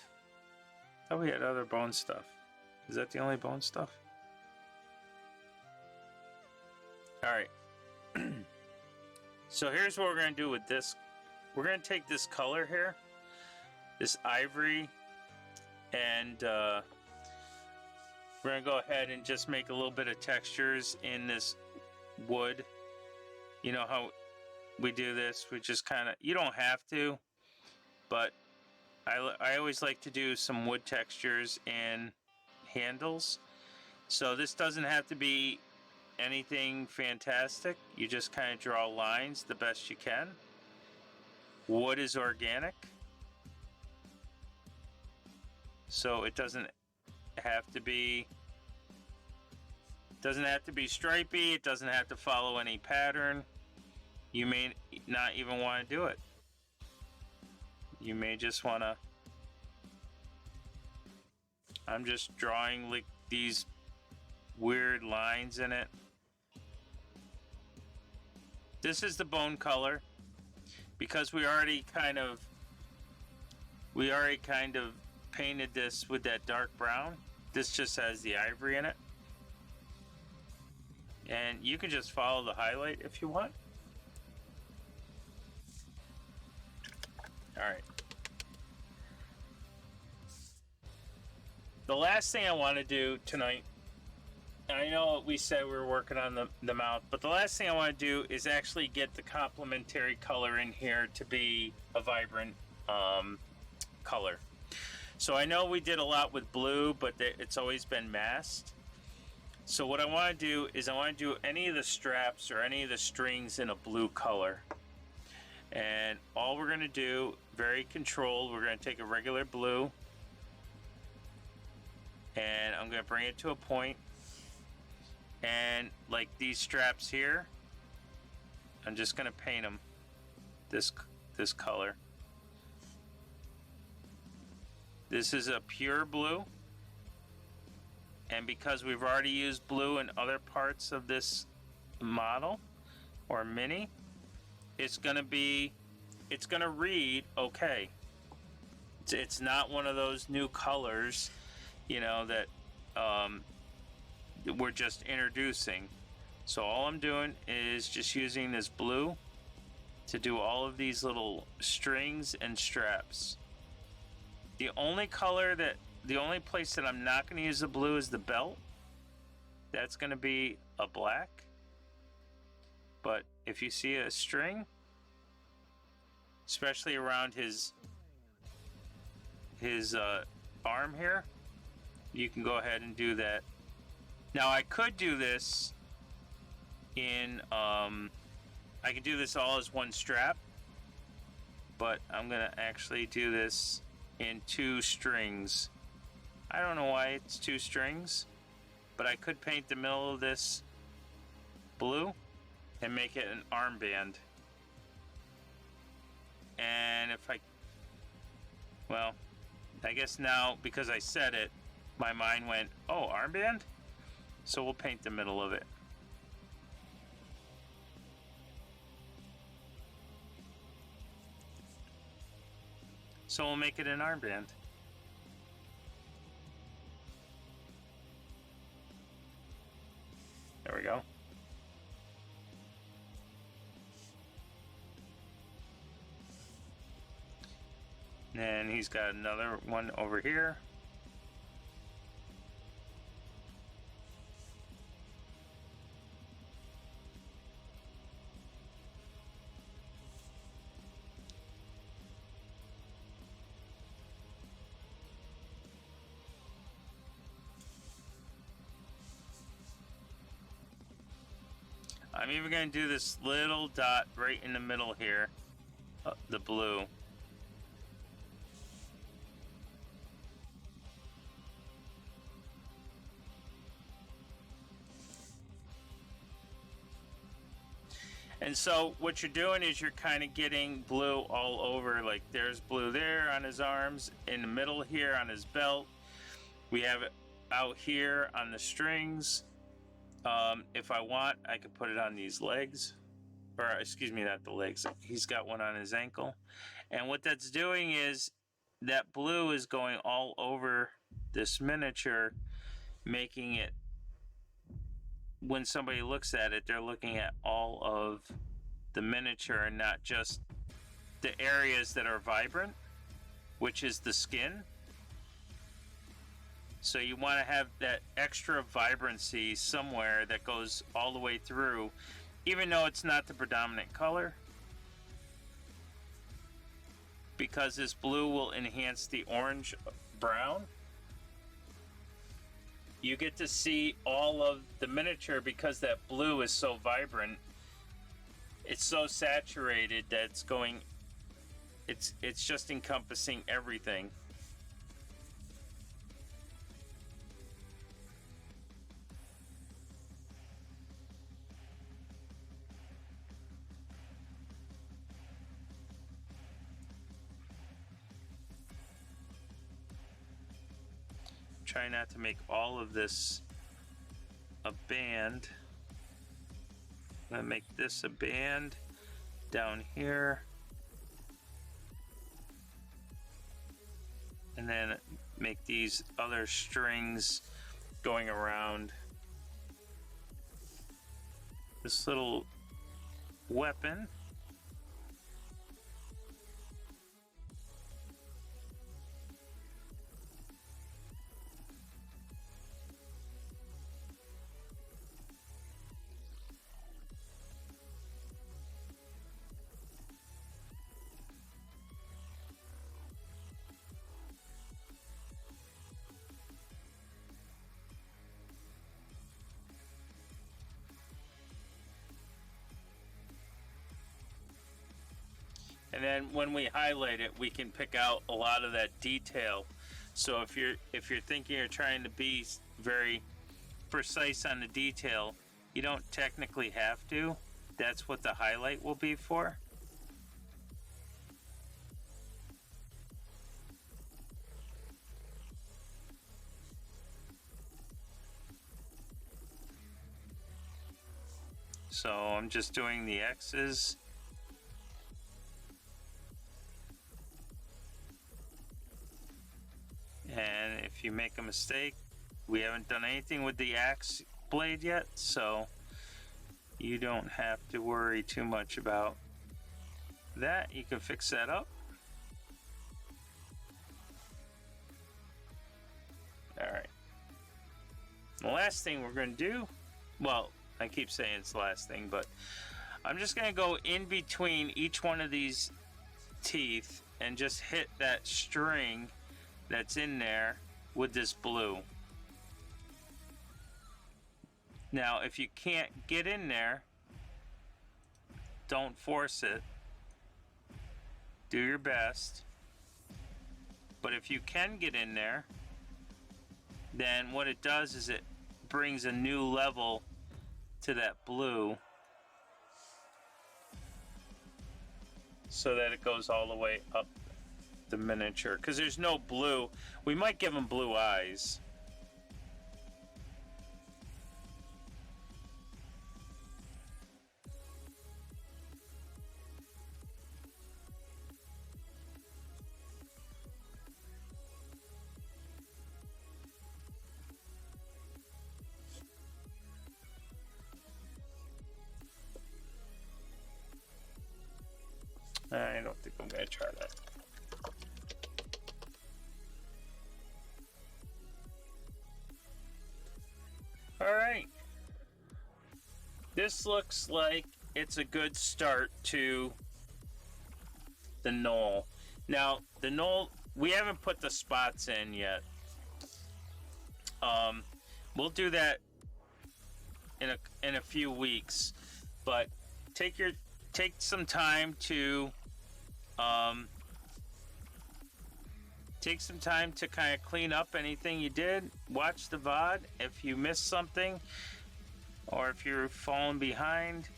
I thought we had other bone stuff. Is that the only bone stuff? Alright, so here's what we're going to do with this. We're going to take this color here, this ivory, and we're going to go ahead and just make a little bit of textures in this wood. You know how we do this? We just kind of, you don't have to, but I always like to do some wood textures in handles. So this doesn't have to be anything fantastic. You just kind of draw lines the best you can. Wood is organic, so it doesn't have to be stripy. It doesn't have to follow any pattern. You may not even want to do it. You may just want to, I'm just drawing like these weird lines in it. This is the bone color, because we already kind of painted this with that dark brown. This just has the ivory in it, and you can just follow the highlight if you want. All right. The last thing I want to do tonight, I know we said we were working on the mouth, but the last thing I want to do is actually get the complementary color in here to be a vibrant color. So I know we did a lot with blue, but it's always been masked. So what I want to do is I want to do any of the straps or any of the strings in a blue color. And all we're going to do, very controlled, we're going to take a regular blue, and I'm going to bring it to a point. And like these straps here, I'm just going to paint them this color. This is a pure blue, and because we've already used blue in other parts of this model or mini, it's going to read okay. It's not one of those new colors, you know, that we're just introducing. So all I'm doing is just using this blue to do all of these little strings and straps. The only place that I'm not going to use the blue is the belt. That's going to be a black. But if you see a string, especially around his arm here, you can go ahead and do that. Now I could do this in, I can do this all as one strap, but I'm gonna actually do this in 2 strings. I don't know why it's 2 strings, but I could paint the middle of this blue and make it an armband. And if well, I guess now, because I said it, my mind went, oh, armband? So we'll paint the middle of it. So we'll make it an armband. There we go. And he's got another one over here. I'm even going to do this little dot right in the middle here, the blue. And so what you're doing is you're kind of getting blue all over. Like there's blue there on his arms, in the middle here on his belt. We have it out here on the strings. If I want, I could put it on these legs, or excuse me, not the legs. He's got one on his ankle. And what that's doing is that blue is going all over this miniature, making it, when somebody looks at it, they're looking at all of the miniature and not just the areas that are vibrant, which is the skin. So you want to have that extra vibrancy somewhere that goes all the way through, even though it's not the predominant color, because this blue will enhance the orange brown. You get to see all of the miniature because that blue is so vibrant. It's so saturated that it's going, it's just encompassing everything. Try not to make all of this a band. I'm gonna make this a band down here, and then make these other strings going around this little weapon. And then when we highlight it, we can pick out a lot of that detail. So if you're thinking you're trying to be very precise on the detail, you don't technically have to. That's what the highlight will be for. So I'm just doing the X's. And if you make a mistake, we haven't done anything with the axe blade yet, so you don't have to worry too much about that. You can fix that up. Alright. The last thing we're going to do, well, I keep saying it's the last thing, but I'm just going to go in between each one of these teeth and just hit that string that's in there with this blue. Now, if you can't get in there, don't force it. Do your best. But if you can get in there, then what it does is it brings a new level to that blue so that it goes all the way up the miniature. Because there's no blue. We might give him blue eyes. I don't think I'm going to try that. Alright. This looks like it's a good start to the Gnoll. Now, the Gnoll, we haven't put the spots in yet. We'll do that in a few weeks. But take some time to kind of clean up anything you did. Watch the VOD if you missed something or if you're falling behind.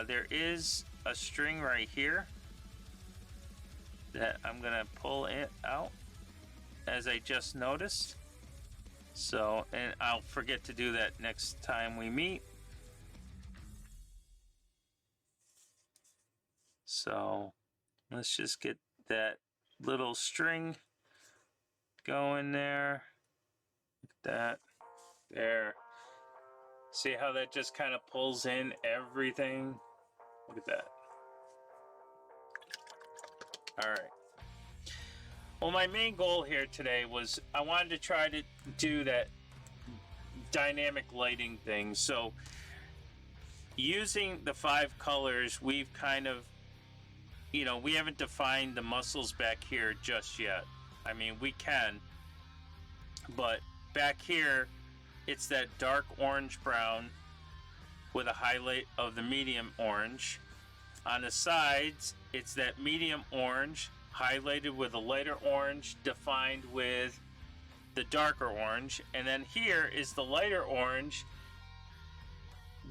There is a string right here that I'm gonna pull it out as I just noticed. So, and I'll forget to do that next time we meet. So let's just get that little string going there. Look at that. There. See how that just kind of pulls in everything? Look at that. Alright. Well, my main goal here today was I wanted to try to do that dynamic lighting thing. So using the 5 colors, we've kind of, you know, we haven't defined the muscles back here just yet. I mean, we can, but back here, it's that dark orange brown with a highlight of the medium orange. On the sides, it's that medium orange highlighted with a lighter orange defined with the darker orange. And then here is the lighter orange,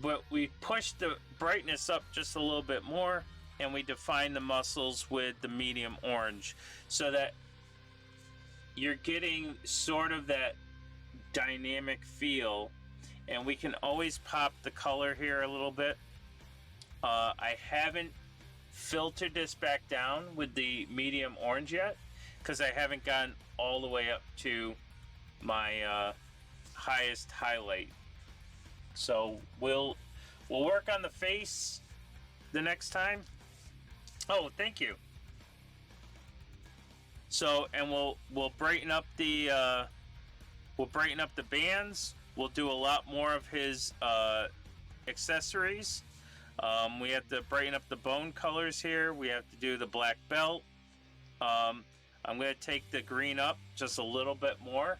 but we pushed the brightness up just a little bit more and we define the muscles with the medium orange so that you're getting sort of that dynamic feel. And we can always pop the color here a little bit. I haven't filtered this back down with the medium orange yet because I haven't gone all the way up to my highest highlight. So we'll work on the face the next time. Oh, thank you. So, and we'll brighten up the bands. We'll do a lot more of his accessories. We have to brighten up the bone colors here. We have to do the black belt. I'm going to take the green up just a little bit more,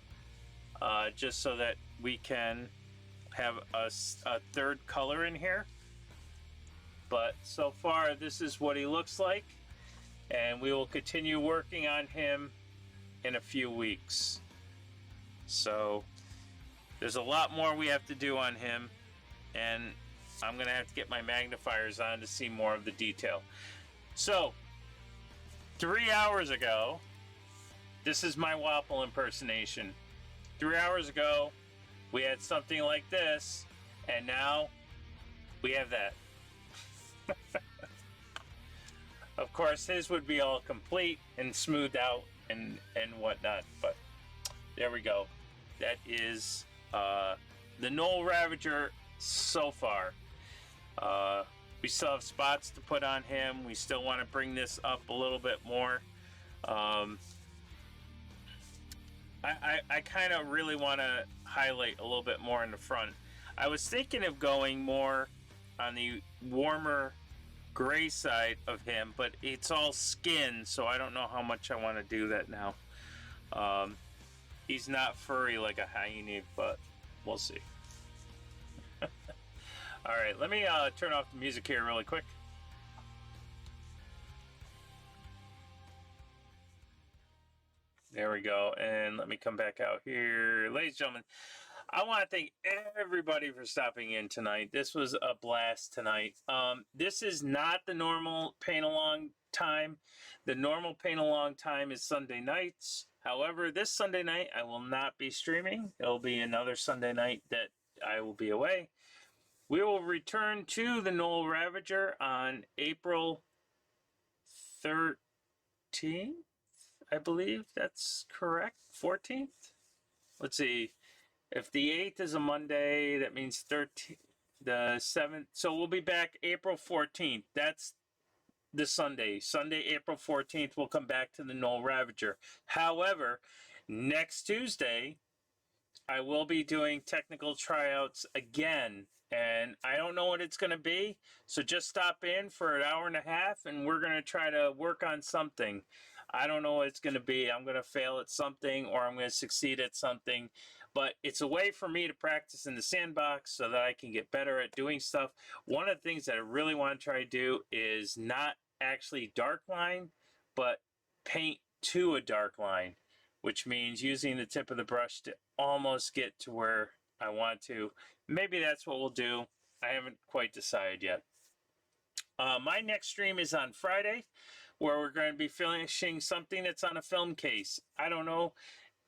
just so that we can have a third color in here. But so far, this is what he looks like, and we will continue working on him in a few weeks. So there's a lot more we have to do on him, and I'm going to have to get my magnifiers on to see more of the detail. So 3 hours ago, this is my Wapple impersonation. 3 hours ago, we had something like this, and now we have that. Of course, his would be all complete and smoothed out and whatnot, but there we go. That is the Gnoll Ravager so far. We still have spots to put on him. We still want to bring this up a little bit more. I kind of really want to highlight a little bit more in the front. I was thinking of going more on the warmer gray side of him, but it's all skin, so I don't know how much I want to do that now. He's not furry like a hyena, but we'll see. All right, let me turn off the music here really quick. There we go. And let me come back out here. Ladies and gentlemen, I want to thank everybody for stopping in tonight. This was a blast tonight. This is not the normal paint along time. The normal paint along time is Sunday nights. However, this Sunday night I will not be streaming. It'll be another Sunday night that I will be away. We will return to the Gnoll Ravager on April 13th. I believe that's correct. 14th? Let's see. If the 8th is a Monday, that means 13th, the 7th. So we'll be back April 14th. That's the Sunday. Sunday, April 14th, we'll come back to the Gnoll Ravager. However, next Tuesday, I will be doing technical tryouts again. And I don't know what it's going to be. So just stop in for an hour and a half and we're going to try to work on something. I don't know what it's going to be. I'm going to fail at something or I'm going to succeed at something. But it's a way for me to practice in the sandbox so that I can get better at doing stuff. One of the things that I really want to try to do is not actually dark line, but paint to a dark line, which means using the tip of the brush to almost get to where I want to. Maybe that's what we'll do. I haven't quite decided yet. My next stream is on Friday, where we're going to be finishing something that's on a film case. I don't know.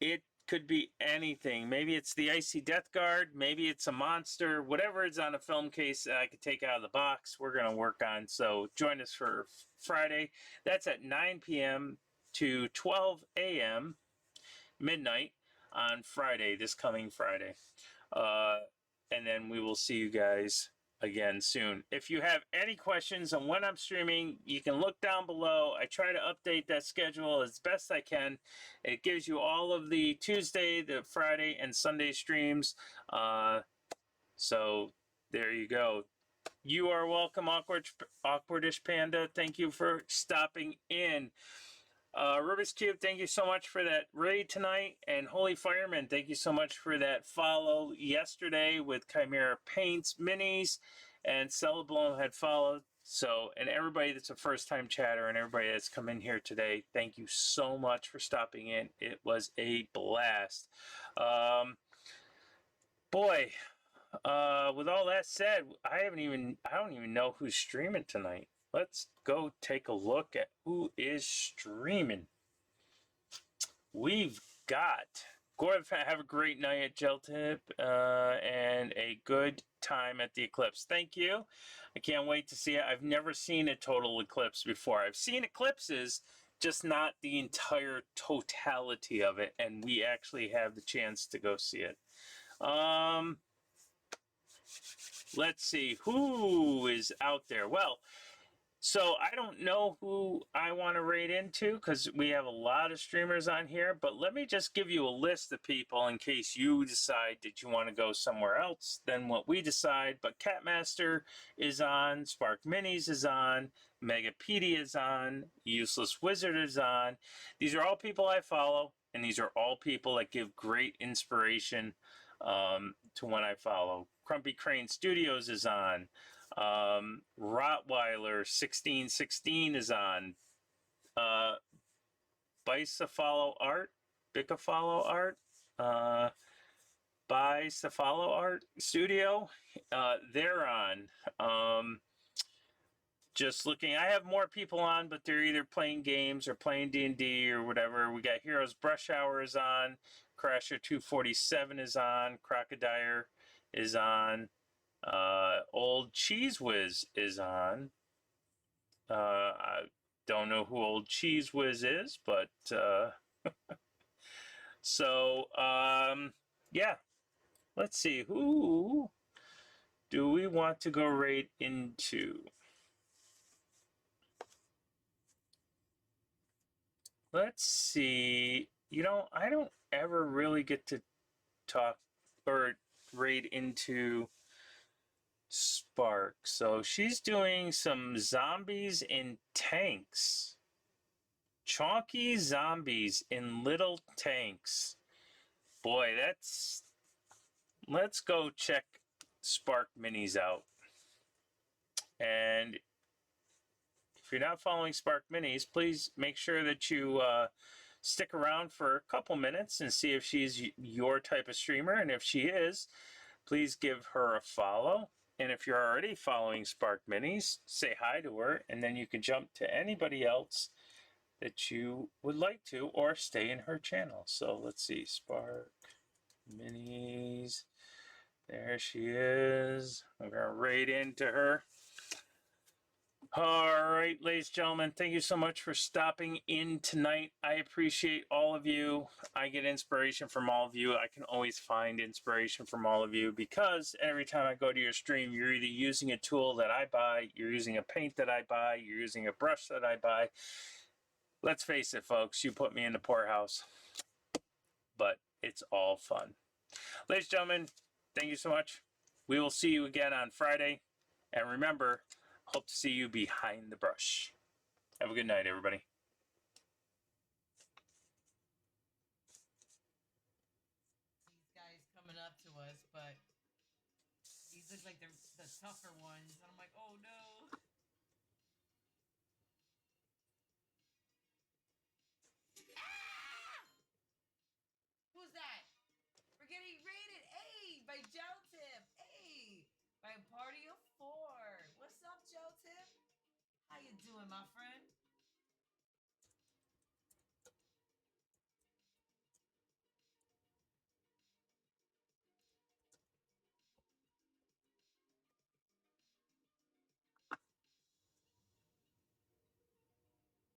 It could be anything. Maybe it's the Icy Death Guard. Maybe it's a monster. Whatever is on a film case that I could take out of the box, we're going to work on. So join us for Friday. That's at 9 p.m. to 12 a.m. midnight on Friday, this coming Friday. And then we will see you guys again soon. If you have any questions on when I'm streaming, you can look down below. I try to update that schedule as best I can. It gives you all of the Tuesday, the Friday, and Sunday streams. So there you go. You are welcome, Awkwardish Panda. Thank you for stopping in. Rubik's Cube, thank you so much for that raid tonight. And Holy Fireman, thank you so much for that follow yesterday with Chimera Paints Minis. And Cellablone had followed. So, and everybody that's a first-time chatter and everybody that's come in here today, thank you so much for stopping in. It was a blast. Boy, with all that said, I don't even know who's streaming tonight. Let's go take a look at who is streaming. We've got Gordon. Have a great night at Gel Tip and a good time at the eclipse. Thank you. I can't wait to see it. I've never seen a total eclipse before. I've seen eclipses, just not the entire totality of it. And we actually have the chance to go see it. Let's see who is out there. Well, so I don't know who I want to raid into because we have a lot of streamers on here, but let me just give you a list of people in case you decide that you want to go somewhere else than what we decide. But Catmaster is on, Spark Minis is on, Megapedia is on, Useless Wizard is on. These are all people I follow, and these are all people that give great inspiration to when I follow. Crumpy Crane Studios is on. Rottweiler 1616 is on. Bicefalo Art, Bicefalo Art Studio, they're on. Just looking, I have more people on, but they're either playing games or playing D&D or whatever. We got Heroes Brush Hour is on. Crasher 247 is on. Crocodile is on. Old Cheese Whiz is on. I don't know who Old Cheese Whiz is, but so yeah. Let's see, who do we want to go right into? Let's see. You know, I don't ever really get to talk or raid into Spark. So she's doing some zombies in tanks. Chonky zombies in little tanks. Boy, let's go check Spark Minis out. And if you're not following Spark Minis, please make sure that you stick around for a couple minutes and see if she's your type of streamer. And if she is, please give her a follow. And if you're already following Spark Minis, say hi to her, and then you can jump to anybody else that you would like to, or stay in her channel. So let's see, Spark Minis. There she is. I'm going to raid into her. All right, ladies and gentlemen, thank you so much for stopping in tonight. I appreciate all of you. I get inspiration from all of you. I can always find inspiration from all of you because every time I go to your stream, you're either using a tool that I buy, you're using a paint that I buy, you're using a brush that I buy. Let's face it, folks, you put me in the poorhouse, but it's all fun. Ladies and gentlemen, thank you so much. We will see you again on Friday. And remember, hope to see you behind the brush. Have a good night, everybody.
These guys coming up to us, but these look like they're the tougher ones. And I'm like, oh no. Ah! Who's that? We're getting rated A by Joe Tip. A by a party of 4. What's up, Joe Tip? How you doing, my friend?